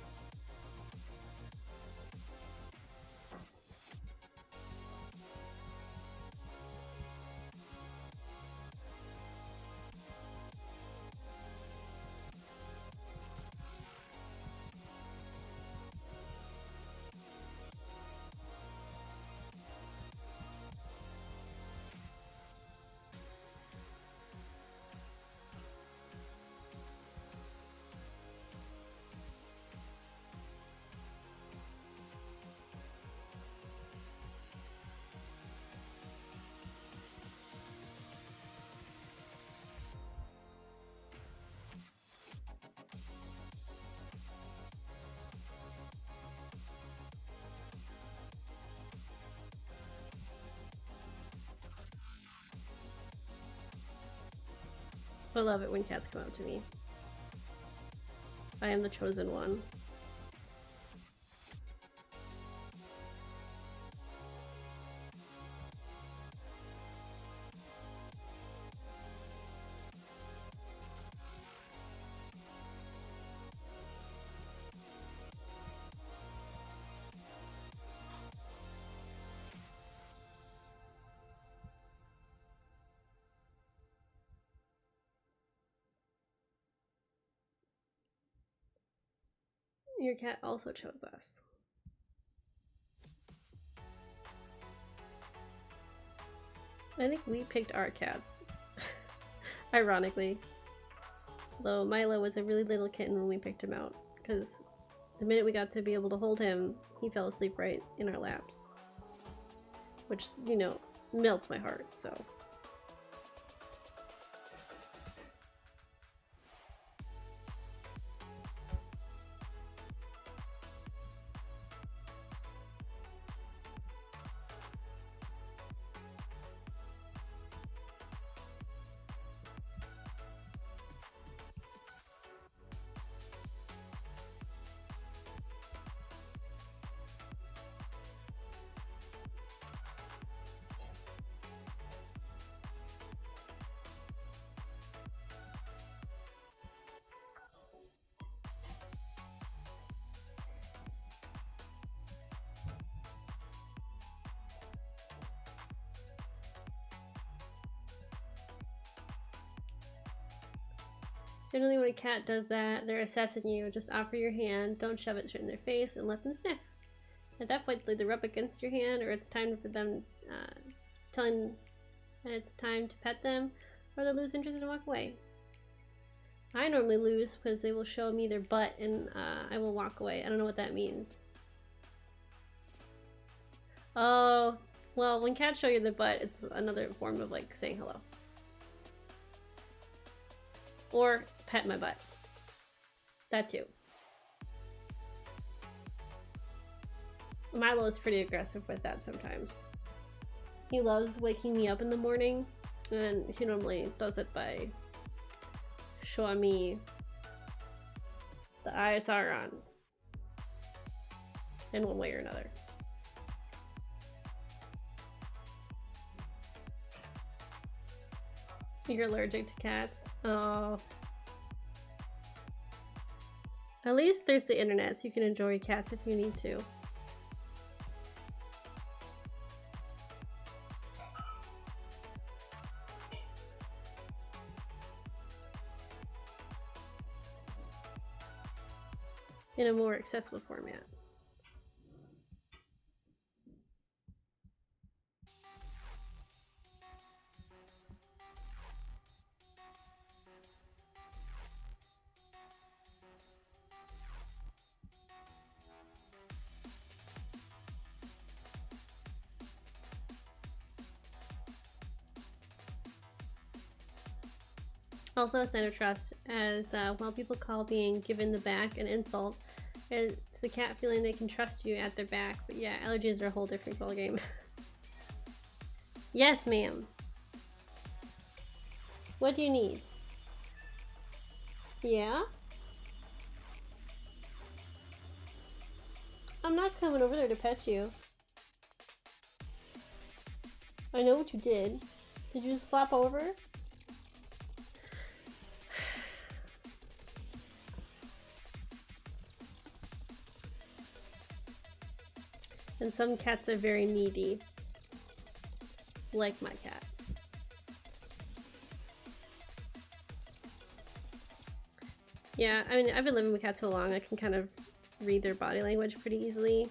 Speaker 1: I love it when cats come up to me. I am the chosen one. Your cat also chose us. I think we picked our cats. Ironically. Though Milo was a really little kitten when we picked him out, because the minute we got to be able to hold him, he fell asleep right in our laps. Which, you know, melts my heart, so. Generally when a cat does that, they're assessing you. Just offer your hand, don't shove it straight in their face, and let them sniff. At that point, they rub against your hand, or it's time for them telling that it's time to pet them, or they lose interest and walk away. I normally lose because they will show me their butt and I will walk away. I don't know what that means. Oh, well, when cats show you their butt, it's another form of like saying hello. Or pet my butt. That too. Milo is pretty aggressive with that sometimes. He loves waking me up in the morning, and he normally does it by showing me the ISR on in one way or another. You're allergic to cats? Oh. At least there's the internet, so you can enjoy cats if you need to. In a more accessible format. Also a sign of trust, as while people call being given the back an insult, it's the cat feeling they can trust you at their back. But yeah, allergies are a whole different ballgame. Yes, ma'am. What do you need? Yeah? I'm not coming over there to pet you. I know what you did. Did you just flop over? And some cats are very needy. Like my cat. Yeah, I mean, I've been living with cats so long, I can kind of read their body language pretty easily.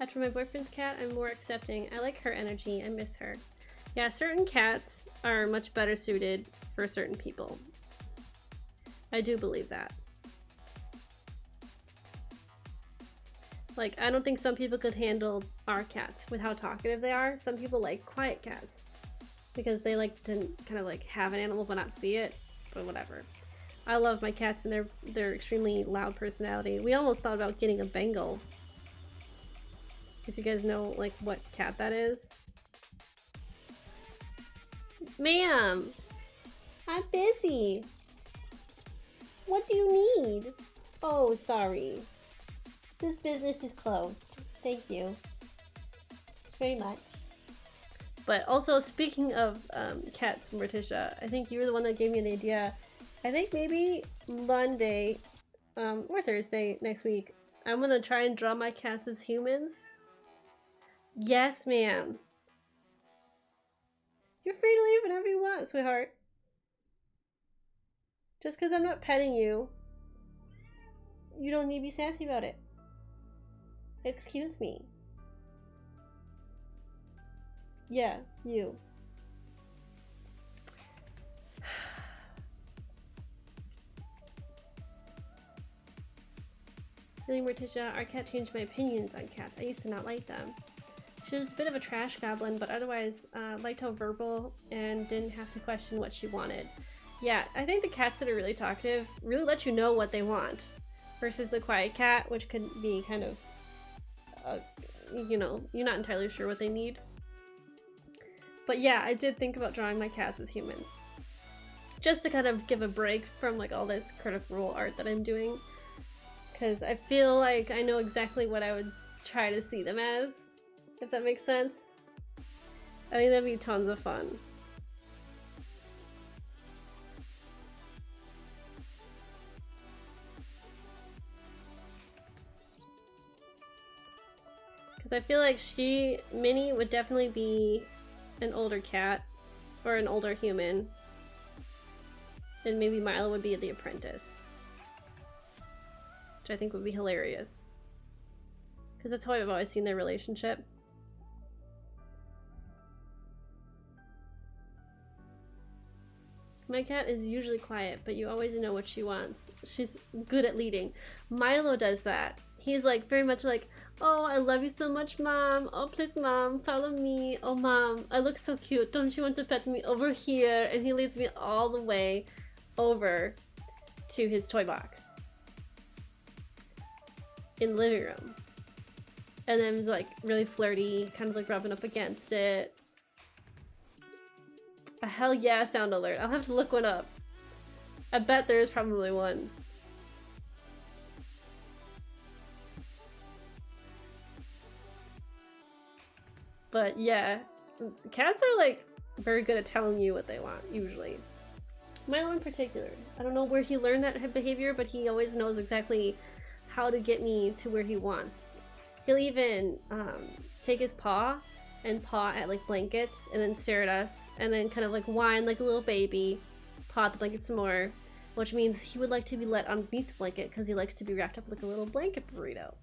Speaker 1: After my boyfriend's cat, I'm more accepting. I like her energy. I miss her. Yeah, certain cats are much better suited for certain people. I do believe that. Like, I don't think some people could handle our cats with how talkative they are. Some people like quiet cats. because they like to kind of like have an animal but not see it, but whatever. I love my cats and their extremely loud personality. We almost thought about getting a Bengal. If you guys know like what cat that is. Ma'am! I'm busy. What do you need? Oh, sorry. This business is closed. Thank you. Very much. But also, speaking of cats, Morticia, I think you were the one that gave me an idea. I think maybe Monday or Thursday next week, I'm gonna try and draw my cats as humans. Yes, ma'am. You're free to leave whenever you want, sweetheart. Just because I'm not petting you, you don't need to be sassy about it. Excuse me. Yeah, you. Really, Morticia, our cat changed my opinions on cats. I used to not like them. She was a bit of a trash goblin, but otherwise liked how verbal and didn't have to question what she wanted. Yeah, I think the cats that are really talkative really let you know what they want, versus the quiet cat, which could be kind of, you know, you're not entirely sure what they need. But yeah, I did think about drawing my cats as humans. Just to kind of give a break from like all this critical role art that I'm doing. Because I feel like I know exactly what I would try to see them as, if that makes sense. I think that'd be tons of fun. Because I feel like Minnie would definitely be an older cat, or an older human. And maybe Milo would be the apprentice. Which I think would be hilarious. Because that's how I've always seen their relationship. My cat is usually quiet, but you always know what she wants. She's good at leading. Milo does that. He's like very much like, oh, I love you so much, Mom. Oh, please, Mom, follow me. Oh, Mom, I look so cute. Don't you want to pet me over here? And he leads me all the way over to his toy box in the living room. And then he's like really flirty, kind of like rubbing up against it. A hell yeah sound alert. I'll have to look one up. I bet there is probably one. But yeah, cats are like very good at telling you what they want, usually. Milo in particular. I don't know where he learned that behavior, but he always knows exactly how to get me to where he wants. He'll even take his paw and paw at like blankets and then stare at us and then kind of like whine like a little baby, paw at the blanket some more, which means he would like to be let underneath the blanket because he likes to be wrapped up like a little blanket burrito.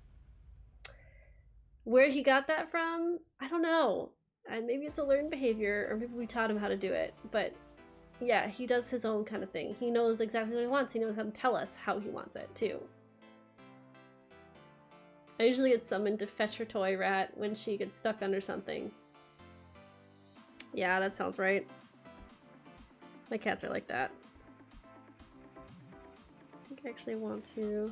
Speaker 1: Where he got that from, I don't know. And maybe it's a learned behavior, or maybe we taught him how to do it, but yeah, he does his own kind of thing. He knows exactly what he wants. He knows how to tell us how he wants it too. I usually get summoned to fetch her toy rat when she gets stuck under something. Yeah, that sounds right. My cats are like that. I think I actually want to...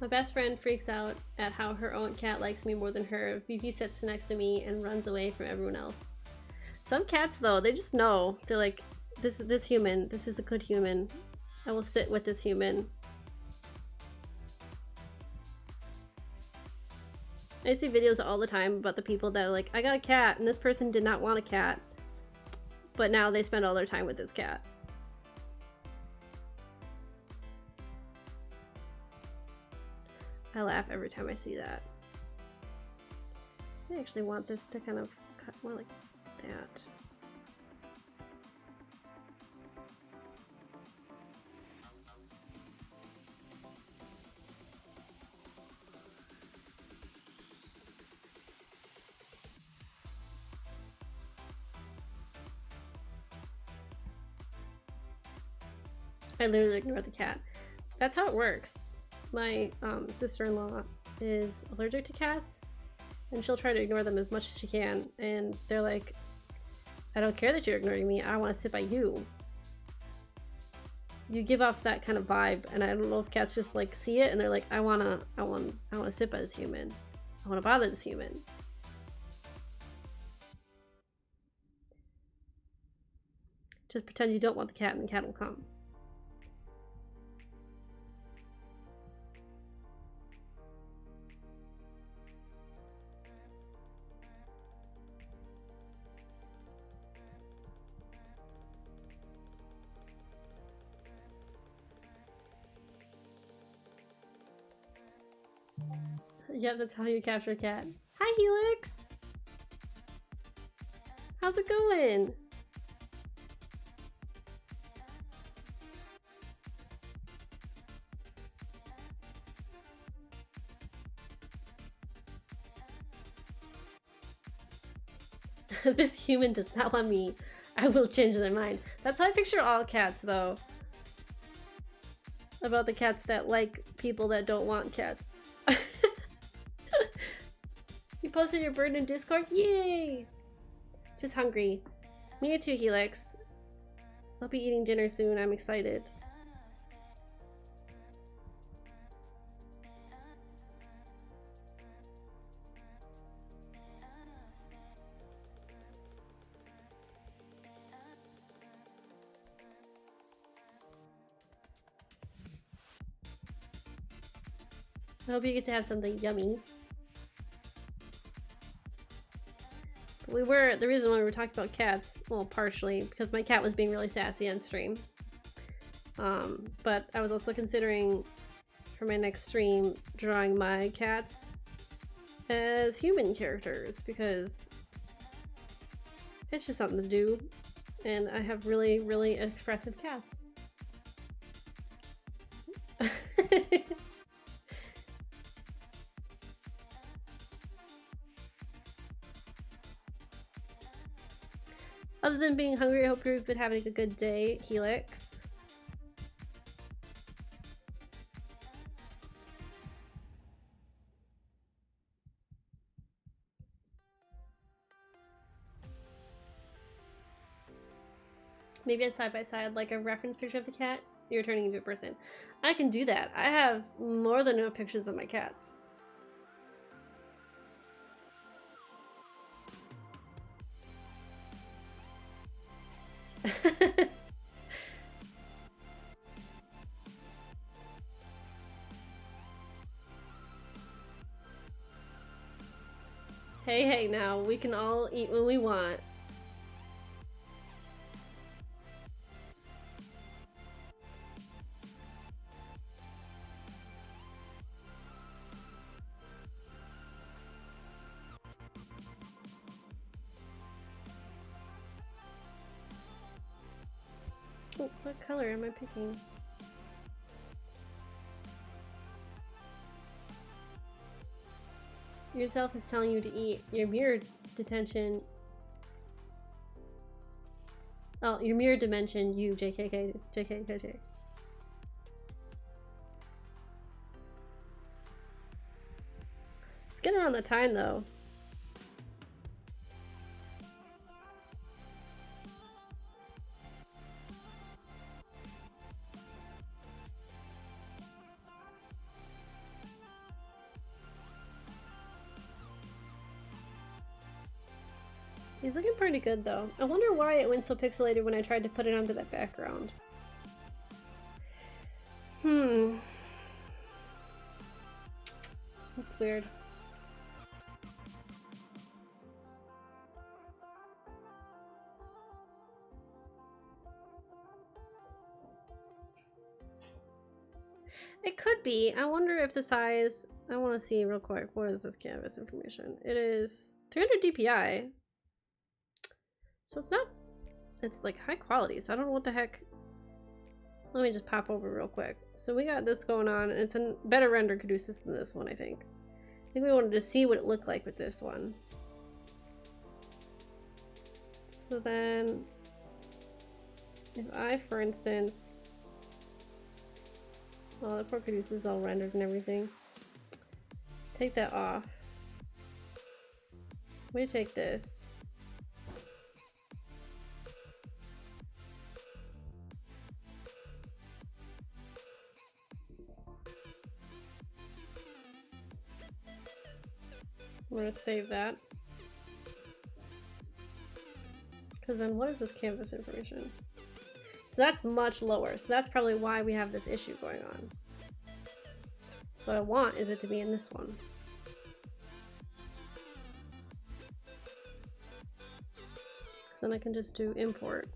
Speaker 1: My best friend freaks out at how her own cat likes me more than her. Vivi sits next to me and runs away from everyone else. Some cats, though, they just know. They're like, this human, this is a good human. I will sit with this human. I see videos all the time about the people that are like, I got a cat, and this person did not want a cat. But now they spend all their time with this cat. I laugh every time I see that. I actually want this to kind of cut more like that. I literally ignore the cat. That's how it works. My sister-in-law is allergic to cats, and she'll try to ignore them as much as she can, and they're like, I don't care that you're ignoring me, I want to sit by you. You give off that kind of vibe, and I don't know if cats just like see it and they're like, I wanna sit by this human. I wanna bother this human. Just pretend you don't want the cat and the cat will come. Yeah, that's how you capture a cat. Hi, Helix! How's it going? This human does not want me. I will change their mind. That's how I picture all cats, though. About the cats that like people that don't want cats. You posted your bird in Discord? Yay! Just hungry. Me too, Helix. I'll be eating dinner soon. I'm excited. I hope you get to have something yummy. The reason why we were talking about cats, well, partially because my cat was being really sassy on stream. But I was also considering for my next stream drawing my cats as human characters because it's just something to do, and I have really, really expressive cats. Other than being hungry, I hope you've been having a good day, Helix. Maybe a side-by-side, like a reference picture of the cat, you're turning into a person. I can do that. I have more than enough pictures of my cats. Hey, now, we can all eat when we want. Oh, what color am I picking? Yourself is telling you to eat. Your mirror detention. Oh, your mirror dimension, you, JKK, JKKJ. It's getting around the time though. He's looking pretty good though. I wonder why it went so pixelated when I tried to put it onto that background. That's weird. It could be. I wonder if the size... I want to see real quick. What is this canvas information? It is 300 DPI. So it's not... It's like high quality, so I don't know what the heck... Let me just pop over real quick. So we got this going on, and it's a better render Cadeuceus than this one, I think. I think we wanted to see what it looked like with this one. So then... If I, for instance... Oh, the poor Cadeuceus is all rendered and everything. Take that off. We take this. We're gonna save that. Because then what is this canvas information? So that's much lower. So that's probably why we have this issue going on. So what I want is it to be in this one. So then I can just do import.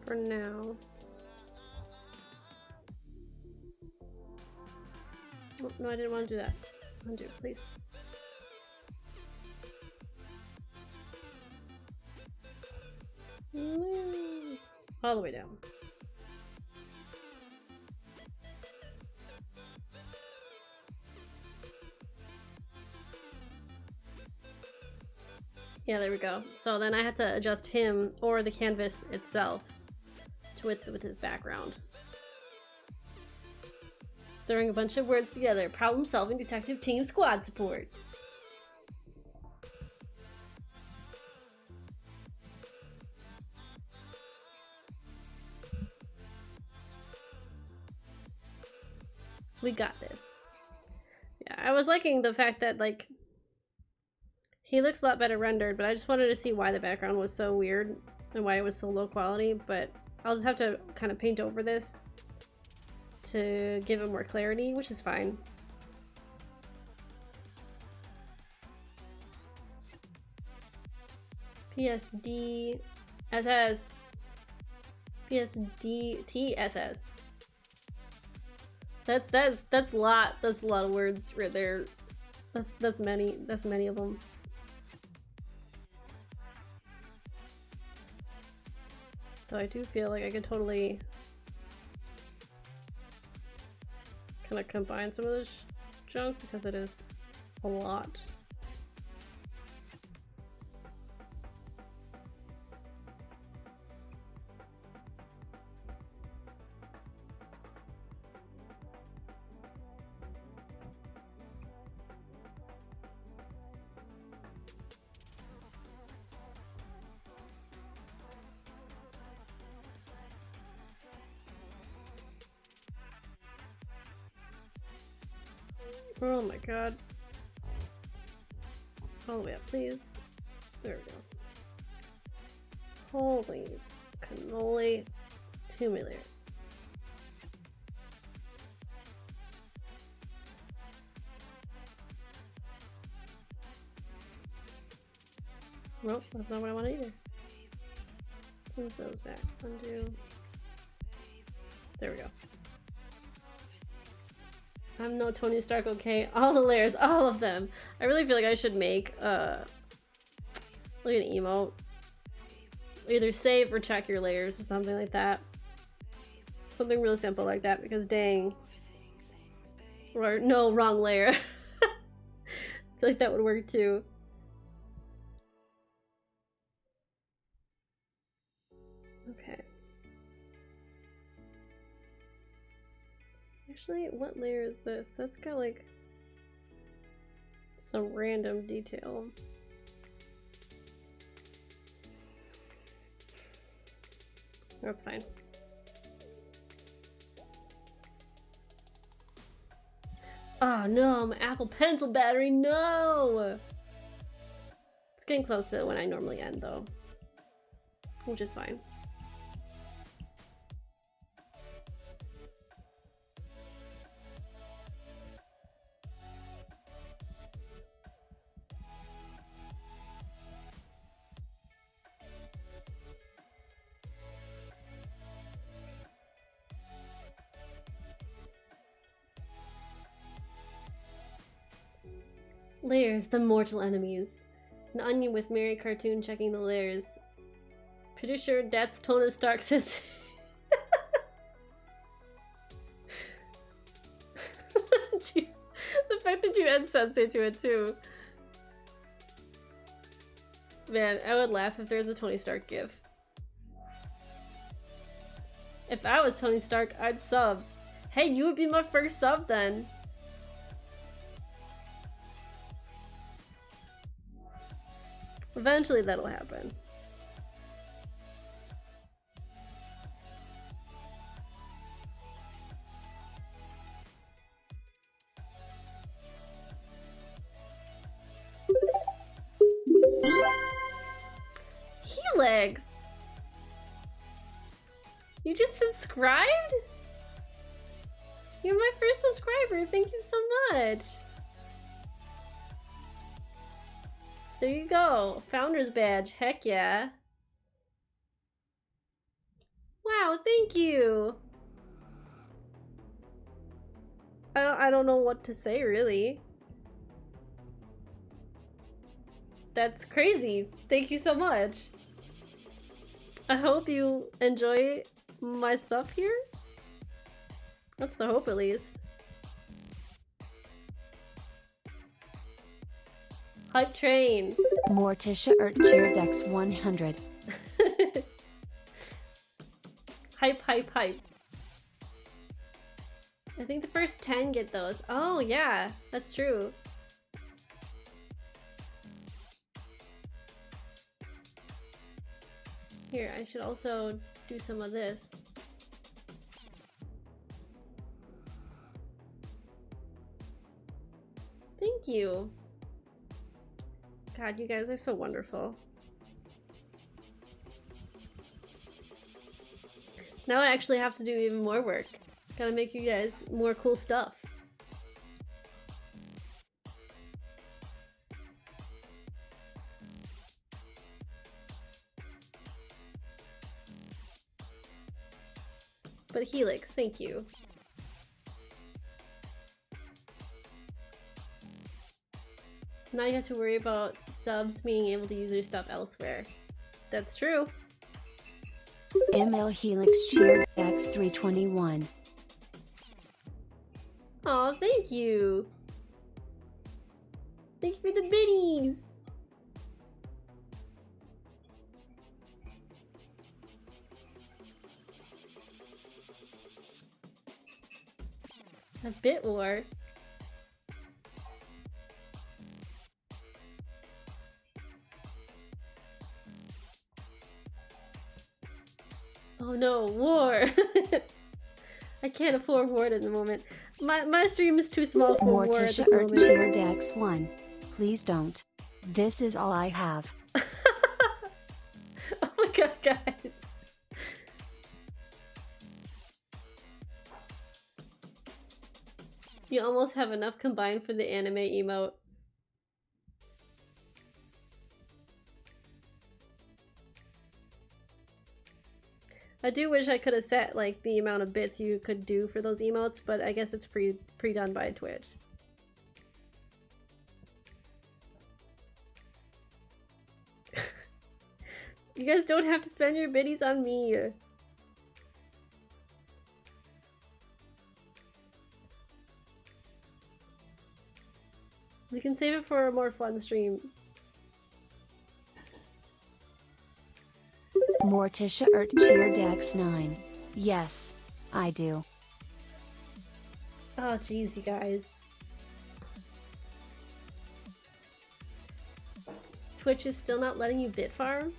Speaker 1: For now. Oh, no, I didn't want to do that. Undo, please. All the way down. Yeah, there we go. So then I had to adjust him or the canvas itself to with his background. Throwing a bunch of words together. Problem solving detective team squad support. We got this. Yeah, I was liking the fact that, like, he looks a lot better rendered, but I just wanted to see why the background was so weird and why it was so low quality, but I'll just have to kind of paint over this to give it more clarity, which is fine. PSD SS PSD TSS. That's a lot of words right there. That's many of them. So I do feel like I could totally kind of combine some of this junk because it is a lot. Oh my god. All the way up, please. There we go. Holy cannoli. Too many layers. Nope, that's not what I want either. Let's move those back. Undo. There we go. I'm no Tony Stark, okay? All the layers, all of them. I really feel like I should make like an emote. Either save or check your layers or something like that. Something really simple like that, because dang. Or no, wrong layer. I feel like that would work too. Okay. Actually, what layer is this? That's got like some random detail. That's fine. Oh no, my Apple Pencil battery, no! It's getting close to when I normally end though, which is fine. Layers, the mortal enemies. An onion with Mary cartoon checking the layers. Pretty sure that's Tony Stark says. Jeez. The fact that you add sensei to it too. Man, I would laugh if there was a Tony Stark gif. If I was Tony Stark, I'd sub. Hey, you would be my first sub then. Eventually that'll happen. Helix! You just subscribed? You're my first subscriber, thank you so much! There you go, Founder's Badge, heck yeah. Wow, thank you! I don't know what to say, really. That's crazy, thank you so much. I hope you enjoy my stuff here. That's the hope, at least. Hype train.
Speaker 2: Morticia Cheer Dex 100.
Speaker 1: Hype, hype, hype. I think the first 10 get those. Oh yeah, that's true. Here, I should also do some of this. Thank you. God, you guys are so wonderful. Now I actually have to do even more work. Gotta make you guys more cool stuff. But Helix, thank you. Now you have to worry about subs being able to use your stuff elsewhere. That's true.
Speaker 2: ML Helix Cheer Dex 321.
Speaker 1: Aw, thank you. Thank you for the biddies. A bit war. Oh no, war! I can't afford war at the moment. My stream is too small for war at this
Speaker 2: Morticia
Speaker 1: moment.
Speaker 2: Cheer Dex 1. Please don't. This is all I have.
Speaker 1: Oh my god, guys. You almost have enough combined for the anime emote. I do wish I could have set like the amount of bits you could do for those emotes, but I guess it's pre-done by Twitch. You guys don't have to spend your biddies on me. We can save it for a more fun stream.
Speaker 2: Morticia Cheer Dex 9. Yes, I do.
Speaker 1: Oh jeez, you guys. Twitch is still not letting you bit farm?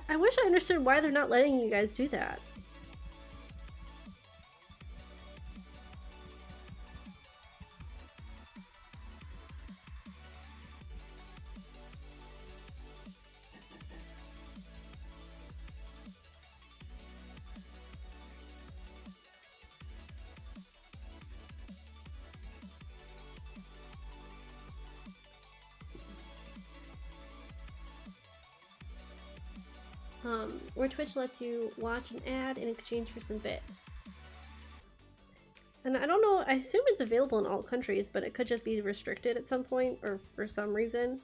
Speaker 1: I wish I understood why they're not letting you guys do that. Where Twitch lets you watch an ad in exchange for some bits. And I don't know, I assume it's available in all countries, but it could just be restricted at some point or for some reason.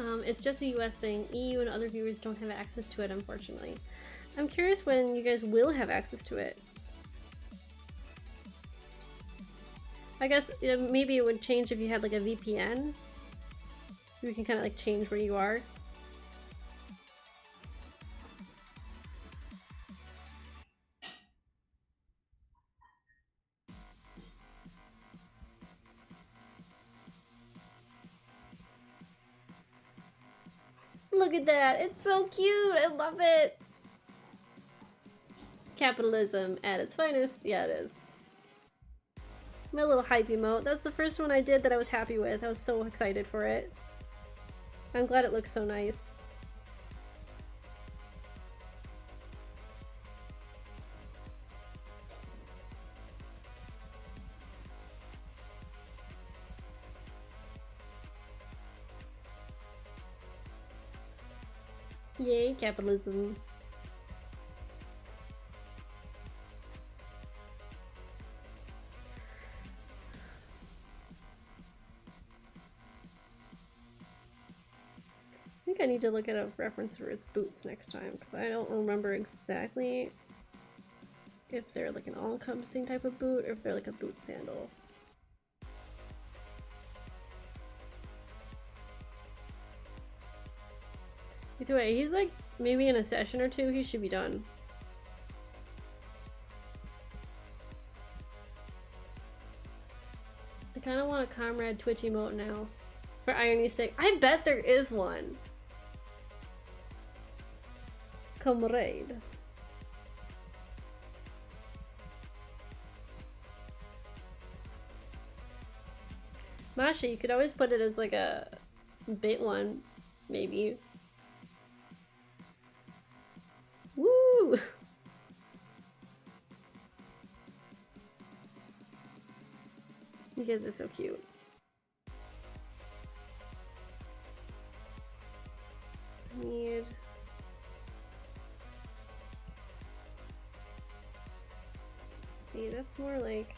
Speaker 1: It's just a US thing. EU and other viewers don't have access to it, unfortunately. I'm curious when you guys will have access to it. I guess maybe it would change if you had like a VPN. You can kind of like change where you are. Look at that! It's so cute! I love it! Capitalism at its finest. Yeah, it is. My little hype emote. That's the first one I did that I was happy with. I was so excited for it. I'm glad it looks so nice. Yay, capitalism. I think I need to look at a reference for his boots next time, because I don't remember exactly if they're like an all-encompassing type of boot or if they're like a boot sandal. Either way, he's like, maybe in a session or two, he should be done. I kind of want a comrade Twitch emote now. For irony's sake. I bet there is one. Comrade. Masha, you could always put it as like a bait one, maybe. Woo! You guys are so cute. I need... See, that's more like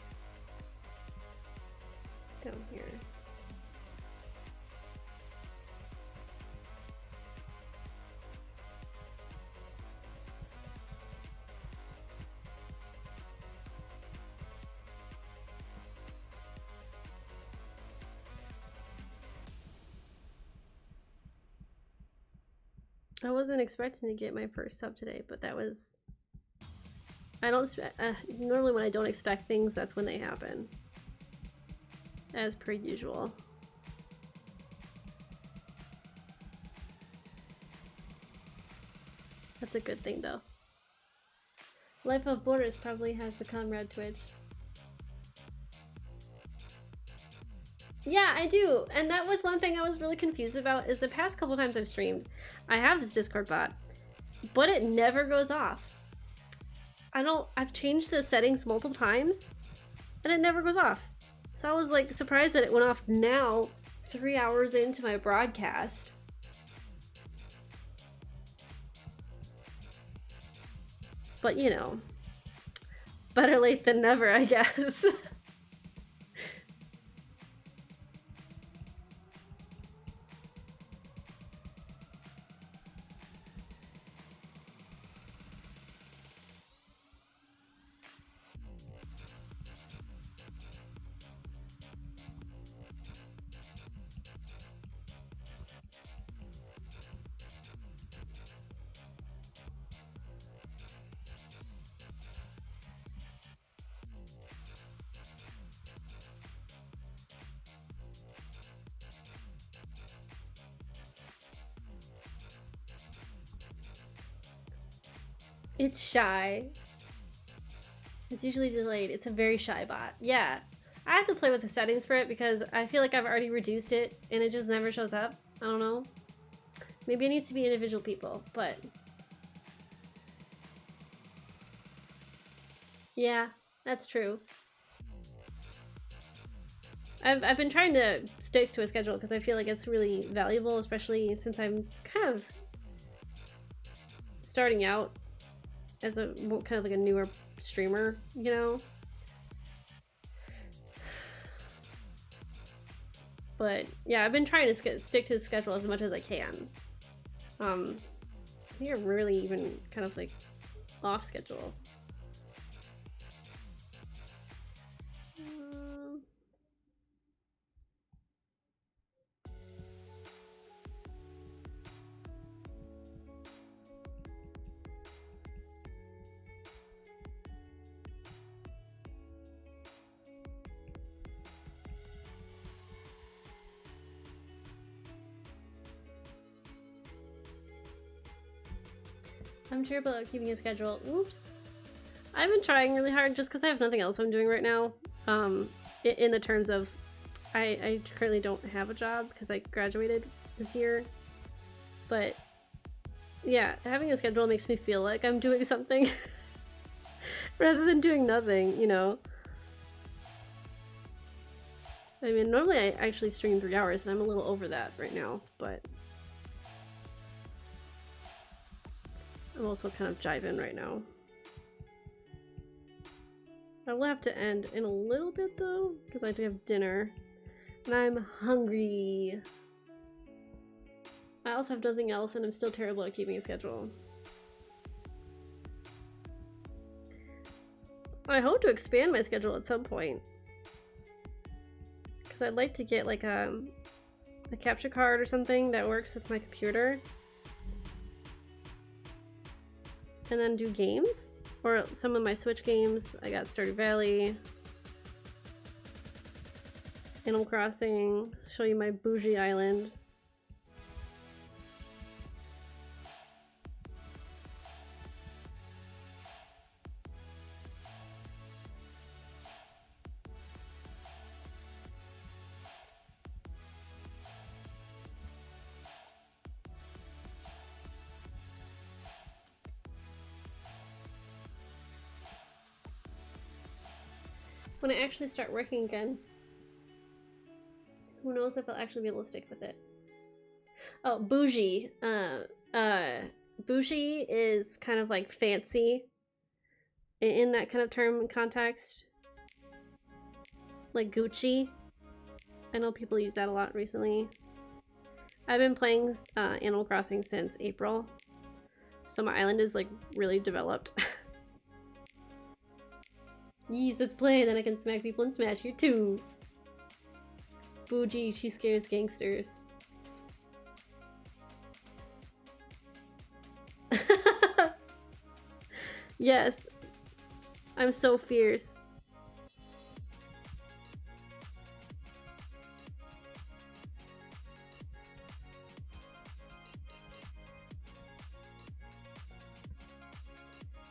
Speaker 1: down here. I wasn't expecting to get my first sub today, but that was... I don't... normally when I don't expect things, that's when they happen. As per usual. That's a good thing, though. Life of Borders probably has the Comrade Twitch. Yeah, I do. And that was one thing I was really confused about, is the past couple times I've streamed, I have this Discord bot, but it never goes off. I've changed the settings multiple times, and it never goes off. So I was like surprised that it went off now, 3 hours into my broadcast. But you know, better late than never, I guess. It's shy. It's usually delayed. It's a very shy bot. Yeah. I have to play with the settings for it because I feel like I've already reduced it and it just never shows up. I don't know. Maybe it needs to be individual people, but... Yeah, that's true. I've been trying to stick to a schedule because I feel like it's really valuable, especially since I'm kind of starting out as a kind of like a newer streamer, you know? But yeah, I've been trying to stick to the schedule as much as I can. I think I'm really even kind of like off schedule. I'm terrible at keeping a schedule. Oops. I've been trying really hard just because I have nothing else I'm doing right now. In the terms of, I currently don't have a job because I graduated this year. But yeah, having a schedule makes me feel like I'm doing something rather than doing nothing, you know? I mean, normally I actually stream 3 hours and I'm a little over that right now, but I'm also kind of jiving right now. I will have to end in a little bit though, because I do have dinner. And I'm hungry. I also have nothing else and I'm still terrible at keeping a schedule. I hope to expand my schedule at some point. Because I'd like to get like a capture card or something that works with my computer. And then do games, or some of my Switch games. I got Stardew Valley, Animal Crossing, show you my bougie island. When I actually start working again, who knows if I'll actually be able to stick with it. Oh, bougie. Bougie is kind of like fancy in that kind of term and context. Like Gucci. I know people use that a lot recently. I've been playing Animal Crossing since April, so my island is like really developed. Yes, let's play, then I can smack people and smash you too. Bougie, she scares gangsters. Yes, I'm so fierce.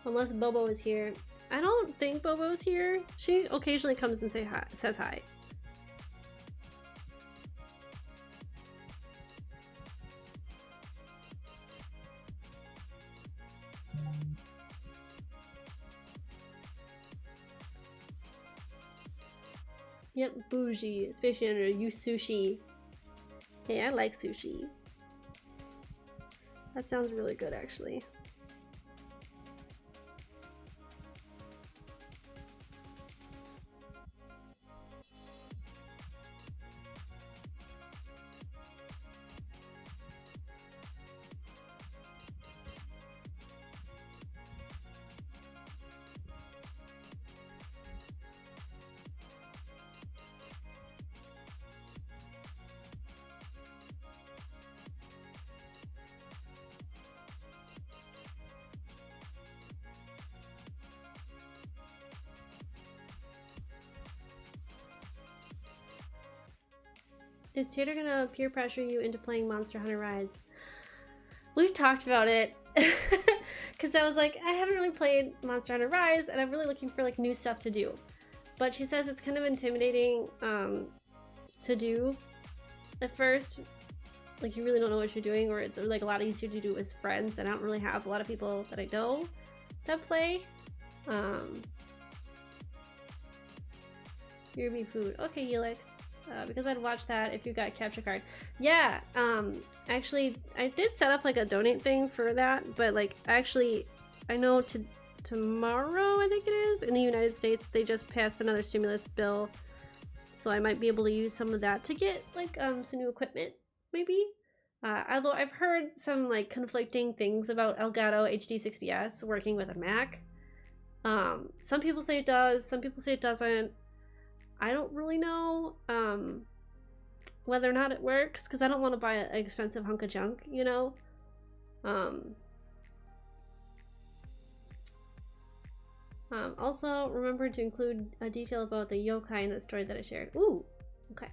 Speaker 1: Unless Bobo is here. I don't think Bobo's here. She occasionally comes and says hi. Yep, bougie, especially under you sushi. Hey, I like sushi. That sounds really good, actually. Is Tater gonna peer pressure you into playing Monster Hunter Rise? We've talked about it. Because I was like, I haven't really played Monster Hunter Rise and I'm really looking for like new stuff to do. But she says it's kind of intimidating to do at first. Like you really don't know what you're doing, or it's like a lot easier to do with friends, and I don't really have a lot of people that I know that play. Kirby food. Okay, Helix. Because I'd watch that if you got a capture card. Yeah, actually, I did set up like a donate thing for that, but like actually, I know tomorrow, I think it is, in the United States, they just passed another stimulus bill. so I might be able to use some of that to get like some new equipment, maybe. Although I've heard some like conflicting things about Elgato HD60S working with a Mac. Some people say it does, some people say it doesn't. I don't really know whether or not it works, because I don't want to buy an expensive hunk of junk, you know? Also, remember to include a detail about the yokai in the story that I shared. Ooh, okay.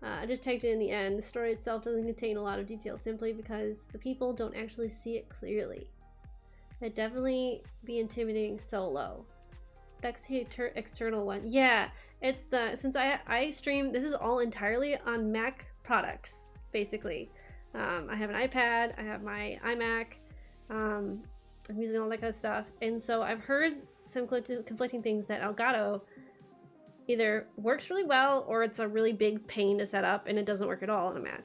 Speaker 1: I just tagged it in the end. The story itself doesn't contain a lot of detail simply because the people don't actually see it clearly. It'd definitely be intimidating solo. That's the external one. Yeah, it's the, since I stream, this is all entirely on Mac products, basically. I have an iPad, I have my iMac, I'm using all that kind of stuff. And so I've heard some conflicting things that Elgato either works really well or it's a really big pain to set up and it doesn't work at all on a Mac.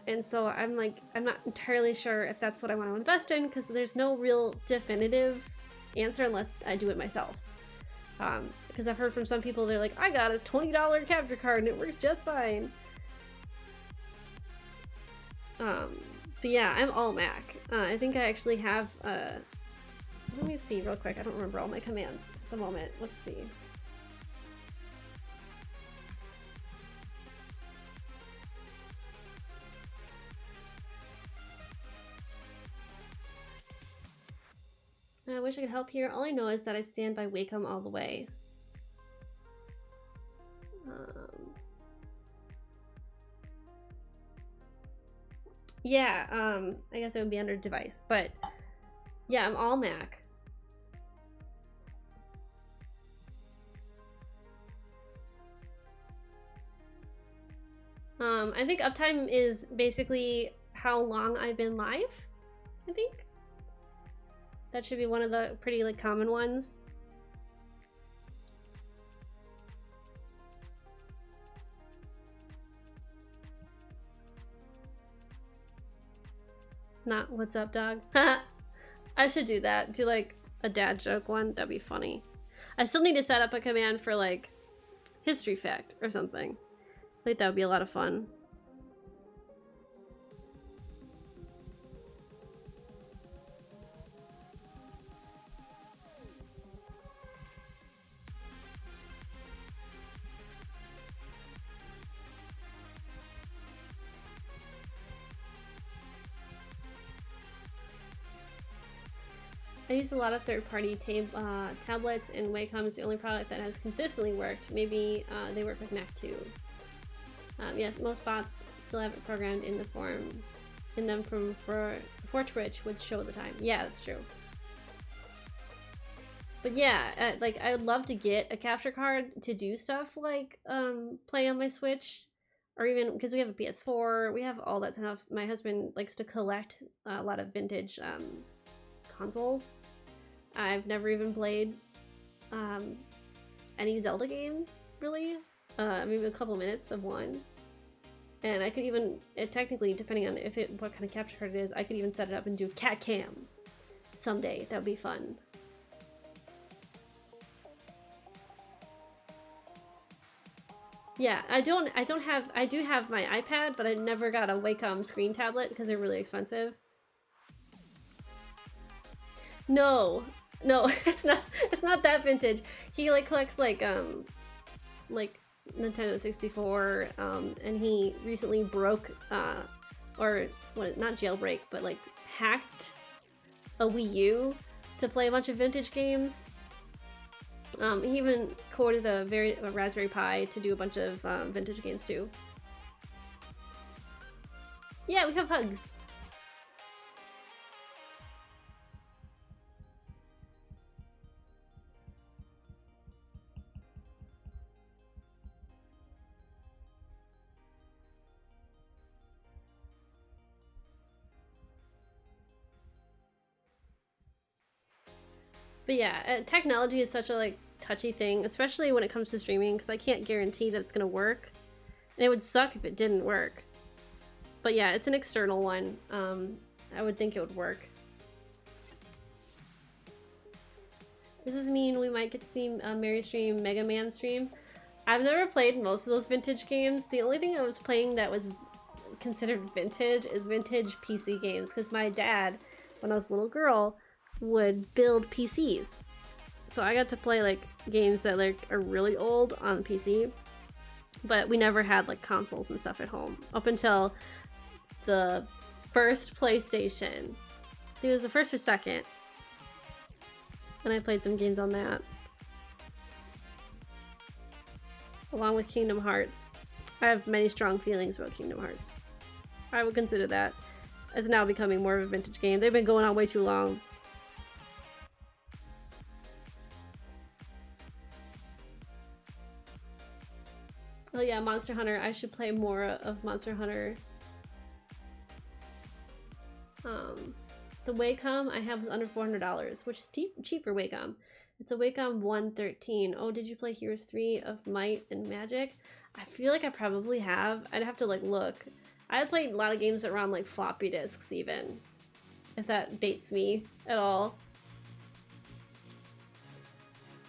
Speaker 1: And so I'm like, I'm not entirely sure if that's what I want to invest in, because there's no real definitive answer unless I do it myself. Because I've heard from some people, they're like, I got a $20 capture card and it works just fine. But yeah, I'm all Mac. I think I actually have, let me see real quick. I don't remember all my commands at the moment. Let's see. I wish I could help here. All I know is that I stand by Wacom all the way. Yeah, I guess it would be under device, but yeah, I'm all Mac. I think uptime is basically how long I've been live, I think. That should be one of the pretty like common ones. Not what's up, dog? I should do that. Do like a dad joke one. That'd be funny. I still need to set up a command for like history fact or something. I think that would be a lot of fun. I use a lot of third-party tablets, and Wacom is the only product that has consistently worked. Maybe they work with Mac too. Yes, most bots still have it programmed in them before Twitch would show the time. Yeah, that's true. But yeah, like I would love to get a capture card to do stuff like play on my Switch, or even because we have a PS4, we have all that stuff. My husband likes to collect a lot of vintage consoles. I've never even played any Zelda game, really. Maybe a couple minutes of one. And I could even, technically, depending on what kind of capture card it is, I could even set it up and do cat cam someday. That would be fun. Yeah, I do have my iPad, but I never got a Wacom screen tablet because they're really expensive. No, it's not that vintage. He like collects like Nintendo 64, and he recently broke or what, not jailbreak, but like hacked a Wii U to play a bunch of vintage games. He even coded a Raspberry Pi to do a bunch of vintage games too. Yeah, we have hugs. But yeah, technology is such a like touchy thing, especially when it comes to streaming, because I can't guarantee that it's gonna work, and it would suck if it didn't work. But yeah, it's an external one. I would think it would work. Does this mean we might get to see Mary stream Mega Man stream? I've never played most of those vintage games. The only thing I was playing that was considered vintage is vintage PC games, because my dad, when I was a little girl, would build PCs. So I got to play like games that like are really old on PC, but we never had like consoles and stuff at home up until the first PlayStation. I think it was the first or second, and I played some games on that along with Kingdom Hearts. I have many strong feelings about Kingdom Hearts. I would consider that as now becoming more of a vintage game. They've been going on way too long. Oh yeah, Monster Hunter. I should play more of Monster Hunter. The Wacom I have was under $400, which is cheap for Wacom. It's a Wacom 113. Oh, did you play Heroes 3 of Might and Magic? I feel like I probably have. I'd have to like look. I had played a lot of games that were on like floppy disks even, if that dates me at all.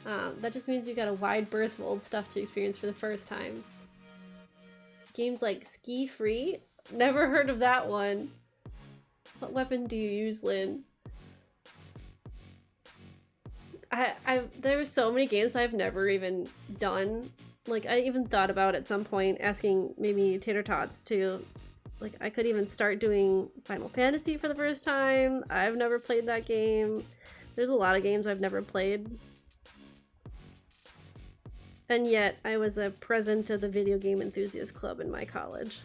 Speaker 1: That just means you got a wide berth of old stuff to experience for the first time. Games like Ski Free? Never heard of that one. What weapon do you use, Lynn? There were so many games I've never even done. Like, I even thought about at some point asking maybe Tater Tots to, like, I could even start doing Final Fantasy for the first time. I've never played that game. There's a lot of games I've never played. And yet, I was a president of the Video Game Enthusiast Club in my college.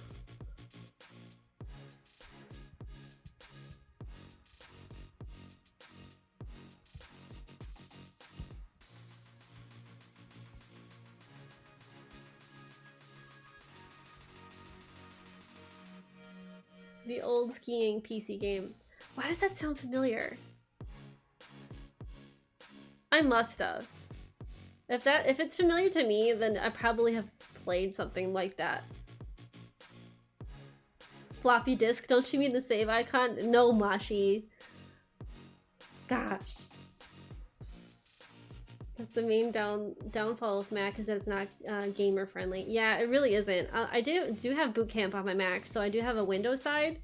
Speaker 1: The old skiing PC game. Why does that sound familiar? I must have. If it's familiar to me, then I probably have played something like that. Floppy disk, don't you mean the save icon? No, Mashi. Gosh. That's the main downfall of Mac, is that it's not gamer friendly. Yeah, it really isn't. I do have Boot Camp on my Mac, so I do have a Windows side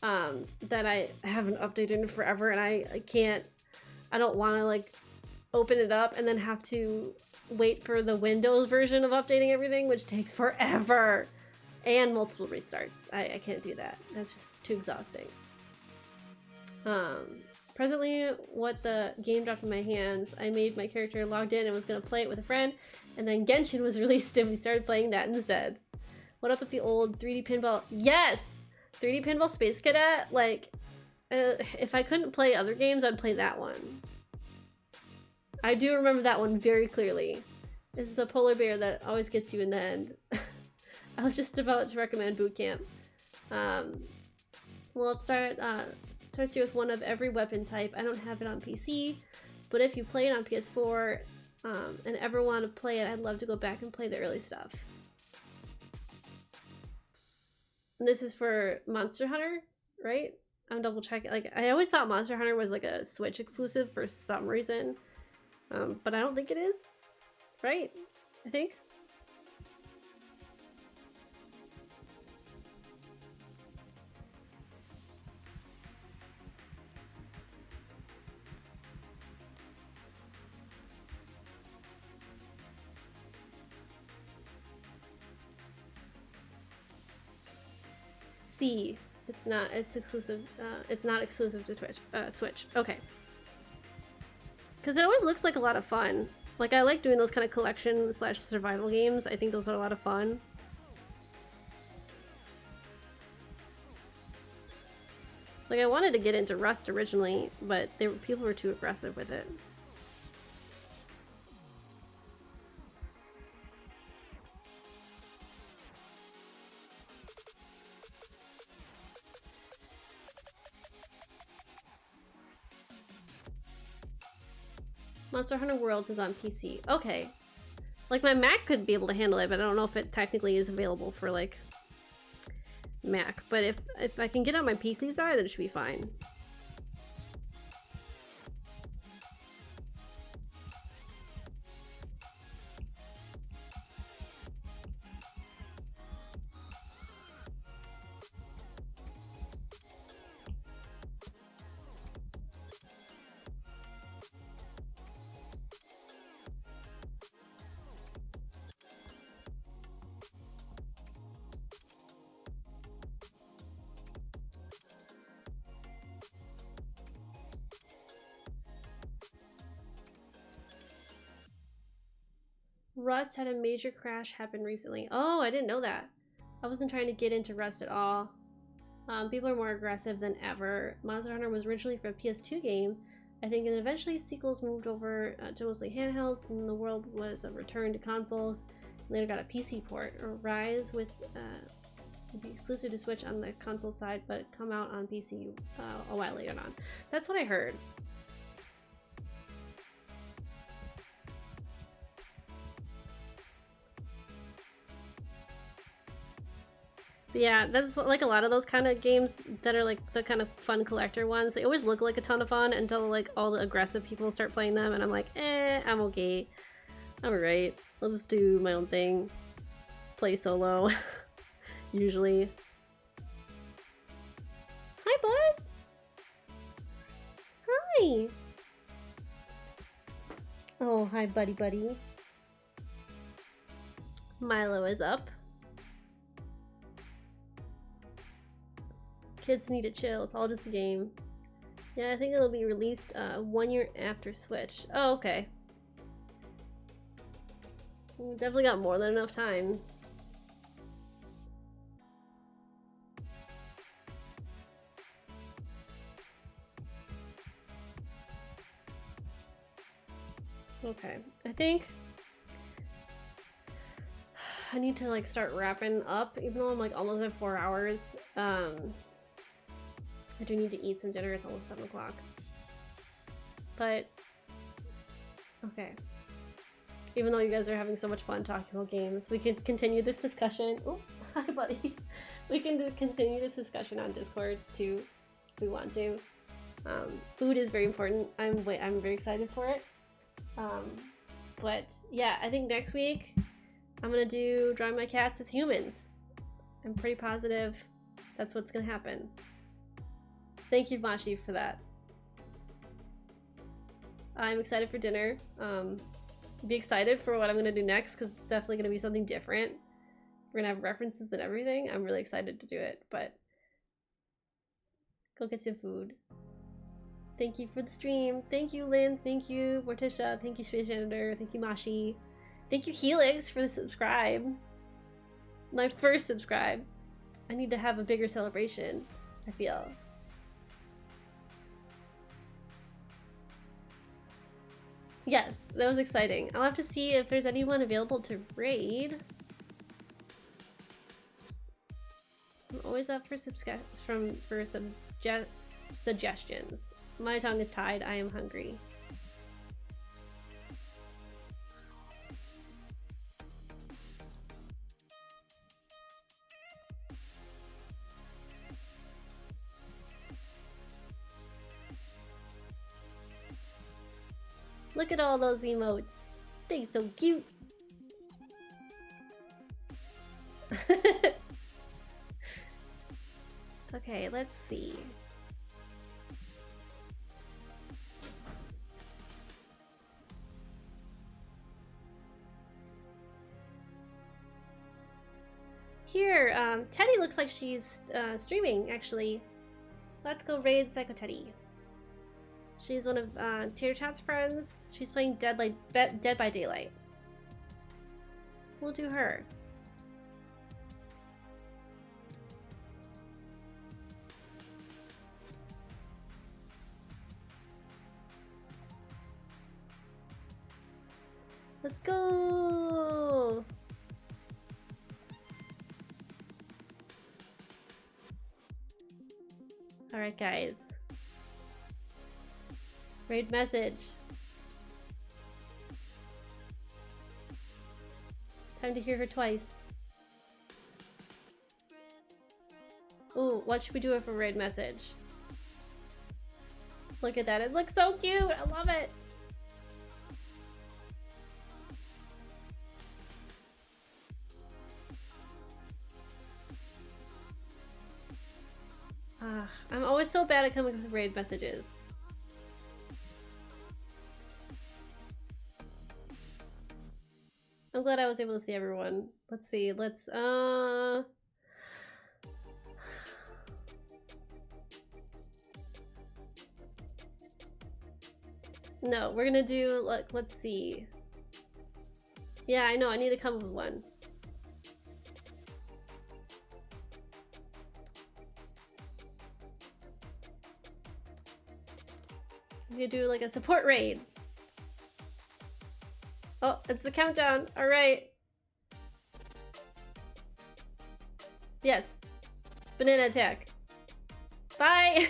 Speaker 1: that I haven't updated in forever, and I don't want to like open it up and then have to wait for the Windows version of updating everything, which takes forever, and multiple restarts. I can't do that. That's just too exhausting. Presently, what the game dropped in my hands, I made my character, logged in, and was going to play it with a friend, and then Genshin was released and we started playing that instead. What up with the old 3D pinball? Yes! 3D pinball Space Cadet, like, if I couldn't play other games, I'd play that one. I do remember that one very clearly. This is the polar bear that always gets you in the end. I was just about to recommend Boot Camp. Well, let's start... starts you with one of every weapon type. I don't have it on PC, but if you play it on PS4 and ever want to play it, I'd love to go back and play the early stuff. And this is for Monster Hunter, right? I'm double checking. Like, I always thought Monster Hunter was like a Switch exclusive for some reason, but I don't think it is, right? I think. C. It's not. It's exclusive. It's not exclusive to Switch. Okay. Because it always looks like a lot of fun. Like, I like doing those kind of collection / survival games. I think those are a lot of fun. Like, I wanted to get into Rust originally, but people were too aggressive with it. Monster Hunter Worlds is on PC. Okay. Like, my Mac could be able to handle it, but I don't know if it technically is available for, like, Mac. But if I can get on my PC side, then it should be fine. Rust had a major crash happen recently. Oh, I didn't know that. I wasn't trying to get into Rust at all. People are more aggressive than ever. Monster Hunter was originally for a PS2 game, I think, and eventually sequels moved over to mostly handhelds, and the world was a return to consoles. And later got a PC port. Or Rise with be exclusive to Switch on the console side, but come out on PC a while later on. That's what I heard. But yeah, that's like a lot of those kind of games that are like the kind of fun collector ones. They always look like a ton of fun until like all the aggressive people start playing them, and I'm like, I'm okay. I'm alright. I'll just do my own thing. Play solo. Usually. Hi, bud! Hi! Oh, hi, buddy buddy. Milo is up. Kids need to chill, it's all just a game. Yeah, I think it'll be released 1 year after Switch. Oh, okay. We definitely got more than enough time. Okay, I think I need to like start wrapping up, even though I'm like almost at 4 hours. I do need to eat some dinner, it's almost 7 o'clock. But, okay. Even though you guys are having so much fun talking about games, we can continue this discussion. Oh, hi buddy. We can continue this discussion on Discord too, if we want to. Food is very important. I'm very excited for it. But yeah, I think next week I'm gonna do drawing my cats as humans. I'm pretty positive that's what's gonna happen. Thank you, Mashi, for that. I'm excited for dinner. Be excited for what I'm gonna do next, because it's definitely gonna be something different. We're gonna have references and everything. I'm really excited to do it, but go get some food. Thank you for the stream. Thank you, Lynn. Thank you, Morticia. Thank you, Space Janitor. Thank you, Mashi. Thank you, Helix, for the subscribe. My first subscribe. I need to have a bigger celebration, I feel. Yes, that was exciting. I'll have to see if there's anyone available to raid. I'm always up for suggestions. My tongue is tied. I am hungry. Look at all those emotes. They're so cute. Okay, let's see. Here, Teddy looks like she's streaming, actually. Let's go raid Psycho Teddy. She's one of Tater Chat's friends. She's playing Dead by Daylight. We'll do her. Let's go! Alright, guys. Raid message. Time to hear her twice. Ooh, what should we do for raid message? Look at that, it looks so cute! I love it! I'm always so bad at coming up with raid messages. I'm glad I was able to see everyone. Let's see, let's no, we're gonna do, let's see. Yeah, I know. I need to come up with one. I'm gonna do like a support raid. Oh, it's the countdown. All right. Yes. Banana attack. Bye.